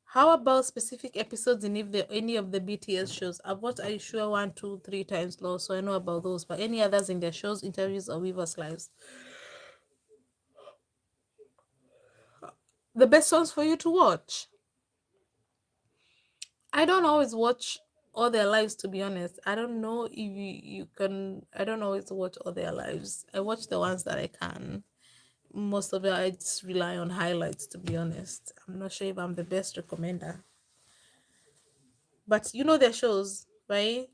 How about specific episodes in if there any of the BTS shows? I've watched Aishua one, two, three times low, so I know about those. But any others in their shows, interviews, or Weaver's lives? The best ones for you to watch. I don't always watch all their lives, to be honest. I don't know if you can. I don't always watch all their lives. I watch the ones that I can. Most of it, I just rely on highlights, to be honest. I'm not sure if I'm the best recommender. But you know their shows, right?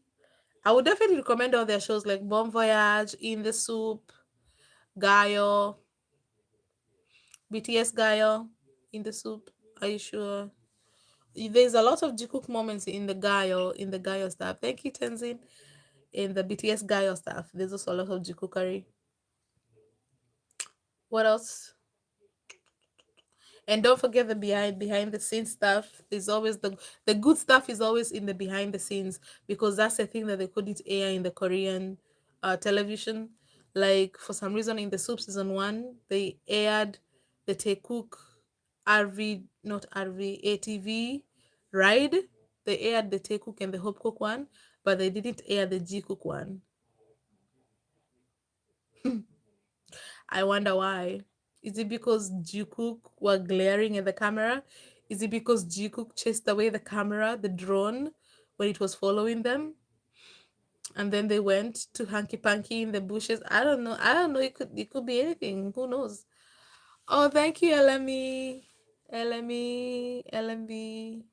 I would definitely recommend all their shows like Bon Voyage, In the Soup, Gaio, BTS Gaio, In the Soup. Are you sure? There's a lot of Jikook moments in the Gaio stuff. Thank you, Tenzin. In the BTS Gaio stuff, there's also a lot of Jikookery. What else? And don't forget the behind the scenes stuff. There's always the good stuff is always in the behind the scenes because that's the thing that they couldn't air in the Korean television. Like for some reason in the Soup season one, they aired the Taekook RV not RV ATV ride. They aired the Taekook and the Hope Cook one, but they didn't air the Jikook one. I wonder why. Is it because Jikook were glaring at the camera? Is it because Jikook chased away the camera, the drone, when it was following them? And then they went to hanky panky in the bushes. I don't know. I don't know. It could be anything. Who knows? Oh, thank you, LME. LME. LMB.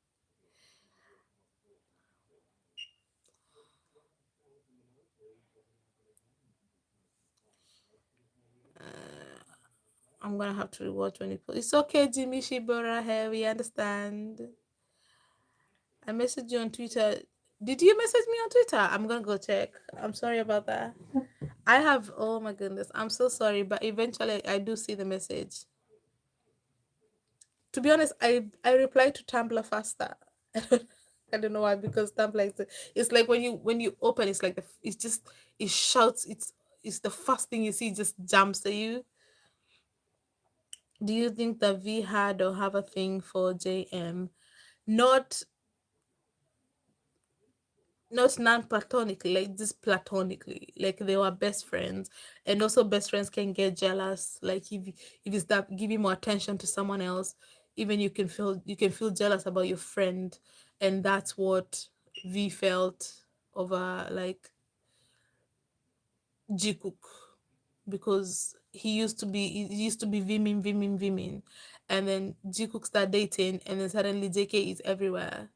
I'm gonna have to rewatch when it posts. It's okay, Jimmy Shibora. Hey, we understand. I messaged you on Twitter. Did you message me on Twitter? I'm gonna go check. I'm sorry about that. I have. Oh my goodness. I'm so sorry, but eventually I do see the message. To be honest, I reply to Tumblr faster. I don't know why because Tumblr is it's like when you open it's like it's just it shouts it's the first thing you see just jumps at you. Do you think that V had or have a thing for JM? Not not non-platonically, like just platonically, like they were best friends, and also best friends can get jealous, like if you start giving more attention to someone else, even you can feel jealous about your friend, and that's what V felt over like Jikook, because he used to be viming, and then Jikook start dating, and then suddenly JK is everywhere.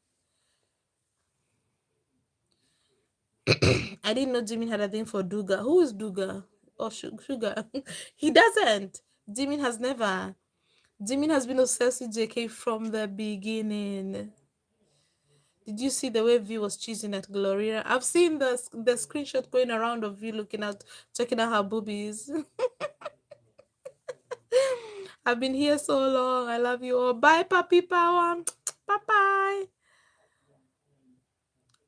I didn't know Jimin had a thing for Duga. Who is Duga? Or Sugar? He doesn't. Jimin has never. Jimin has been obsessed with JK from the beginning. Did you see the way V was cheesing at Gloria? I've seen the screenshot going around of V looking at checking out her boobies. I've been here so long. I love you all. Bye, puppy power. Bye bye.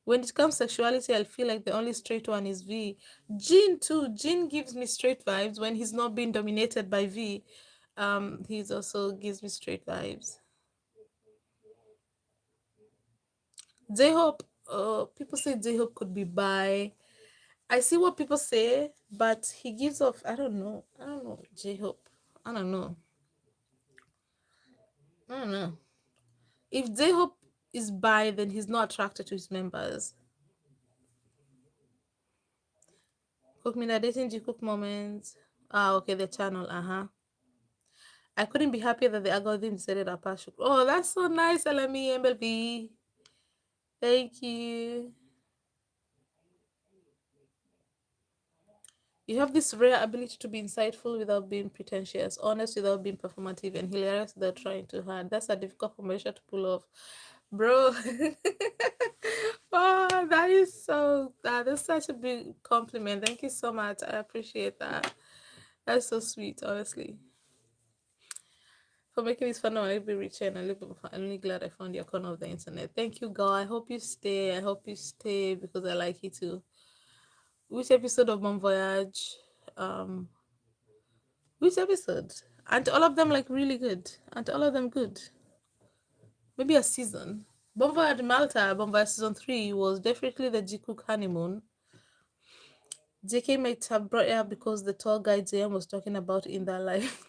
When it comes to sexuality, I feel like the only straight one is V. Jean too. Jean gives me straight vibes when he's not being dominated by V. He's also gives me straight vibes. J-Hope, people say J-Hope could be bi. I see what people say, but he gives off, I don't know. I don't know, J-Hope. I don't know. I don't know. If J-Hope is bi, then he's not attracted to his members. Cook me that dating Jikook moments. Ah, okay, the channel, uh-huh. I couldn't be happier that the algorithm decided our path. Oh, that's so nice, LME, MLB. Thank you. You have this rare ability to be insightful without being pretentious, honest without being performative, and hilarious without trying too hard. That's a difficult combination to pull off, bro. Oh, that is so. That's such a big compliment. Thank you so much. I appreciate that. That's so sweet, honestly. For making this fun a little bit richer and a little bit fun. I'm really glad I found your corner of the internet. Thank you, girl. I hope you stay. I hope you stay because I like you too. Which episode of Bon Voyage? Um, which episode? Aren't all of them like really good? Aren't all of them good? Maybe a season. Bon Voyage Malta, Bon Voyage season 3 was definitely the Jikook honeymoon. JK might have brought it up because the tall guy JM was talking about in their life.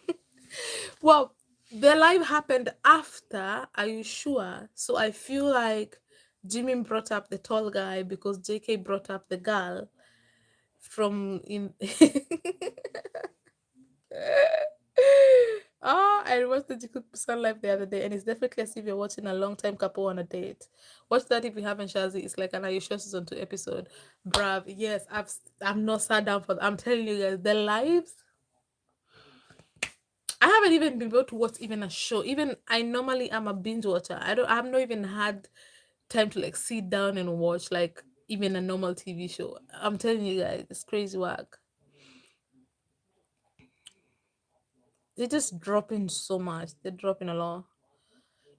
Well, the live happened after, are you sure? So I feel like Jimmy brought up the tall guy because JK brought up the girl from in Oh, I watched the Jikook Busan live the other day, and it's definitely as if you're watching a long time couple on a date. Watch that if you haven't, Shazi. It's like an Are You Sure season 2 episode. Bruv, yes, I'm not sat down for. I'm telling you guys, the lives. I haven't even been able to watch even a show. Even I normally am a binge watcher. I've not even had time to like sit down and watch like even a normal TV show. I'm telling you guys, it's crazy work. They're just dropping so much. They're dropping a lot.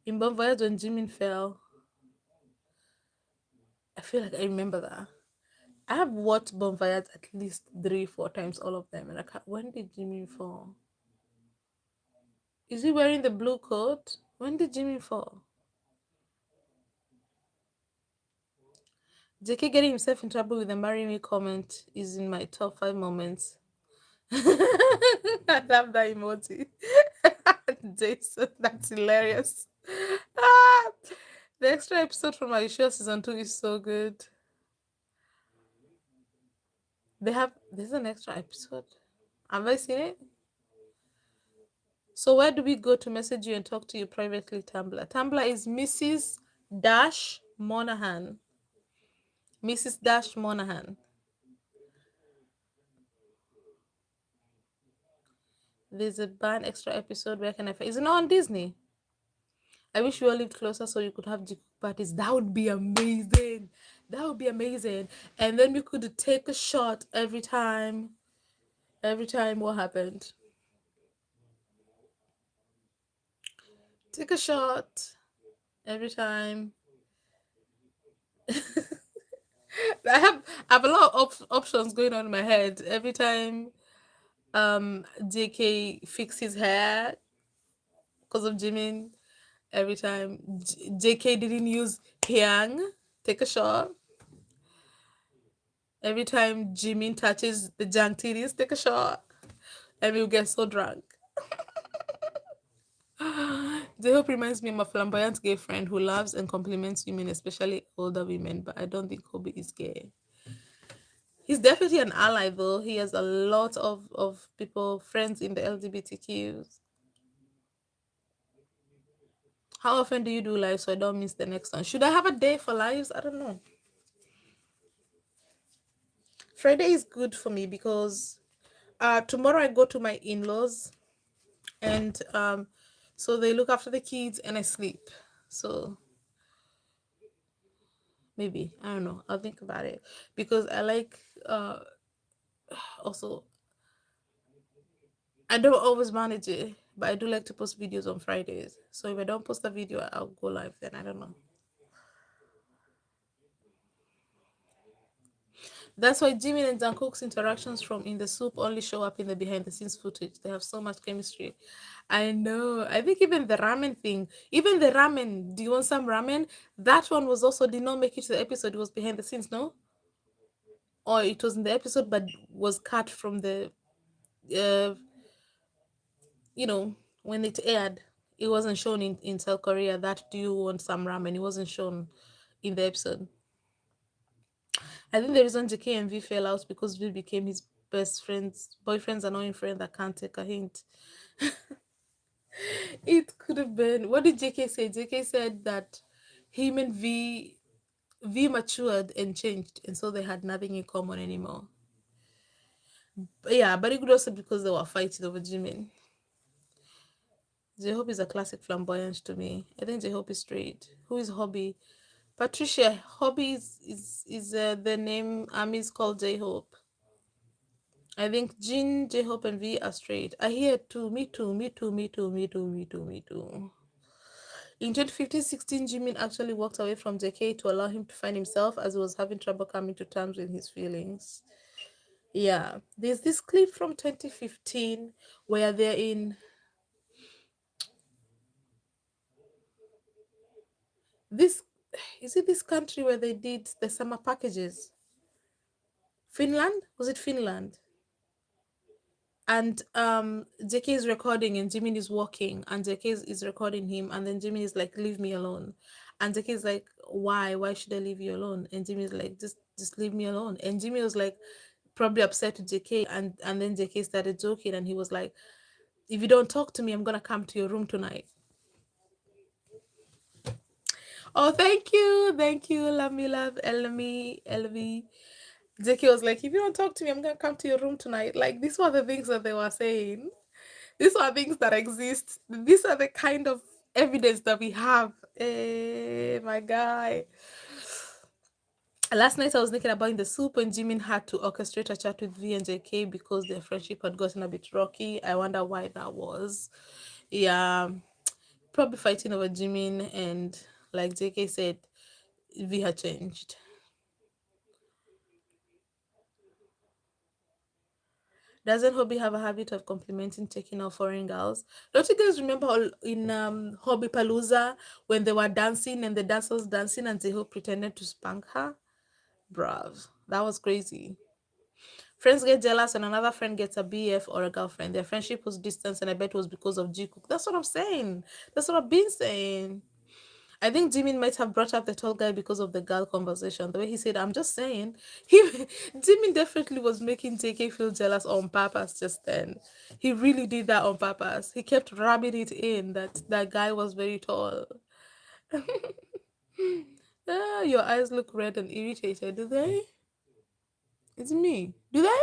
In Bon Voyage when Jimin fell, I feel like I remember that. I have watched Bon Voyage at least 3, 4 times, all of them, and I can't. When did Jimin fall? Is he wearing the blue coat? When did Jimin fall? JK getting himself in trouble with the "marry me" comment is in my top 5 moments. I love that emoji. Jason, that's hilarious. Ah, the extra episode from my show season 2 is so good. There's an extra episode. Have I seen it? So where do we go to message you and talk to you privately, Tumblr? Tumblr is Mrs. Dash Monahan. Mrs. Dash Monahan. There's a band extra episode. Where can I find? Is it not on Disney? I wish we all lived closer so you could have Jikook parties. That would be amazing. That would be amazing. And then we could take a shot every time. Every time what happened? Take a shot every time. I have a lot of options going on in my head every time. JK fix his hair because of Jimin. Every time JK didn't use Hyang, take a shot. Every time Jimin touches the junk titties, take a shot. And we'll get so drunk. The hope reminds me of a flamboyant gay friend who loves and compliments women, especially older women, but I don't think Kobe is gay. He's definitely an ally though. He has a lot of people, friends in the LGBTQs. How often do you do live so I don't miss the next one? Should I have a day for lives? I don't know. Friday is good for me because tomorrow I go to my in-laws and so they look after the kids and I sleep. So Maybe, I don't know. I'll think about it because I like also I don't always manage it, but I do like to post videos on Fridays. So if I don't post a video, I'll go live. Then I don't know. That's why Jimmy and Jungkook's interactions from In the Soup only show up in the behind the scenes footage. They have so much chemistry. I know. I think even the ramen thing, even the ramen, do you want some ramen? That one was also did not make it to the episode. It was behind the scenes, no? Or it was in the episode but was cut from the uh you know, when it aired. It wasn't shown in South Korea. That do you want some ramen? It wasn't shown in the episode. I think the reason JK and V fell out because V became his best friend's boyfriend's annoying friend that can't take a hint. It could have been. What did JK say? JK said that him and V matured and changed, and so they had nothing in common anymore. But yeah, but it could also be because they were fighting over Jimin. J Hope is a classic flamboyant to me. I think J Hope is straight. Who is Hobby? Patricia. Hobby is the name Amis called J Hope. I think Jin, J Hope, and V are straight. I hear too. Me too. Me too. Me too. Me too. Me too. Me too. In 2015-16, Jimin actually walked away from JK to allow him to find himself as he was having trouble coming to terms with his feelings. Yeah, there's this clip from 2015 where they're in this. Is it this country where they did the summer packages? Finland? Was it Finland? And JK is recording and Jimin is walking and JK is recording him and then Jimin is like, leave me alone. And JK is like, why should I leave you alone? And Jimmy is like, just leave me alone. And Jimmy was like probably upset with JK, and then JK started joking and he was like, if you don't talk to me, I'm gonna come to your room tonight. Oh, thank you, love me, love, Elmi, Elvi. JK was like, if you don't talk to me, I'm gonna come to your room tonight. Like, these were the things that they were saying. These are things that exist. These are the kind of evidence that we have. My guy. Last night I was thinking about In the Soup when Jimin had to orchestrate a chat with V and JK because their friendship had gotten a bit rocky. I wonder why that was. Yeah, probably fighting over Jimin, and like JK said, V had changed. Doesn't Hobby have a habit of complimenting taking out foreign girls? Don't you guys remember in Hobby Palooza when they were dancing and the dancers dancing and Zeho pretended to spank her? Bruv, that was crazy. Friends get jealous and another friend gets a BF or a girlfriend. Their friendship was distance and I bet it was because of Jikook. That's what I'm saying. That's what I've been saying. I think Jimin might have brought up the tall guy because of the girl conversation. The way he said, I'm just saying. He Jimin definitely was making JK feel jealous on purpose just then. He really did that on purpose. He kept rubbing it in that that guy was very tall. Ah, your eyes look red and irritated, do they? It's me. Do they?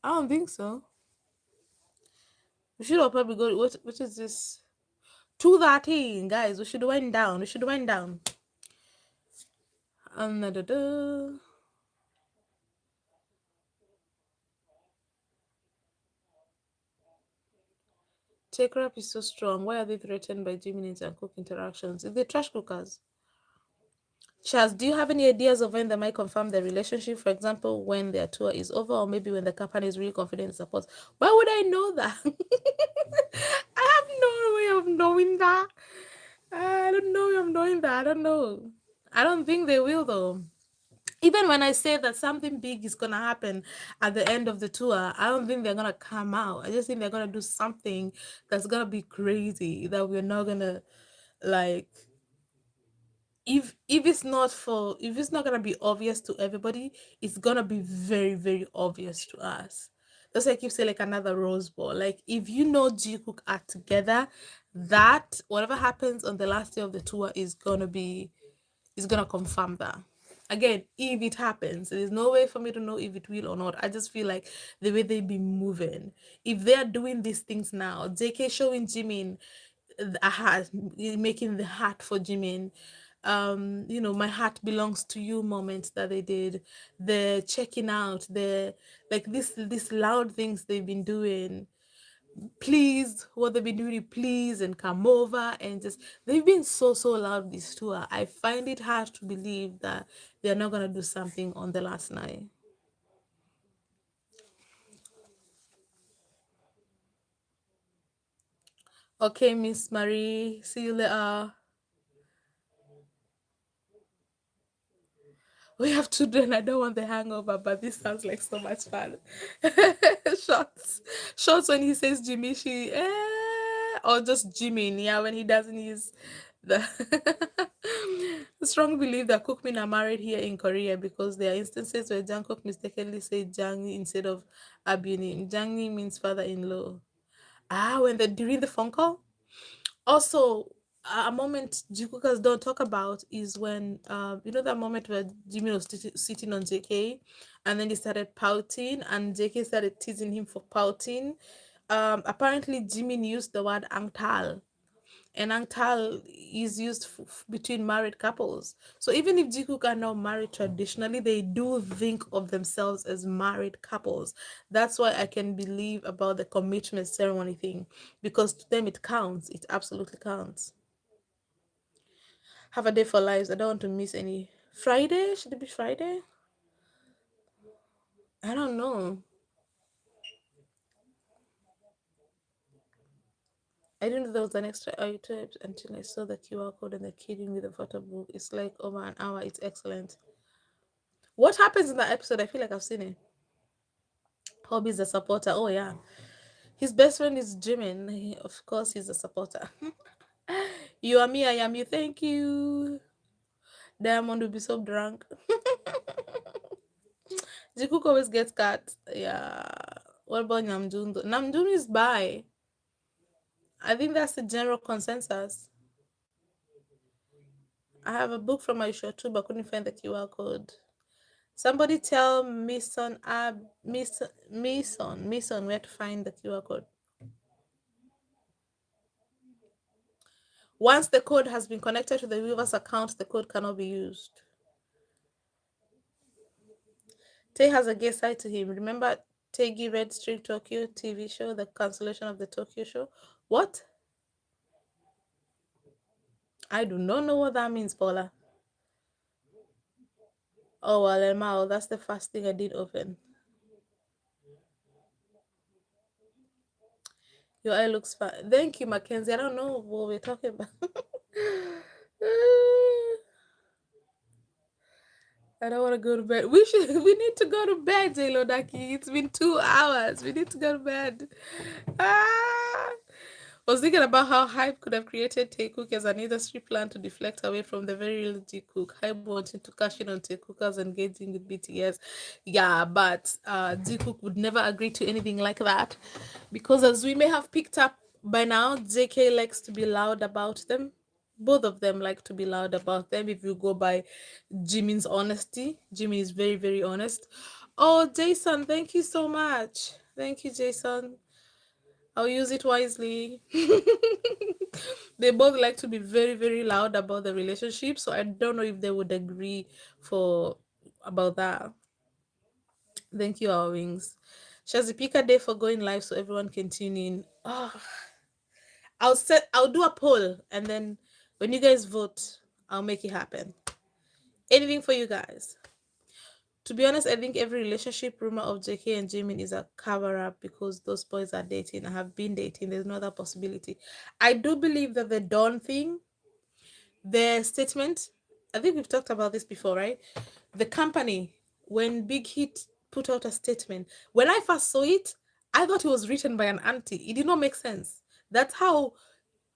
I don't think so. We should all probably go. What is this? 2:13, guys. We should wind down. We should wind down. Da-da-da. Take rap is so strong. Why are they threatened by Jimin's and Cook interactions? If they trash cookers. Chaz, do you have any ideas of when they might confirm their relationship? For example, when their tour is over, or maybe when the company is really confident in support. Why would I know that? I have no way of knowing that. I don't know way of knowing that. I don't know. I don't think they will though. Even when I say that something big is gonna happen at the end of the tour, I don't think they're gonna come out. I just think they're gonna do something that's gonna be crazy that we're not gonna like. If it's not gonna be obvious to everybody, it's gonna be very obvious to us. That's like you say like another Rose Bowl. Like if you know G Cook are together, that whatever happens on the last day of the tour is gonna confirm that. Again, if it happens, there's no way for me to know if it will or not. I just feel like the way they be moving, if they are doing these things now, JK showing Jimin a hat, making the hat for Jimin, my heart belongs to you moments that they did, the checking out, the like this loud things they've been doing, please, what they've been doing, please, and come over, and just they've been so loud this tour. I find it hard to believe that they're not gonna do something on the last night. Okay, Miss Marie, see you later. We have children. I don't want the hangover, but this sounds like so much fun. Shots, shots when he says Jimmy, or just Jimmy. Yeah, when he doesn't use the strong belief that Cookmin are married here in Korea because there are instances where Jungkook mistakenly say Jang instead of Abunim. Jangi means father-in-law. Ah, when they're during the phone call. Also, a moment Jikookers don't talk about is when that moment where Jimmy was sitting on JK, and then he started pouting, and JK started teasing him for pouting. Apparently Jimmy used the word angtal, and angtal is used between married couples. So even if Jikook are now married traditionally, they do think of themselves as married couples. That's why I can believe about the commitment ceremony thing, because to them it counts. It absolutely counts. Have a day for lives. I don't want to miss any. Friday? Should it be Friday? I don't know. I didn't know there was an extra item until I saw the QR code and the kidding with the photo book. It's like over an hour. It's excellent. What happens in that episode? I feel like I've seen it. Hobby's a supporter. Oh yeah. His best friend is Jimin. Of course he's a supporter. You are me, I am you. Thank you. Diamond will be so drunk. Jikook always gets cut. Yeah. What about Namjoon? Namjoon is bi. I think that's the general consensus. I have a book from my show too, but couldn't find the QR code. Somebody tell Mason where to find the QR code. Once the code has been connected to the viewer's account, the code cannot be used. Tay has a guest side to him. Remember Teigi Red String Tokyo TV show, the cancellation of the Tokyo show? What? I do not know what that means, Paula. Oh, well, Emma, that's the first thing I did open. Your eye looks fine. Thank you, Mackenzie. I don't know what we're talking about. I don't want to go to bed. We need to go to bed, J Lodaki. It's been 2 hours. We need to go to bed. Ah. I was thinking about how Hype could have created Taekook as an industry plan to deflect away from the very real Jikook. Hype wanting to cash in on Taekookers engaging with BTS. Yeah, but Jikook would never agree to anything like that, because as we may have picked up by now, JK likes to be loud about them. Both of them like to be loud about them. If you go by Jimin's honesty, Jimin is very honest. Oh, Jason, thank you so much. Thank you, Jason. I'll use it wisely. They both like to be very loud about the relationship, so I don't know if they would agree for about that. Thank you, our wings. Shazzy, pick a day for going live so everyone can tune in. Oh, I'll do a poll, and then when you guys vote, I'll make it happen. Anything for you guys. To be honest, I think every relationship rumor of JK and Jimin is a cover up because those boys are dating and have been dating. There's no other possibility. I do believe that the Dawn thing, the statement, I think we've talked about this before, right? The company, when Big Hit put out a statement, when I first saw it, I thought it was written by an auntie. It did not make sense. That's how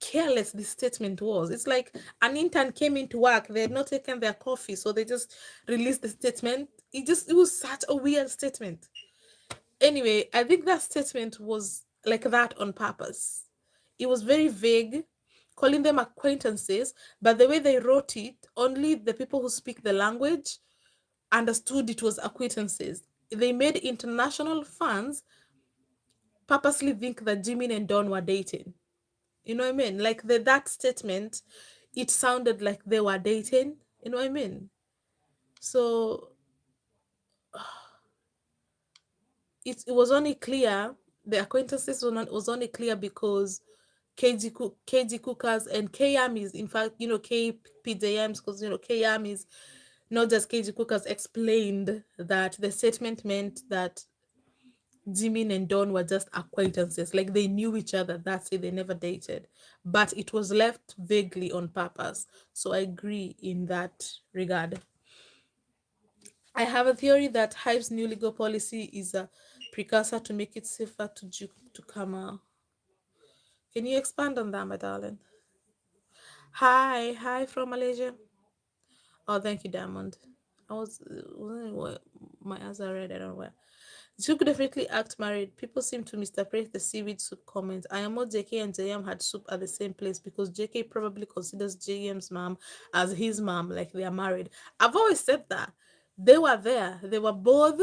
careless this statement was. It's like an intern came into work, they had not taken their coffee, so they just released the statement. It was such a weird statement. Anyway, I think that statement was like that on purpose. It was very vague, calling them acquaintances, but the way they wrote it, only the people who speak the language understood it was acquaintances. They made international fans purposely think that Jimin and Don were dating. You know what I mean? Like that statement, it sounded like they were dating. You know what I mean? So it was only clear, the acquaintances was only clear because KG Cookers and KYAMIs, in fact, KPJMs, because KYAMIs, not just KG Cookers, explained that the statement meant that Jimin and Don were just acquaintances, like they knew each other. That's it, they never dated. But it was left vaguely on purpose. So I agree in that regard. I have a theory that Hype's new legal policy is a precursor to make it safer to come out. Can you expand on that, my darling? Hi from Malaysia. Oh, thank you, Diamond. I wasn't what my eyes are red. I don't know where. She could definitely act married. People seem to misinterpret the seaweed soup comment. I am more JK and JM had soup at the same place because JK probably considers JM's mom as his mom, like they are married. I've always said that. They were there. They were both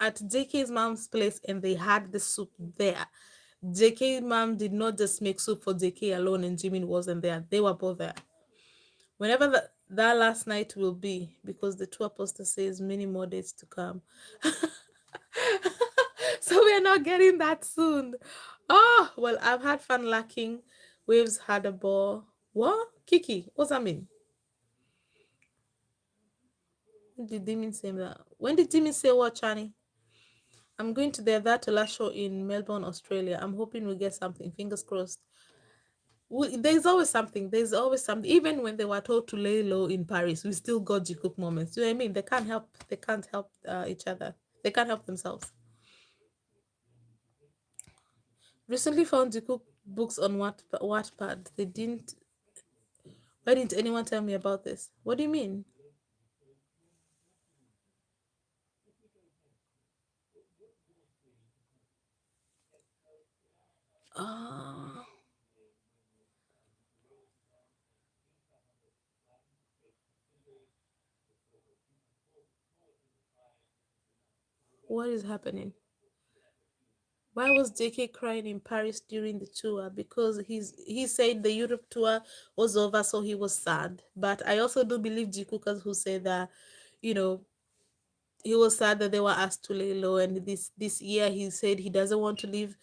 at JK's mom's place and they had the soup there. JK mom did not just make soup for JK alone and Jimin wasn't there. They were both there. Whenever that last night will be, because the tour poster says many more dates to come. So we are not getting that soon. Oh, well, I've had fun lacking. Waves had a ball. What? Kiki, what's that mean? When did Dimin say that? When did Dimin say what, Chani? I'm going to their That last show in Melbourne, Australia. I'm hoping we get something. Fingers crossed. There's always something. There's always something. Even when they were told to lay low in Paris, we still got Jikook moments. You know what I mean? They can't help. They can't help each other. They can't help themselves. Recently found Jikook books on Wattpad. They didn't. Why didn't anyone tell me about this? What do you mean? Ah, what is happening? Why was JK crying in Paris during the tour? Because he said the Europe tour was over, so he was sad. But I also do believe Jikookers who say that, you know, he was sad that they were asked to lay low, and this year he said he doesn't want to leave.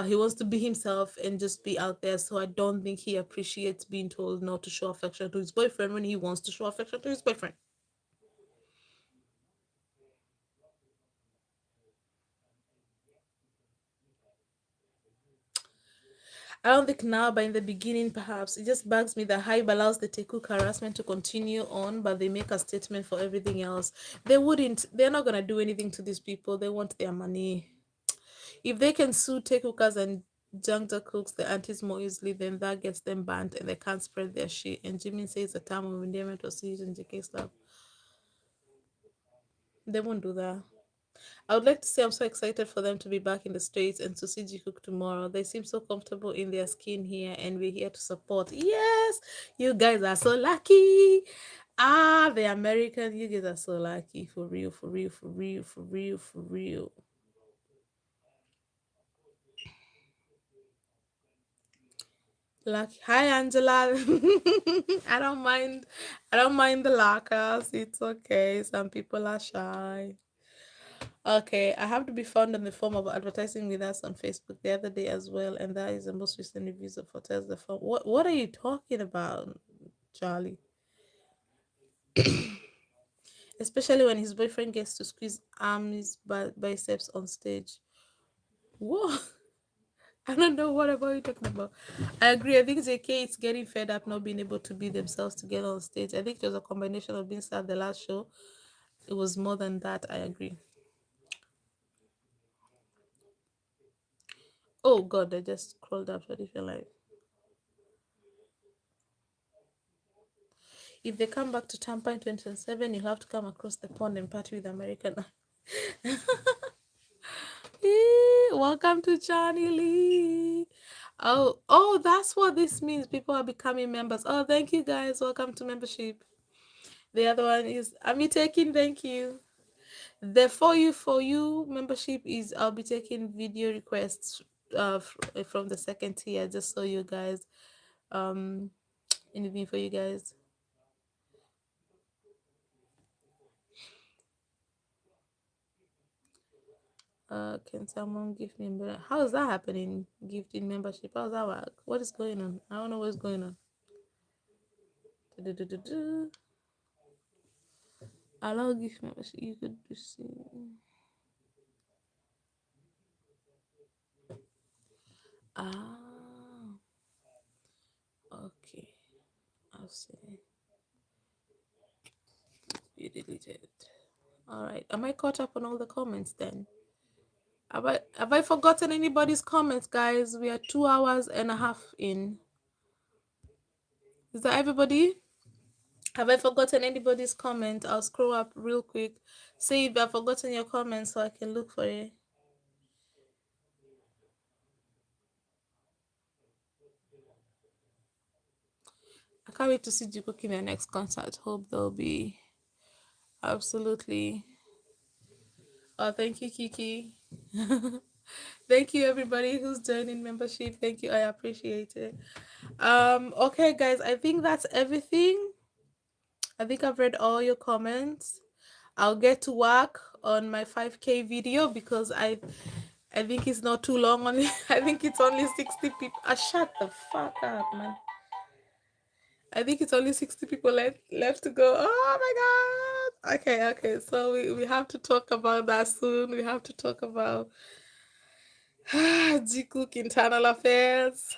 He wants to be himself and just be out there. So I don't think he appreciates being told not to show affection to his boyfriend when he wants to show affection to his boyfriend. I don't think now, but in the beginning, perhaps. It just bugs me that Hybe allows the Tekuk harassment to continue on, but they make a statement for everything else. They're not going to do anything to these people. They want their money. If they can sue Tekukas and Jungja cooks the aunties more easily, then that gets them banned and they can't spread their shit. And Jimmy says the time of endearment was used in JK stuff. They won't do that. I would like to say I'm so excited for them to be back in the States and to see Jikook tomorrow. They seem so comfortable in their skin here, and we're here to support. Yes, you guys are so lucky. Ah, the Americans, you guys are so lucky. For real, for real, for real, for real, for real. Lucky. Hi, Angela. I don't mind. I don't mind the lockers. It's okay. Some people are shy. Okay, I have to be found in the form of advertising with us on Facebook the other day as well, and that is the most recent reviews of hotels. The form. What are you talking about, Charlie? Especially when his boyfriend gets to squeeze arms biceps on stage. What? I don't know what about you talking about. I agree. I think JK is getting fed up not being able to be themselves together on stage. I think it was a combination of being sad the last show. It was more than that. I agree. Oh God, I just scrolled up to different life. If they come back to Tampa in 2027, you have to come across the pond and party with American. Welcome to Johnny Lee. That's what this means. People are becoming members. Oh, thank you guys. Welcome to membership. The other one is I'm taking. Thank you. The for you membership is I'll be taking video requests from the second tier just so you guys um Anything for you guys? Can someone give me how is that happening? Gifting membership. How's that work? What is going on? I don't know what's going on. Du-du-du-du-du. Allow gift membership. You could receive. Ah, okay. I'll see. You deleted. All right. Am I caught up on all the comments then? Have I forgotten anybody's comments, guys? We are 2 hours and a half in. Is that everybody? Have I forgotten anybody's comment? I'll scroll up real quick. See if I've forgotten your comment so I can look for it. I can't wait to see Jikookery in their next concert. Hope they'll be absolutely. Oh, thank you, Kiki. Thank you, everybody who's joining membership. Thank you. I appreciate it. Okay, guys, I think that's everything. I think I've read all your comments. I'll get to work on my 5K video because I think it's not too long. Only I think it's only 60 people. Shut the fuck up, man. I think it's only 60 people left to go. Oh my god. Okay, okay. So we have to talk about that soon. We have to talk about Jikook internal affairs.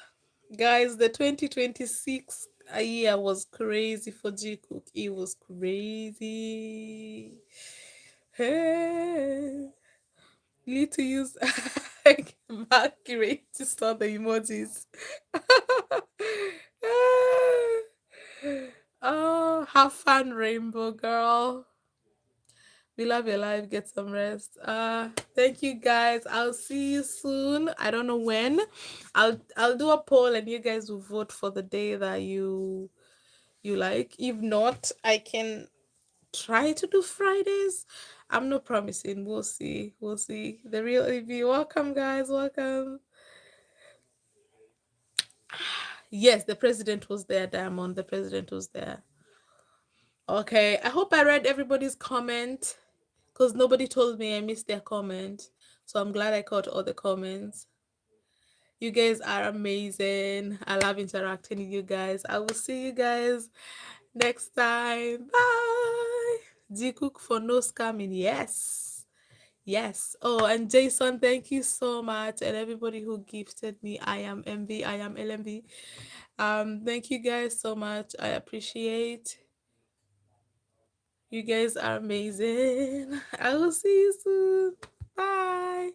Guys, the 2026 year was crazy for Jikook. It was crazy. Hey. You need to use like Mercury to start the emojis. Oh, have fun, Rainbow Girl. We love your life. Get some rest. Thank you guys. I'll see you soon. I don't know when. I'll do a poll and you guys will vote for the day that you like. If not, I can try to do Fridays. I'm not promising. We'll see. We'll see. The real EV. Welcome, guys. Welcome. Yes, the president was there, Diamond. The president was there. Okay. I hope I read everybody's comment because nobody told me I missed their comment. So I'm glad I caught all the comments. You guys are amazing. I love interacting with you guys. I will see you guys next time. Bye. Jikook for no scamming. Yes. Yes. Oh, and Jason, thank you so much. And everybody who gifted me. I am MV. I am LMV. Thank you guys so much. I appreciate. You guys are amazing. I will see you soon. Bye.